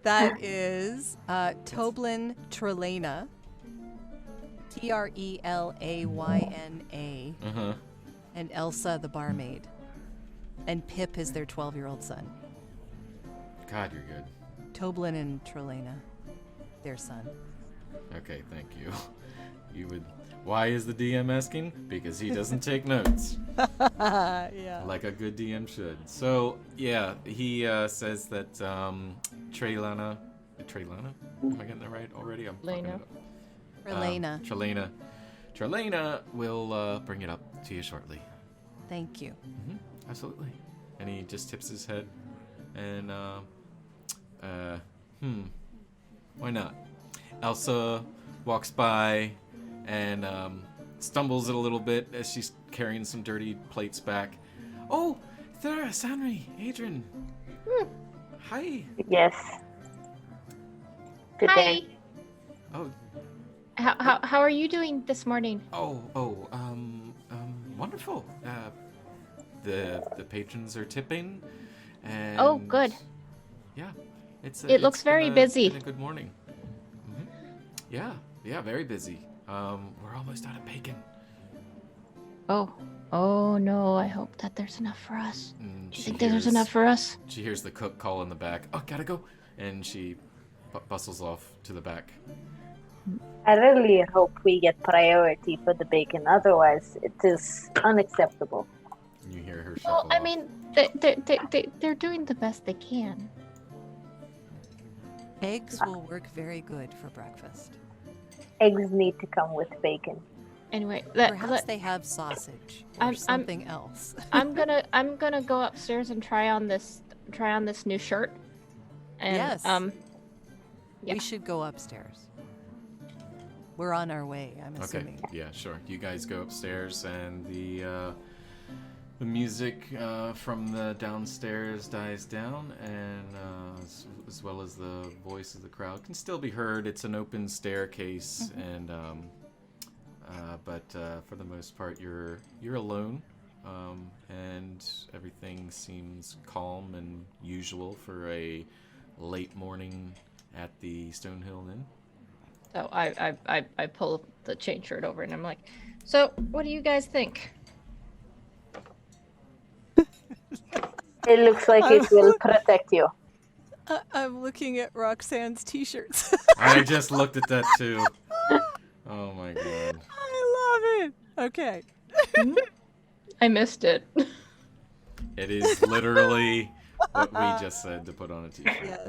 That is Toblin Trelayna. Trelayna. Uh-huh. And Elsa the barmaid. And Pip is their 12-year-old son. God, you're good. Toblin and Trelayna, their son. Okay, thank you. You would. Why is the DM asking? Because he doesn't take notes, Yeah. like a good DM should. So yeah, he says that Trelayna. Am I getting that right already? I'm fucking it up. Trelayna. Trelayna will bring it up to you shortly. Thank you. Absolutely. And he just tips his head, and why not? Elsa walks by and stumbles a little bit as she's carrying some dirty plates back. Oh, there, Sanri, Adrian. Hi. Yes. Good Hi. day. Oh, How are you doing this morning? wonderful. The patrons are tipping, and Oh, good. Yeah, It looks very busy. Been a good morning. Yeah, very busy. We're almost out of bacon. Oh no! I hope that there's enough for us. And Do you think there's enough for us? She hears the cook call in the back. Oh, gotta go, and she bustles off to the back. I really hope we get priority for the bacon. Otherwise, it is unacceptable. You hear her Well, shuffle I off. mean, they're doing the best they can. Eggs will work very good for breakfast. Eggs need to come with bacon. Anyway, Perhaps they have sausage or I'm- something else. I'm gonna go upstairs and try on this new shirt. And, Yes. yeah. We should go upstairs. We're on our way, I'm assuming. Okay, yeah, sure. You guys go upstairs, and the music from the downstairs dies down, and as well as the voice of the crowd can still be heard. It's an open staircase, and but for the most part, you're alone, and everything seems calm and usual for a late morning at the Stonehill Inn. So I pull the chain shirt over and I'm like, so what do you guys think? It looks like it will protect you. I'm looking at Roxanne's t-shirts. I just looked at that too. Oh my god. I love it. Okay. I missed it. It is literally what we just said to put on a t-shirt. Yes.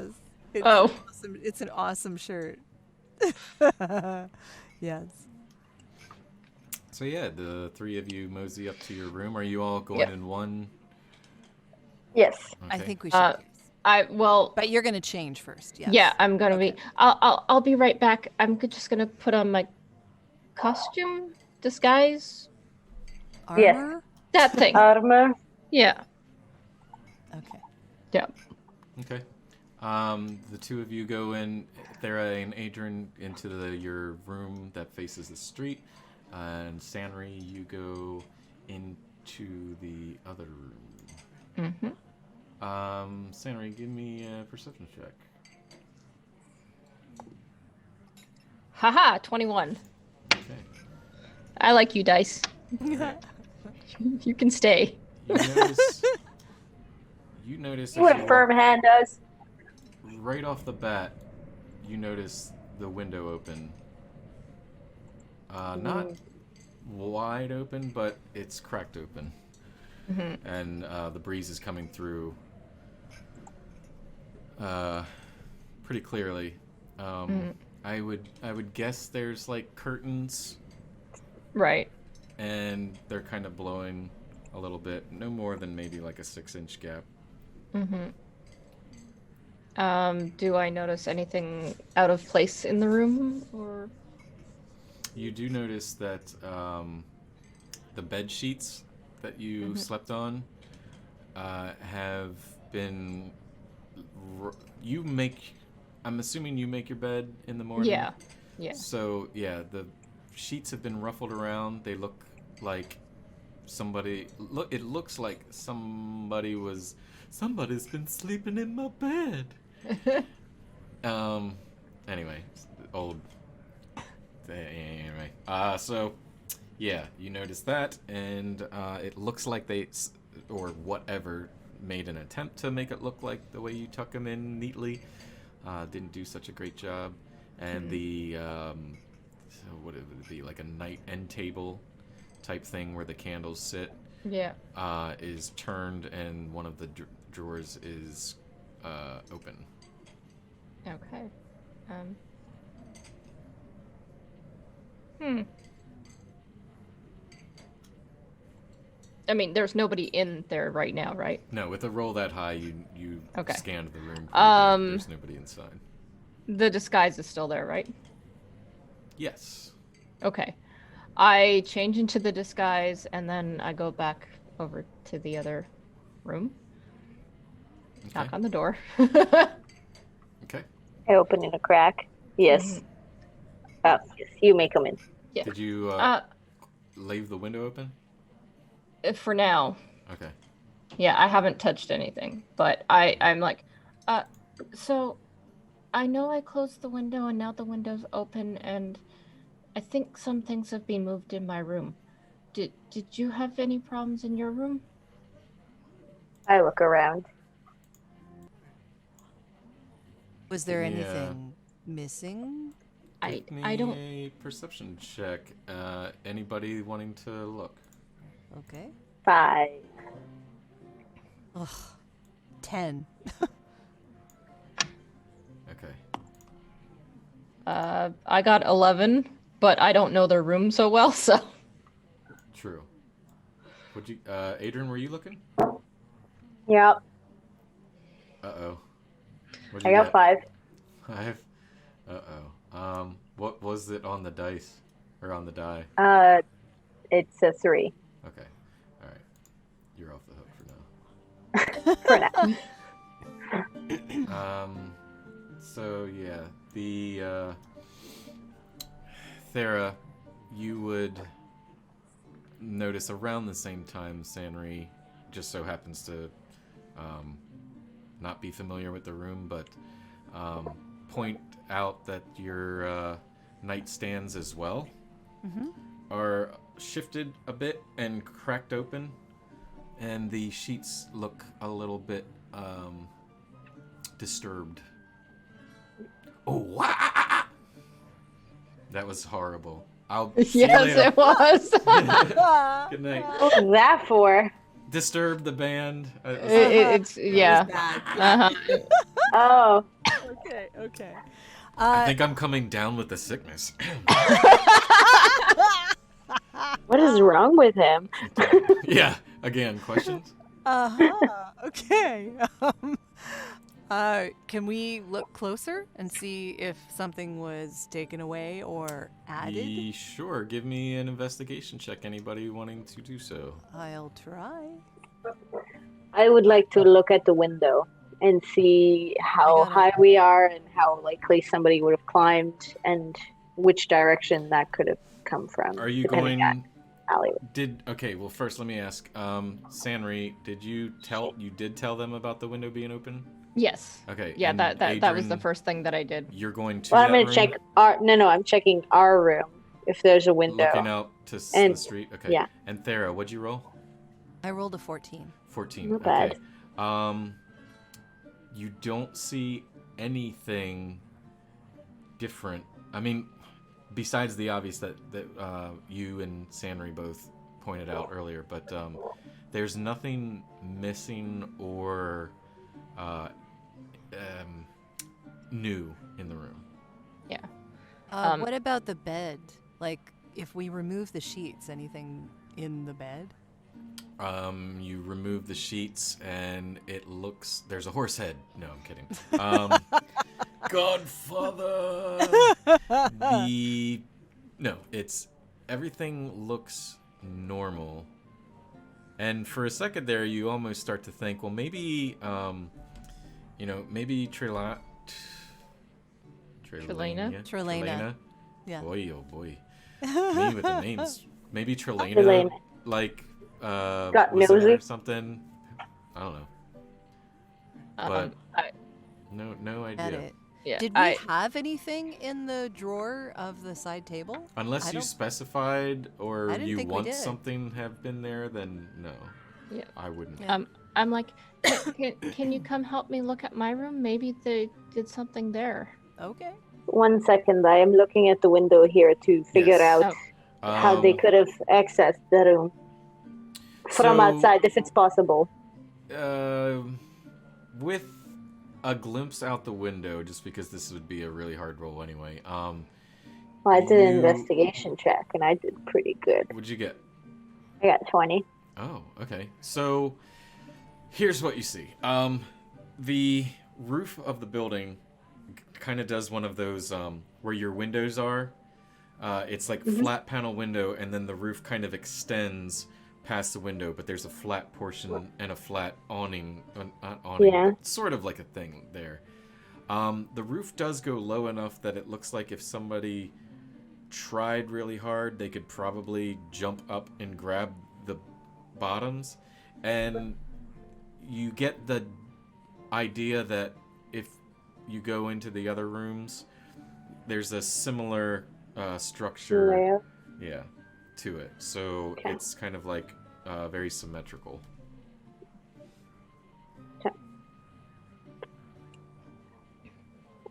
It's Oh. awesome. It's an awesome shirt. Yes. So yeah, the three of you mosey up to your room. Are you all going Yep. in one? Yes. I Okay. think we should. But you're gonna change first. Yes. Yeah, I'm gonna be. I'll be right back. I'm just gonna put on my costume disguise. Armor? Yes. That thing. Armor. Yeah. Okay. Yeah. Okay. The two of you go in, Thera and Adrian, into your room that faces the street, and Sanri, you go into the other room. Mm-hmm. Sanri, give me a perception check. Haha, 21. Okay. I like you, dice. You can stay. You notice You as and you firm walk- hand us. right off the bat, you notice the window open. Not wide open, but it's cracked open. Mm-hmm. And the breeze is coming through pretty clearly. I would guess there's like curtains, Right. and they're kind of blowing a little bit, no more than maybe like a 6-inch gap. Mm-hmm. Do I notice anything out of place in the room, or? You do notice that the bed sheets that you slept on have been. I'm assuming you make your bed in the morning. Yeah. Yeah. So yeah, the sheets have been ruffled around. They look like it looks like somebody's been sleeping in my bed. Anyway, so yeah, you notice that, and it looks like they or whatever made an attempt to make it look like the way you tuck them in neatly. Didn't do such a great job, and the so what would it be, like a night end table type thing where the candles sit, Yeah. is turned, and one of the drawers is open. Okay. I mean, there's nobody in there right now, right? No, with a roll that high, you Okay. scanned the room. Pretty good. There's nobody inside. The disguise is still there, right? Yes. Okay. I change into the disguise and then I go back over to the other room. Okay. Knock on the door. Okay. I open in a crack. Yes. Oh, yes. You may come in. Yeah. Did you leave the window open? For now. Okay. Yeah, I haven't touched anything, but I'm like, so I know I closed the window and now the window's open and I think some things have been moved in my room. Did you have any problems in your room? I look around. Was there Give me anything missing? Give me I don't. a perception check. Anybody wanting to look? Okay. 5. Ugh. 10. Okay. I got 11, but I don't know their room so well, so. True. Would you, Adrian? Were you looking? Yep. Uh-oh. What'd I you got get? 5. 5. Uh-oh. What was it on the dice or on the die? It's a 3. Okay. All right. You're off the hook for For now. now. So yeah, the Thera, you would notice around the same time Sanri just so happens to not be familiar with the room, but point out that your nightstands as well are shifted a bit and cracked open, and the sheets look a little bit disturbed. Oh, wow! That was horrible. I'll see you Yes, later. it was. Good night. What was that for? Disturb the band. It's yeah. Bad. Uh-huh. Oh. Okay, okay. I think I'm coming down with the sickness. What is wrong with him? Yeah. Again, questions? Okay. Can we look closer and see if something was taken away or added? Sure. Give me an investigation check. Anybody wanting to do so? I'll try. I would like to look at the window and see how high we are and how likely somebody would have climbed and which direction that could have come from. Are you depending going? on alleyway. Okay. Well, first let me ask. Sanri, did you tell them about the window being open? Yes. Okay. Yeah, and that was the Adrian, first thing that I did. You're going to. Well, that I'm gonna room, check our. No, I'm checking our room if there's a window. Looking out to And- the street. Okay. yeah. And Thera, what'd you roll? I rolled a 14. 14. Not Okay. bad. You don't see anything different. I mean, besides the obvious that you and Sanri both pointed out earlier, but there's nothing missing or new in the room. Yeah. What about the bed? Like, if we remove the sheets, anything in the bed? You remove the sheets and it looks. There's a horse head. No, I'm kidding. Godfather. No, it's everything looks normal. And for a second there, you almost start to think, well, maybe, maybe Trelena? Trelena. Yeah. Boy, oh boy. Me with the names. Maybe Trelena, Trelena. like, Got was there nosy. something? I don't know. I, No At idea. it. yeah. Did we have anything in the drawer of the side table? Unless I you don't- specified or I didn't you think we want did. something have been there, then no. Yeah. I wouldn't. Yeah. I'm like, can you come help me look at my room? Maybe they did something there. Okay. 1 second. I am looking at the window here to figure Yes. out how they could have accessed the room from so- outside, if it's possible. With a glimpse out the window, just because this would be a really hard roll anyway. Well, I did an You- investigation check, and I did pretty good. What'd you get? I got 20. Oh, okay. So here's what you see. The roof of the building kind of does one of those where your windows are. It's like flat panel window, and then the roof kind of extends past the window, but there's a flat portion and a flat awning, not awning, but sort of like a thing there. The roof does go low enough that it looks like if somebody tried really hard, they could probably jump up and grab the bottoms. And you get the idea that if you go into the other rooms, there's a similar structure to it. So it's kind of like very symmetrical.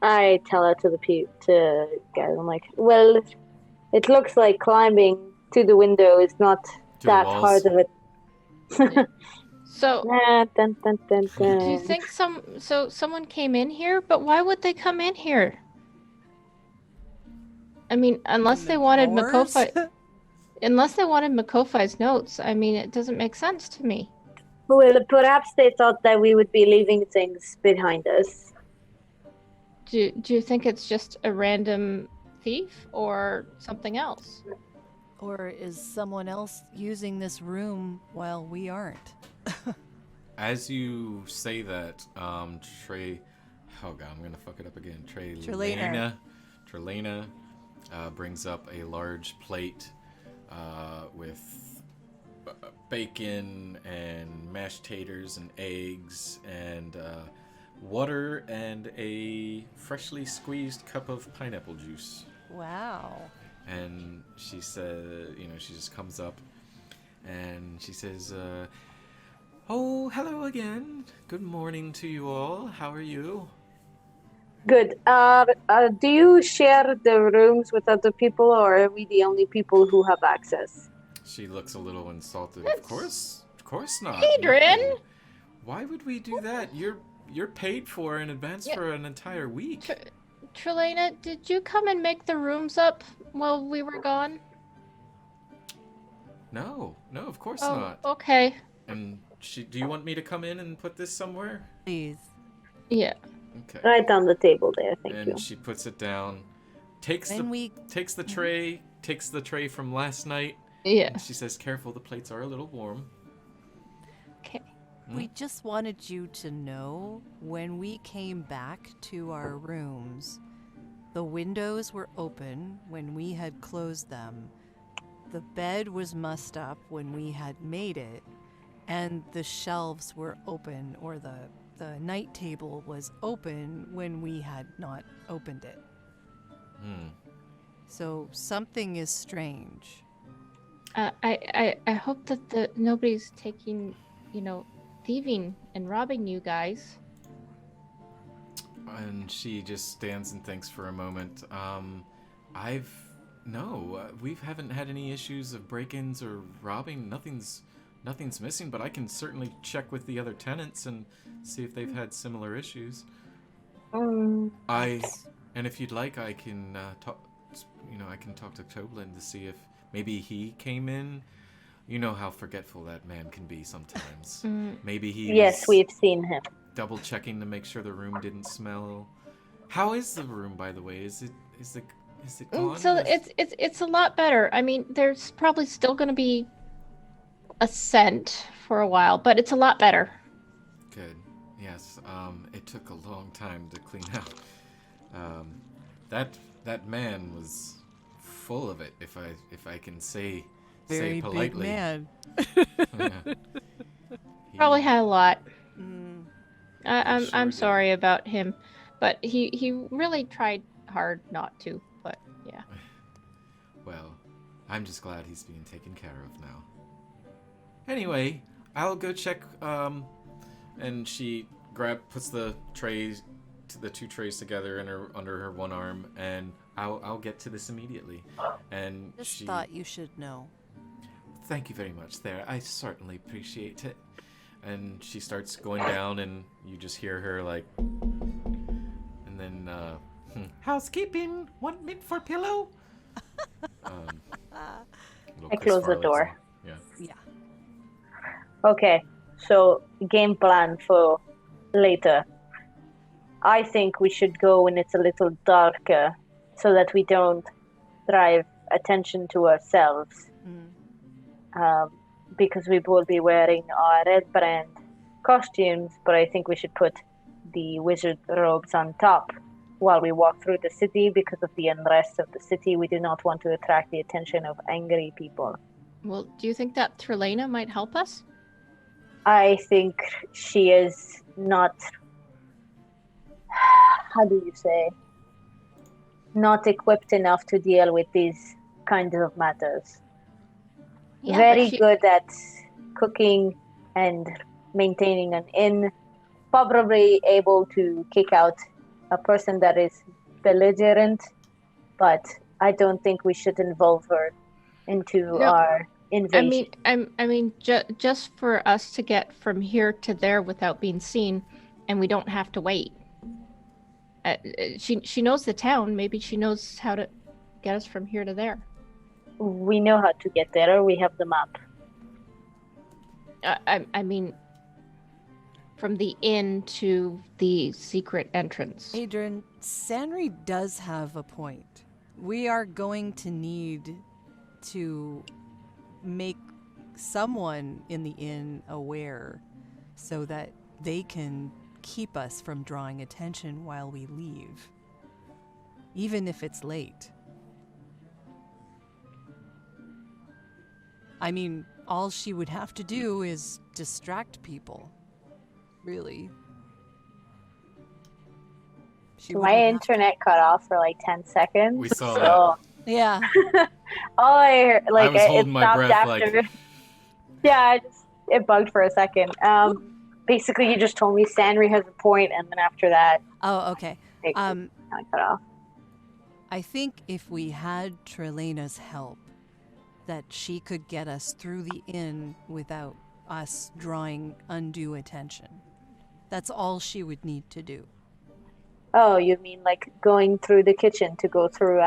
I tell her to guys, I'm like, well, it looks like climbing to the window is not that hard of it. So, dun, dun, dun, dun. do you think someone came in here? But why would they come in here? I mean, unless they wanted Makofai's notes. I mean, it doesn't make sense to me. Well, perhaps they thought that we would be leaving things behind us. Do you think it's just a random thief or something else? Or is someone else using this room while we aren't? As you say that, Trey... Oh god, I'm gonna fuck it up again. Trelena brings up a large plate with bacon and mashed taters and eggs and water and a freshly squeezed cup of pineapple juice. Wow. And she said, she just comes up and she says, oh, hello again. Good morning to you all. How are you? Good. Do you share the rooms with other people, or are we the only people who have access? She looks a little insulted. Of course not. Adrian! No. Why would we do that? You're paid for in advance for an entire week. Trelena, did you come and make the rooms up while we were gone? No, of course not. Okay. And do you want me to come in and put this somewhere? Please. Yeah. Okay. Right on the table there, thank you. And she puts it down, takes the tray from last night. Yeah. And she says, "Careful, the plates are a little warm." Okay. We just wanted you to know when we came back to our rooms, the windows were open when we had closed them. The bed was mussed up when we had made it, and the shelves were open, or the night table was open when we had not opened it. So something is strange. I hope that nobody's taking, thieving and robbing you guys. And she just stands and thinks for a moment. We haven't had any issues of break-ins or robbing. Nothing's missing, but I can certainly check with the other tenants and see if they've had similar issues. And if you'd like, I can talk. I can talk to Toblin to see if maybe he came in. You know how forgetful that man can be sometimes. Maybe he. Yes, we've seen him. Double checking to make sure the room didn't smell. How is the room, by the way? Is it gone? So it's a lot better. I mean, there's probably still going to be a scent for a while, but it's a lot better. Good. Yes. It took a long time to clean out. That man was full of it, if I can say Very politely. big man. Probably had a lot. I'm sorry about him, but he really tried hard not to. But yeah. Well, I'm just glad he's being taken care of now. Anyway, I'll go check. And she puts the two trays together under her one arm, and I'll get to this immediately. And Just thought you should know. Thank you very much there. I certainly appreciate it. And she starts going down, and you just hear her like, and then housekeeping, 1 minute for pillow. I close the door. Yeah. Okay, so game plan for later. I think we should go when it's a little darker, so that we don't drive attention to ourselves. Because we will be wearing our red brand costumes, but I think we should put the wizard robes on top while we walk through the city because of the unrest of the city. We do not want to attract the attention of angry people. Well, do you think that Trelena might help us? I think she is not, how do you say, not equipped enough to deal with these kinds of matters. Yeah, Very good at cooking and maintaining an inn, probably able to kick out a person that is belligerent, but I don't think we should involve her into our invasion. I mean, just for us to get from here to there without being seen, and we don't have to wait. She knows the town. Maybe she knows how to get us from here to there. We know how to get there. We have the map. I mean, from the inn to the secret entrance. Adrian, Sanri does have a point. We are going to need to make someone in the inn aware so that they can keep us from drawing attention while we leave, even if it's late. I mean, all she would have to do is distract people. Really. My internet cut off for like 10 seconds. We saw that. Yeah. All I heard, like, I was holding it my stopped breath, after. like... Yeah, it bugged for a second. Basically, you just told me Sanri has a point, and then after that, Oh, okay. it kind of cut off. I think if we had Trelena's help, that she could get us through the inn without us drawing undue attention. That's all she would need to do. Oh, you mean like going through the kitchen to go through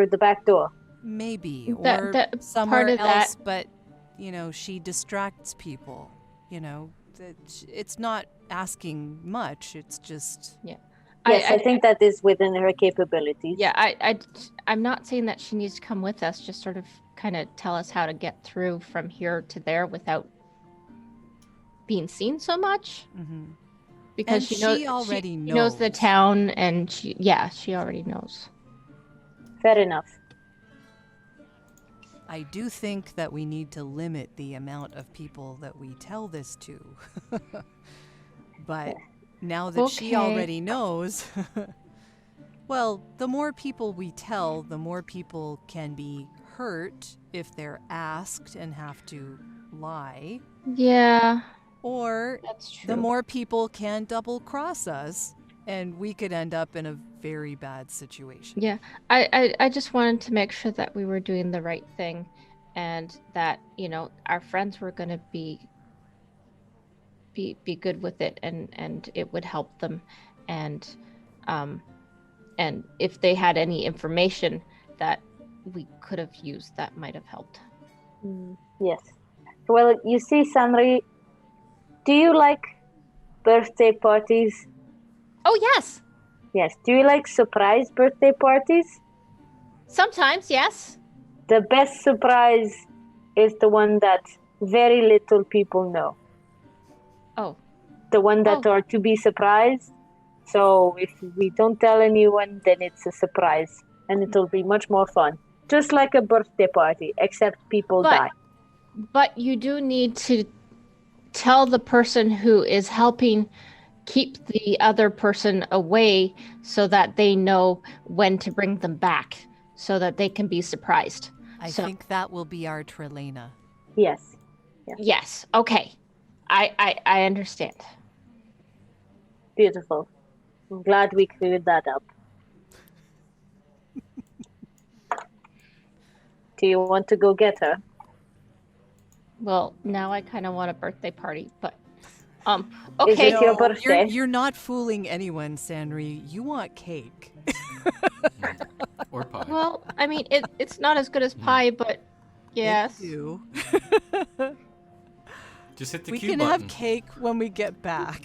the back door? Maybe, or That somewhere part of else, that- but, you know, she distracts people, you know. It's not asking much, it's just... Yeah. Yes, I think that is within her capabilities. Yeah, I'm not saying that she needs to come with us, just sort of kind of tell us how to get through from here to there without being seen so much. Mm-hmm. Because And she already knows the knows. town, and she already knows. Fair enough. I do think that we need to limit the amount of people that we tell this to. But now that she Okay. already knows, well, the more people we tell, the more people can be hurt if they're asked and have to lie. Yeah, Or that's true. the more people can double cross us, and we could end up in a very bad situation. Yeah, I just wanted to make sure that we were doing the right thing, and that, you know, our friends were going to be good with it, and it would help them, and if they had any information that we could have used, that might have helped. Yes. Well, you see, Sanri, do you like birthday parties? Oh yes, Yes. Do you like surprise birthday parties? sometimes yes. The best surprise is the one that very little people know. Oh, The one that Oh. are to be surprised. So if we don't tell anyone, then it's a surprise. And it'll be much more fun. Just like a birthday party, except people die. But you do need to tell the person who is helping keep the other person away so that they know when to bring them back so that they can be surprised. I So- think that will be our Trelena. Yes. Yes. Okay. I understand. Beautiful. I'm glad we cleared that up. Do you want to go get her? Well, now I kind of want a birthday party, but Is okay. it your birthday? You're not fooling anyone, Sanri. You want cake. Or pie. Well, I mean, it's not as good as pie, but yes. You. Just hit the We Q can button. have cake when we get back.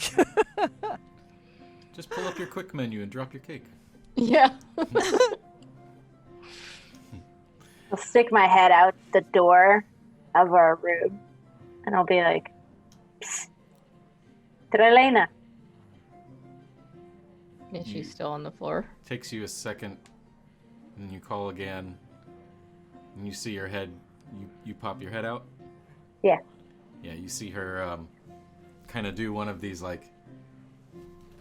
Just pull up your quick menu and drop your cake. Yeah. I'll stick my head out the door of our room, and I'll be like, "Psst, Trelena." And she's still on the floor. Takes you a second, and you call again, and you see her head. You pop your head out. Yeah. Yeah, you see her kind of do one of these like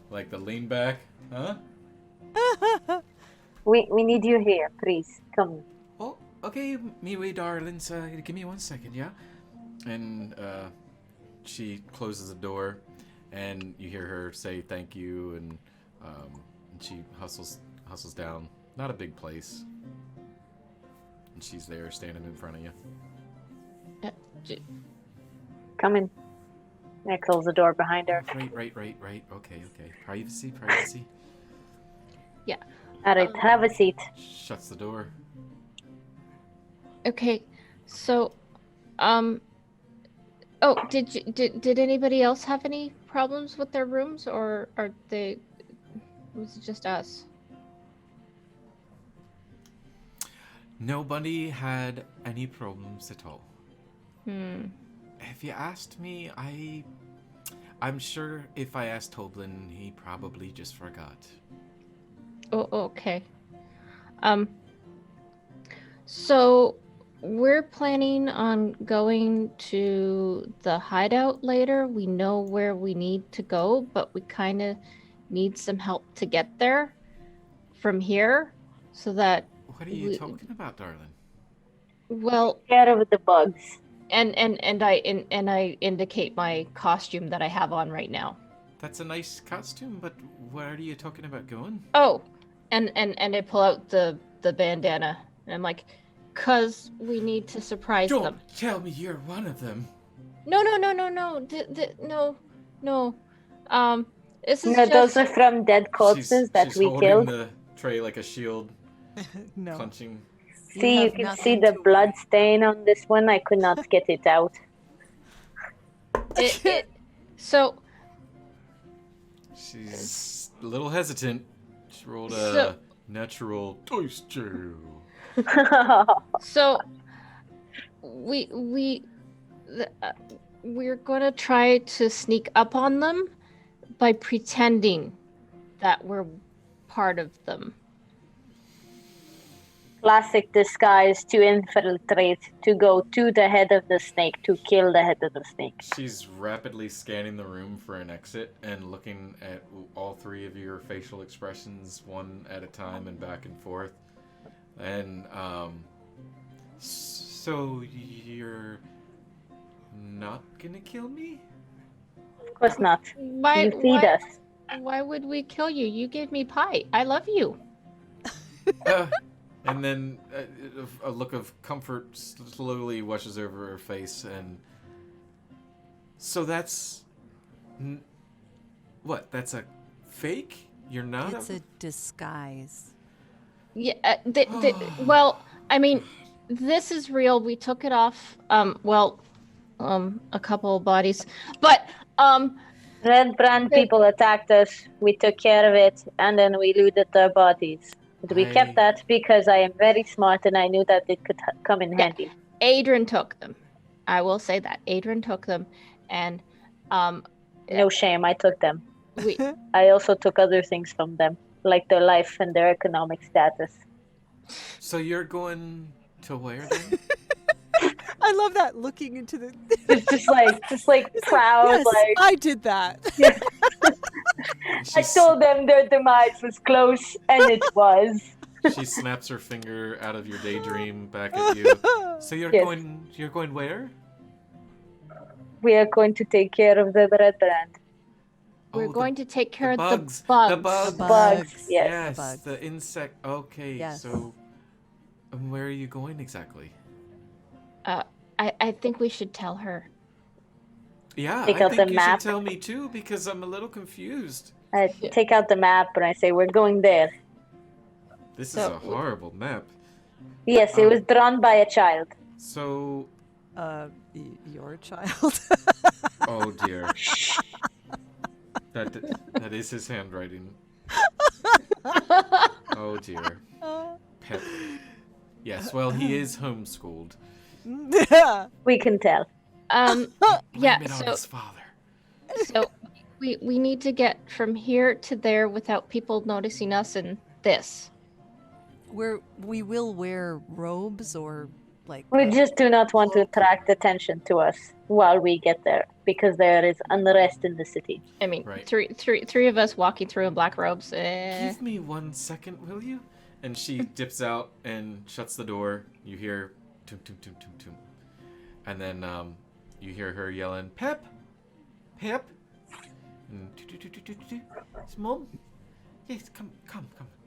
the lean back, huh? We need you here, please. Come. Oh, okay, me wee darlings. Give me 1 second, yeah? And she closes the door, and you hear her say thank you, and she hustles down. Not a big place. And she's there standing in front of you. Come in. I close the door behind her. Right. Okay. Privacy. Yeah. All right, have a seat. Shuts the door. Okay. So, oh, did anybody else have any problems with their rooms, or was it just us? Nobody had any problems at all. If you asked me, I'm sure if I asked Toblin, he probably just forgot. Oh, okay. So we're planning on going to the hideout later. We know where we need to go, but we kind of need some help to get there from here, so that. What are you talking about, darling? Well, Get rid of the bugs. and I indicate my costume that I have on right now. That's a nice costume, but where are you talking about going? Oh, and I pull out the bandana, and I'm like, "'Cause we need to surprise them." Don't tell me you're one of them. No. No. This is No, just... those are from dead corpses that we holding killed. the tray like a shield, No. clenching. See, you have can nothing see the to blood stain on this one. I could not get it out. So She's a little hesitant. She rolled a So- natural dice two. So we're gonna try to sneak up on them by pretending that we're part of them. Classic disguise to infiltrate, to go to the head of the snake, to kill the head of the snake. She's rapidly scanning the room for an exit and looking at all three of your facial expressions one at a time and back and forth. And, so you're not gonna kill me? Of course not. You feed us. Why would we kill you? You gave me pie. I love you. And then a look of comfort slowly washes over her face, and so that's what? That's a fake? You're not? It's a disguise. Yeah. Well, I mean, this is real. We took it off. A couple of bodies, but Red brand people attacked us. We took care of it, and then we looted their bodies. But we kept that because I am very smart, and I knew that it could come in handy. Adrian took them. I will say that Adrian took them, and No shame, I took them. we. I also took other things from them, like their life and their economic status. So you're going to where then? I love that looking into the. It's just like proud, Yes, like I did that. I told them their demise was close, and it was. She snaps her finger out of your daydream back at you. So you're Yes. going where? We are going to take care of the red brand. We're going to take care the of bugs. the bugs. The bugs. Bugs, yes. Yes, bugs. the insect. Okay, Yes. so where are you going exactly? I think we should tell her. Yeah, Take I out think the you map. should tell me too because I'm a little confused. I take out the map and I say, we're going there. This is So- a horrible map. Yes, it was drawn by a child. So, Your child. oh dear. That is his handwriting. Oh dear. Pet. Yes, well, he is homeschooled. We can tell. Yeah. Blame it on his father. So we need to get from here to there without people noticing us in this. We will wear robes or like. We just do not want to attract attention to us while we get there, because there is unrest in the city. I mean, Right. three of us walking through in black robes. Give me 1 second, will you? And she dips out and shuts the door. You hear toom toom toom toom toom. And then you hear her yelling, Pep! Pep! And it's Mom? Yes, come.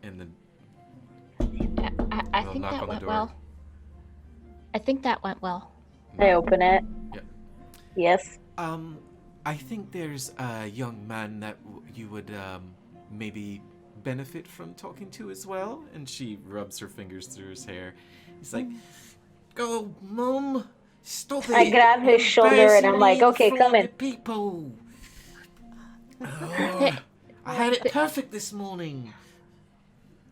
And then I they'll think knock that on the went door. well. I think that went well. I open it. Yep. Yes. I think there's a young man that you would maybe benefit from talking to as well. And she rubs her fingers through his hair. He's like, "Go, Mum! Stop it!" I grab his shoulder and I'm like, "Okay, come in." People. Oh, I had it perfect this morning.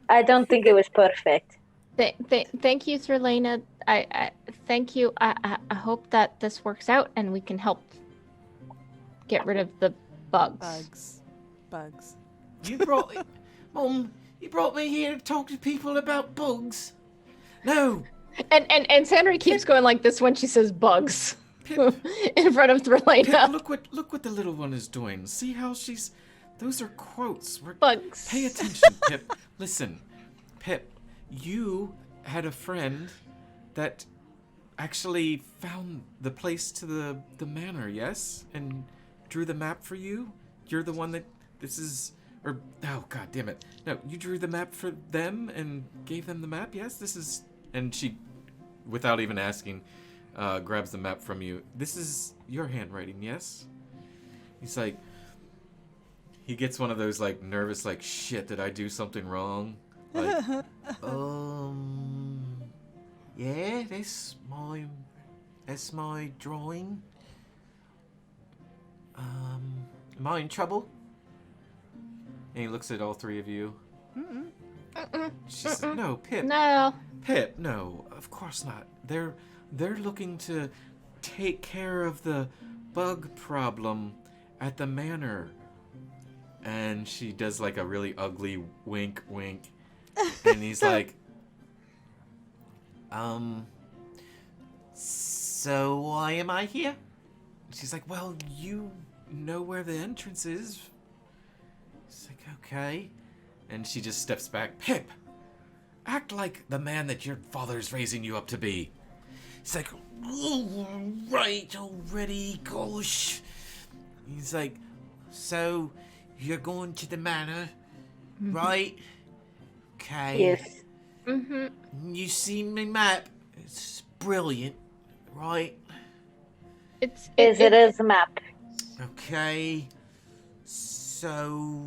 I don't think it was perfect. Thank you, Therlena. I thank you. I hope that this works out and we can help get rid of the bugs. Bugs. You brought, Mum. You brought me here to talk to people about bugs. No. And Sandra keeps going like this when she says bugs Pip, in front of Therlena. Pip, look what the little one is doing. See how she's. Those are quotes. Bugs. Pay attention, Pip. Listen, Pip. You had a friend that actually found the place to the manor, yes, and drew the map for you. You're the one that this is. Or, oh, god damn it. No, you drew the map for them and gave them the map, yes? This is... And she, without even asking, grabs the map from you. This is your handwriting, yes? He's like... He gets one of those, like, nervous, like, shit, did I do something wrong? Like, yeah, that's my drawing. Am I in trouble? And he looks at all three of you. She said, "No, Pip. No. Pip, no, of course not. They're looking to take care of the bug problem at the manor." And she does like a really ugly wink. And he's like, so why am I here? She's like, "Well, you know where the entrance is." He's like, "Okay." And she just steps back. "Pip, act like the man that your father's raising you up to be." He's like, "Oh, right already, gosh." He's like, "So, you're going to the manor, right?" "Okay." Yes. Mm-hmm. "You seen my map? It's brilliant, right?" It is a map. "Okay." So,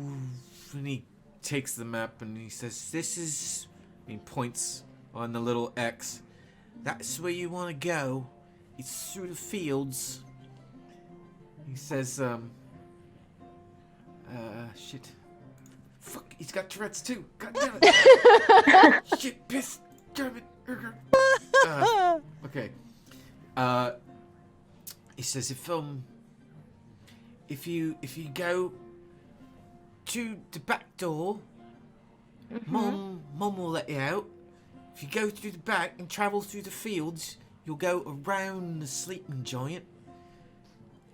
and he takes the map and he says, "This is," and he points on the little X. "That's where you want to go. It's through the fields." He says, shit. Fuck, he's got Tourette's too. God damn it. Shit, piss, damn it. Okay. He says, if you go to the back door, Mum will let you out. If you go through the back and travel through the fields, you'll go around the sleeping giant.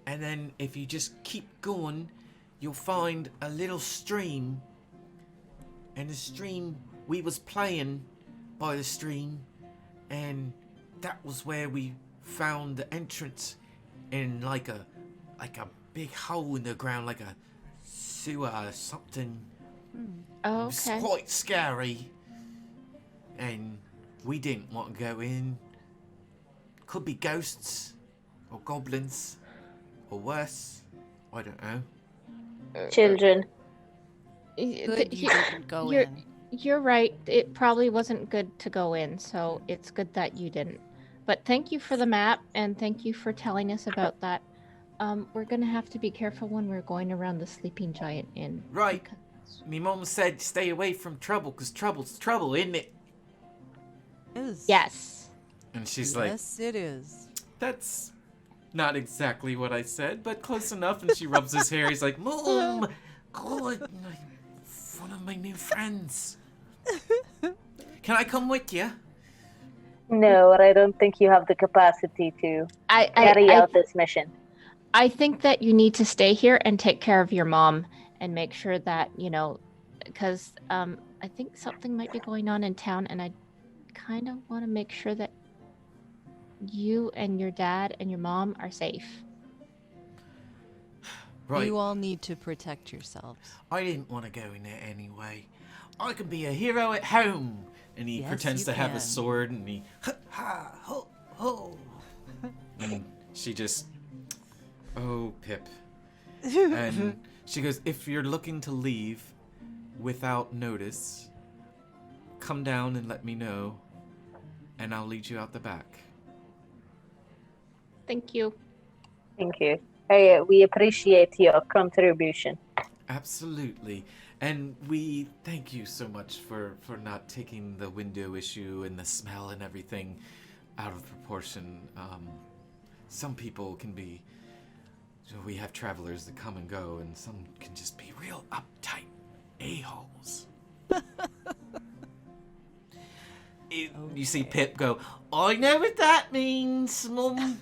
And then if you just keep going, you'll find a little stream. And the stream, we was playing by the stream, and that was where we found the entrance in like a big hole in the ground, like a sewer or something. Oh, It was okay. quite scary, and we didn't want to go in. Could be ghosts or goblins or worse. I don't know. Children. Good you didn't go in. You're right. It probably wasn't good to go in, so it's good that you didn't. But thank you for the map, and thank you for telling us about that. We're gonna have to be careful when we're going around the sleeping giant inn. Right. because- Me mom said stay away from trouble, 'cause trouble's trouble, isn't it? Is. Yes. And she's like, Yes, it is. that's not exactly what I said, but close enough. And she rubs his hair. He's like, Mom, God, one of my new friends. Can I come with you? No, I don't think you have the capacity to carry out this mission. I think that you need to stay here and take care of your mom and make sure that, because I think something might be going on in town, and I kind of want to make sure that you and your dad and your mom are safe. Right. You all need to protect yourselves. I didn't want to go in there anyway. I can be a hero at home. And he Yes, pretends you to have a can. sword, and he ha ho ho. And she just, oh Pip. And she goes, if you're looking to leave without notice, come down and let me know, and I'll lead you out the back. Thank you. Thank you. We appreciate your contribution. Absolutely. And we thank you so much for not taking the window issue and the smell and everything out of proportion. Some people can be... We have travelers that come and go, and some can just be real uptight a-holes. You see Pip go, I know what that means, Mum.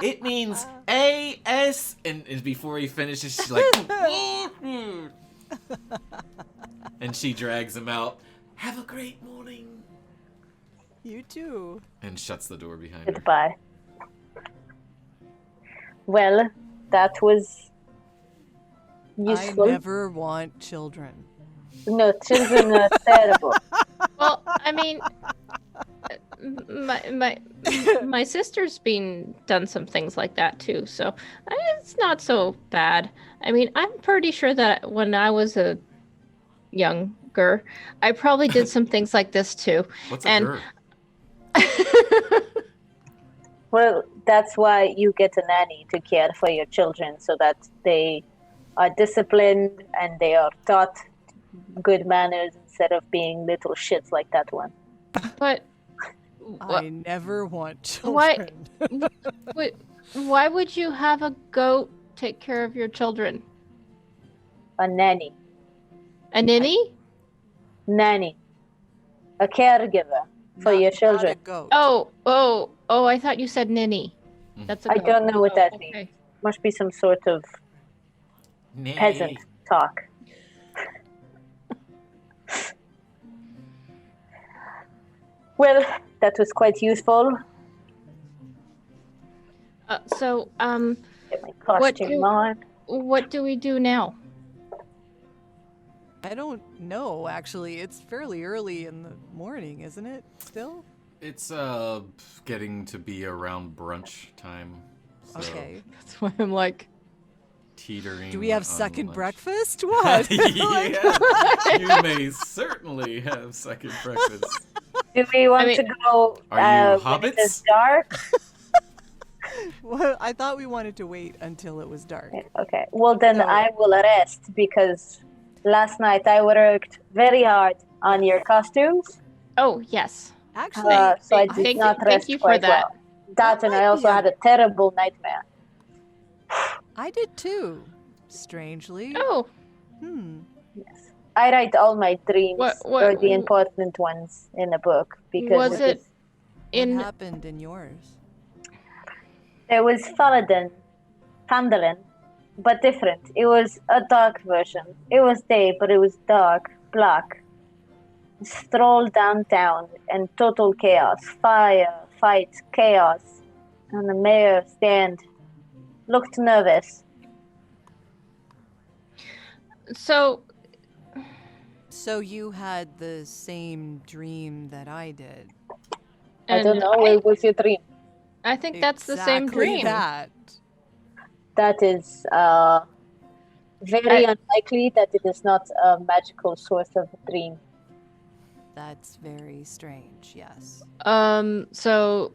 It means A-S. And before he finishes, she's like... And she drags him out. Have a great morning. You too. And shuts the door behind her. Goodbye. Well, that was useful. I never want children. No, children are terrible. Well, I mean, my sister's done some things like that too, so it's not so bad. I mean, I'm pretty sure that when I was a younger, I probably did some things like this too. What's a girl? Well, that's why you get a nanny to care for your children, so that they are disciplined and they are taught good manners instead of being little shits like that one. But I never want children. why would you have a goat take care of your children? A nanny. A ninny? Nanny. A caregiver for your children. Not a goat. Oh, I thought you said ninny. That's a I goat. don't know what that Okay. means. Must be some sort of peasant talk. Well, that was quite useful. So, Get my costume on. what do we do now? I don't know, actually. It's fairly early in the morning, isn't it? Still? It's getting to be around brunch time. So Okay. That's why I'm like, teetering. Do we have on second lunch. breakfast? What? Yeah, you may certainly have second breakfast. Do we want to go Are you when it is hobbits? dark? Well, I thought we wanted to wait until it was dark. Okay. Well, then No. I will rest because last night I worked very hard on your costumes. oh yes. Actually, So I did not rest thank you for quite that. well. That and might I also be a- had a terrible nightmare. I did too. Strangely. Oh, Yes. I write all my dreams What- or the important ones in a book because Was it- What in happened in yours? there was Phandalin, but different. It was a dark version. It was day, but it was dark, black. Stroll downtown and total chaos. Fire, fight, chaos. And the mayor looked nervous. so So you had the same dream that I did. I don't and know, what was your dream? I think that's the same Exactly dream. That. That is very unlikely that it is not a magical source of a dream. That's very strange. Yes. So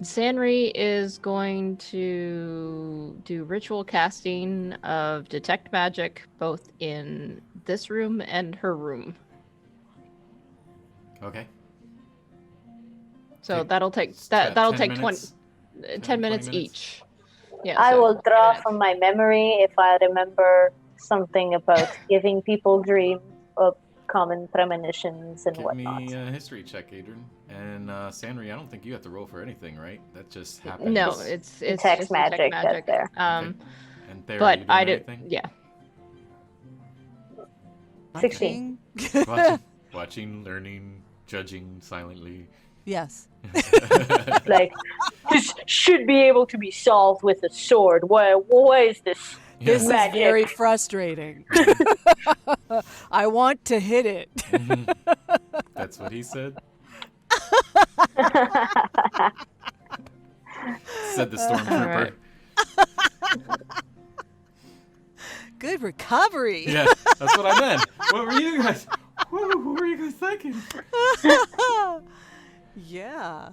Zanri is going to do ritual casting of detect magic both in this room and her room. Okay. So Take- that'll take it's that'll 10 take minutes? 10 minutes 20 minutes? each. Yeah. I so will 20 draw minutes. from my memory if I remember something about giving people dreams of common premonitions and Give whatnot. me a history check, Adrian. And Sanri, I don't think you have to roll for anything, right? That just happens. No, it's Detect just magic, detect that's magic. there. Okay. And there, are But you doing I did. anything? Yeah. 16. Watching, learning, judging silently. Yes. Like, this should be able to be solved with a sword. What is this? This Magic. is very frustrating. I want to hit it. That's what he said. Said the stormtrooper. Good recovery. Yeah, that's what I meant. What were you guys? What were you guys thinking? Yeah.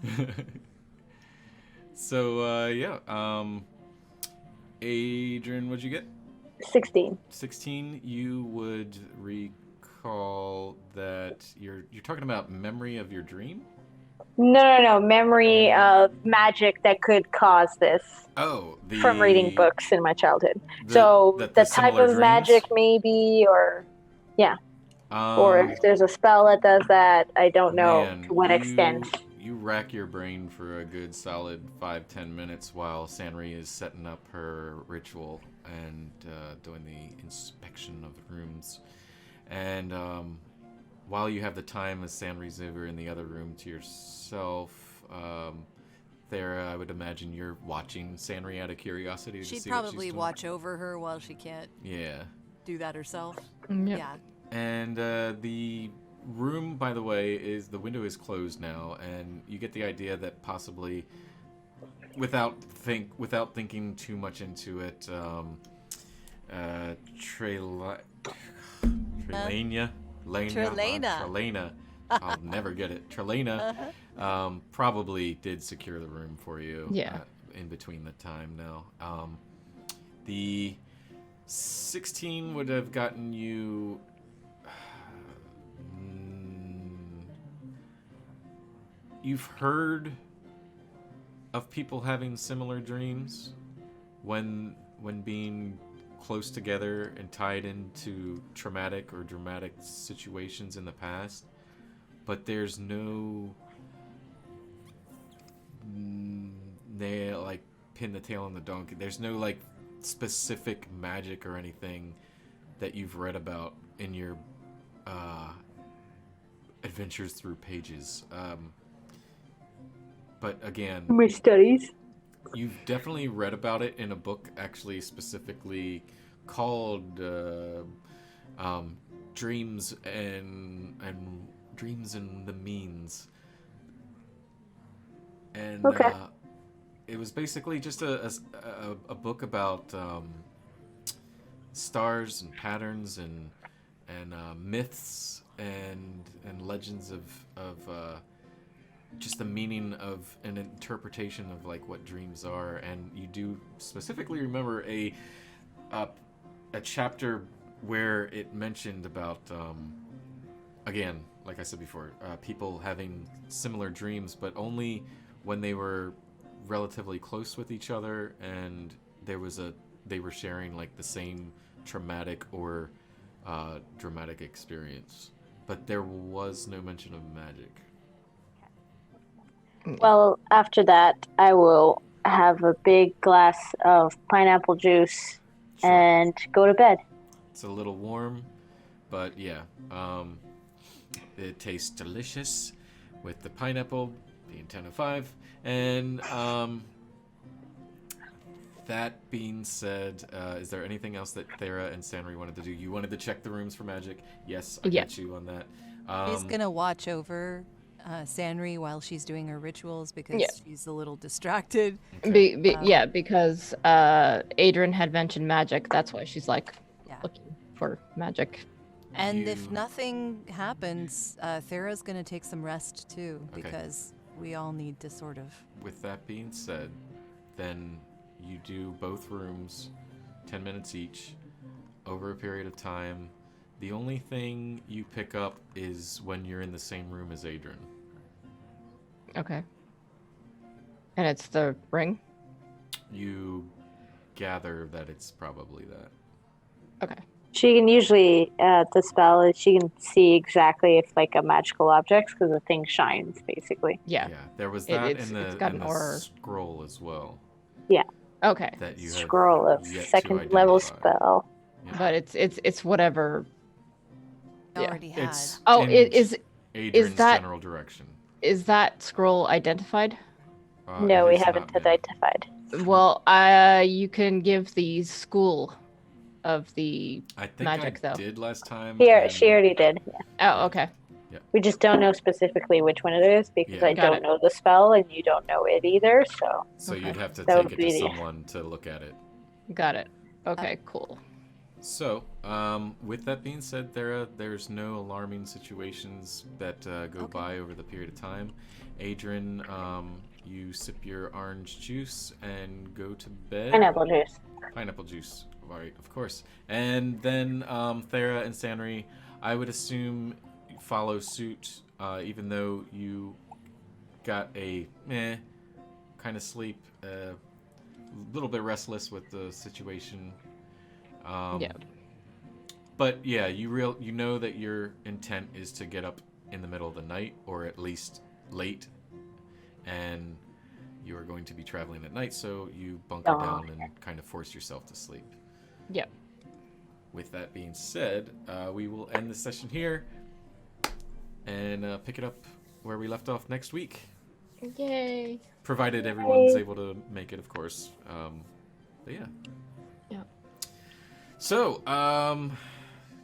So Adrian, what'd you get? 16. 16. You would recall that you're talking about memory of your dream. No. Memory of magic that could cause this Oh, from reading books in my childhood. The The type similar of dreams? magic, maybe, or or if there's a spell that does that, I don't know Man, to what extent. You rack your brain for a good solid 5-10 minutes while Sanri is setting up her ritual and doing the inspection of the rooms. And while you have the time as Sanri's over in the other room to yourself, there, I would imagine you're watching Sanri out of curiosity to She'd see what she's probably doing. watch over her while she can't Yeah. do that herself. Yep. Yeah. And the room, by the way, the window is closed now, and you get the idea that possibly, without thinking too much into it, Trelania, I'll never get it. Trelana probably did secure the room for you. Yeah. In between the time now, the 16 would have gotten you. You've heard of people having similar dreams when being close together and tied into traumatic or dramatic situations in the past, but there's no like pin the tail on the donkey. There's no like specific magic or anything that you've read about in your adventures through pages. But again, My studies. you've definitely read about it in a book actually specifically called Dreams and Dreams and the Means. And Okay. it was basically just a book about stars and patterns and myths and legends of just the meaning of an interpretation of like what dreams are. And you do specifically remember a chapter where it mentioned about again, like I said before, people having similar dreams, but only when they were relatively close with each other, and they were sharing like the same traumatic or dramatic experience, but there was no mention of magic. Well, after that, I will have a big glass of pineapple juice Sure. and go to bed. It's a little warm, but yeah, it tastes delicious with the pineapple being 10 of 5. And that being said, is there anything else that Thera and Sanri wanted to do? You wanted to check the rooms for magic? Yes, I Yeah. get you on that. She's going to watch over Sanri while she's doing her rituals because she's a little distracted. Okay. Because Adrian had mentioned magic. That's why she's like looking for magic. And if nothing happens, Thera's going to take some rest too because we all need to sort of... With that being said, then you do both rooms, 10 minutes each, over a period of time. The only thing you pick up is when you're in the same room as Adrian. Okay. And it's the ring? You gather that it's probably that. Okay. She can usually, the spell is she can see exactly if like a magical object because the thing shines basically. Yeah. Yeah, there was It- that it's- in it's the, got in an the aura. scroll as well. Okay. That you have Scroll of yet to second level identify. spell. Yeah. But it's whatever. Yeah. Already had. It's Oh, in it is Adrian's that- general direction. is that scroll identified? No, It we has haven't not been. identified. Well, you can give the school of the I think magic, I though. did last time. Here, and- she already did. Yeah. Oh, okay. We just don't know specifically which one it is because Yeah. I Got don't it. know the spell and you don't know it either. So So Okay. you'd have to That take would it be to the- someone to look at it. Got it. Okay, cool. So, with that being said, there's no alarming situations that go Okay. by over the period of time. Adrian, you sip your orange juice and go to bed. pineapple juice. Pineapple juice, right? Of course. And then Thera and Sanri, I would assume follow suit, even though you got a kind of sleep, a little bit restless with the situation. Yeah. But yeah, you know that your intent is to get up in the middle of the night, or at least late, and you are going to be traveling at night, so you bunker down and kind of force yourself to sleep. Yep. With that being said, we will end the session here and pick it up where we left off next week, Yay. provided everyone's able to make it, of course. But yeah. Yeah. So,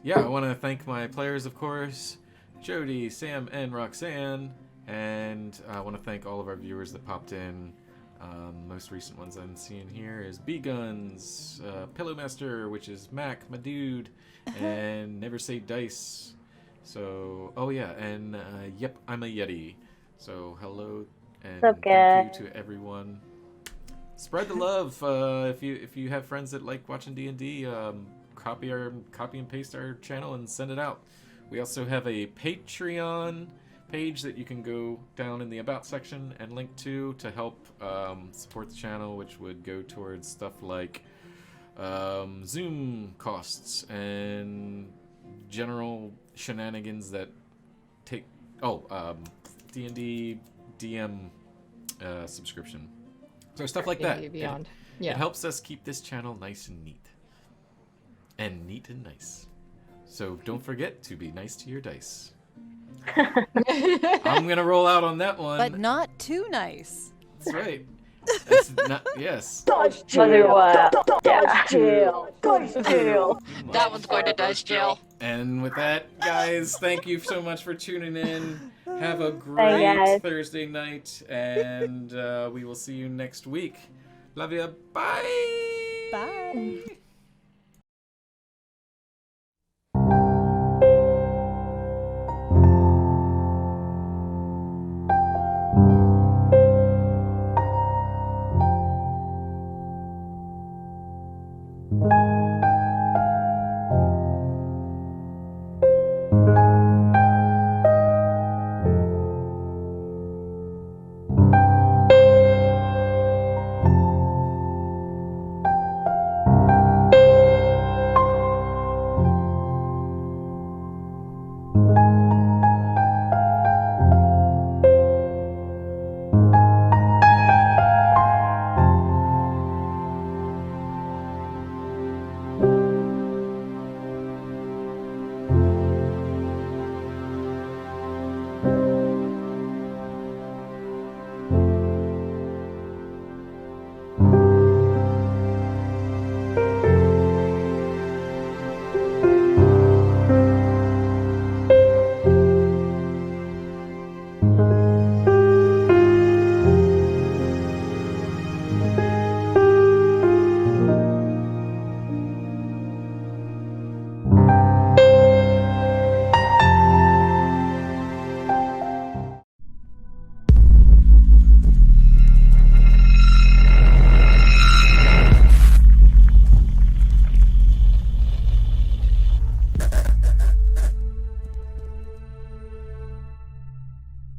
yeah, I want to thank my players, of course, Jody, Sam, and Roxanne, and I want to thank all of our viewers that popped in. Most recent ones I'm seeing here is B-Guns, Pillowmaster, which is Mac, my dude, and Never Say Dice. So, oh yeah, and yep, I'm a Yeti. So, hello, and What's up, thank you to everyone. Spread the love. If you have friends that like watching D&D, copy and paste our channel and send it out. We also have a Patreon page that you can go down in the About section and link to help support the channel, which would go towards stuff like Zoom costs and general shenanigans that take D&D DM subscription. So stuff like that. Beyond. It Yeah. helps us keep this channel nice and neat. And neat and nice. So don't forget to be nice to your dice. I'm gonna roll out on that one. But not too nice. That's right. That's not, yes. Otherwise, jail. Jail. That one's going to dice jail. And with that, guys, thank you so much for tuning in. Have a Bye, great guys. Thursday night, and we will see you next week. Love ya. Bye. Bye.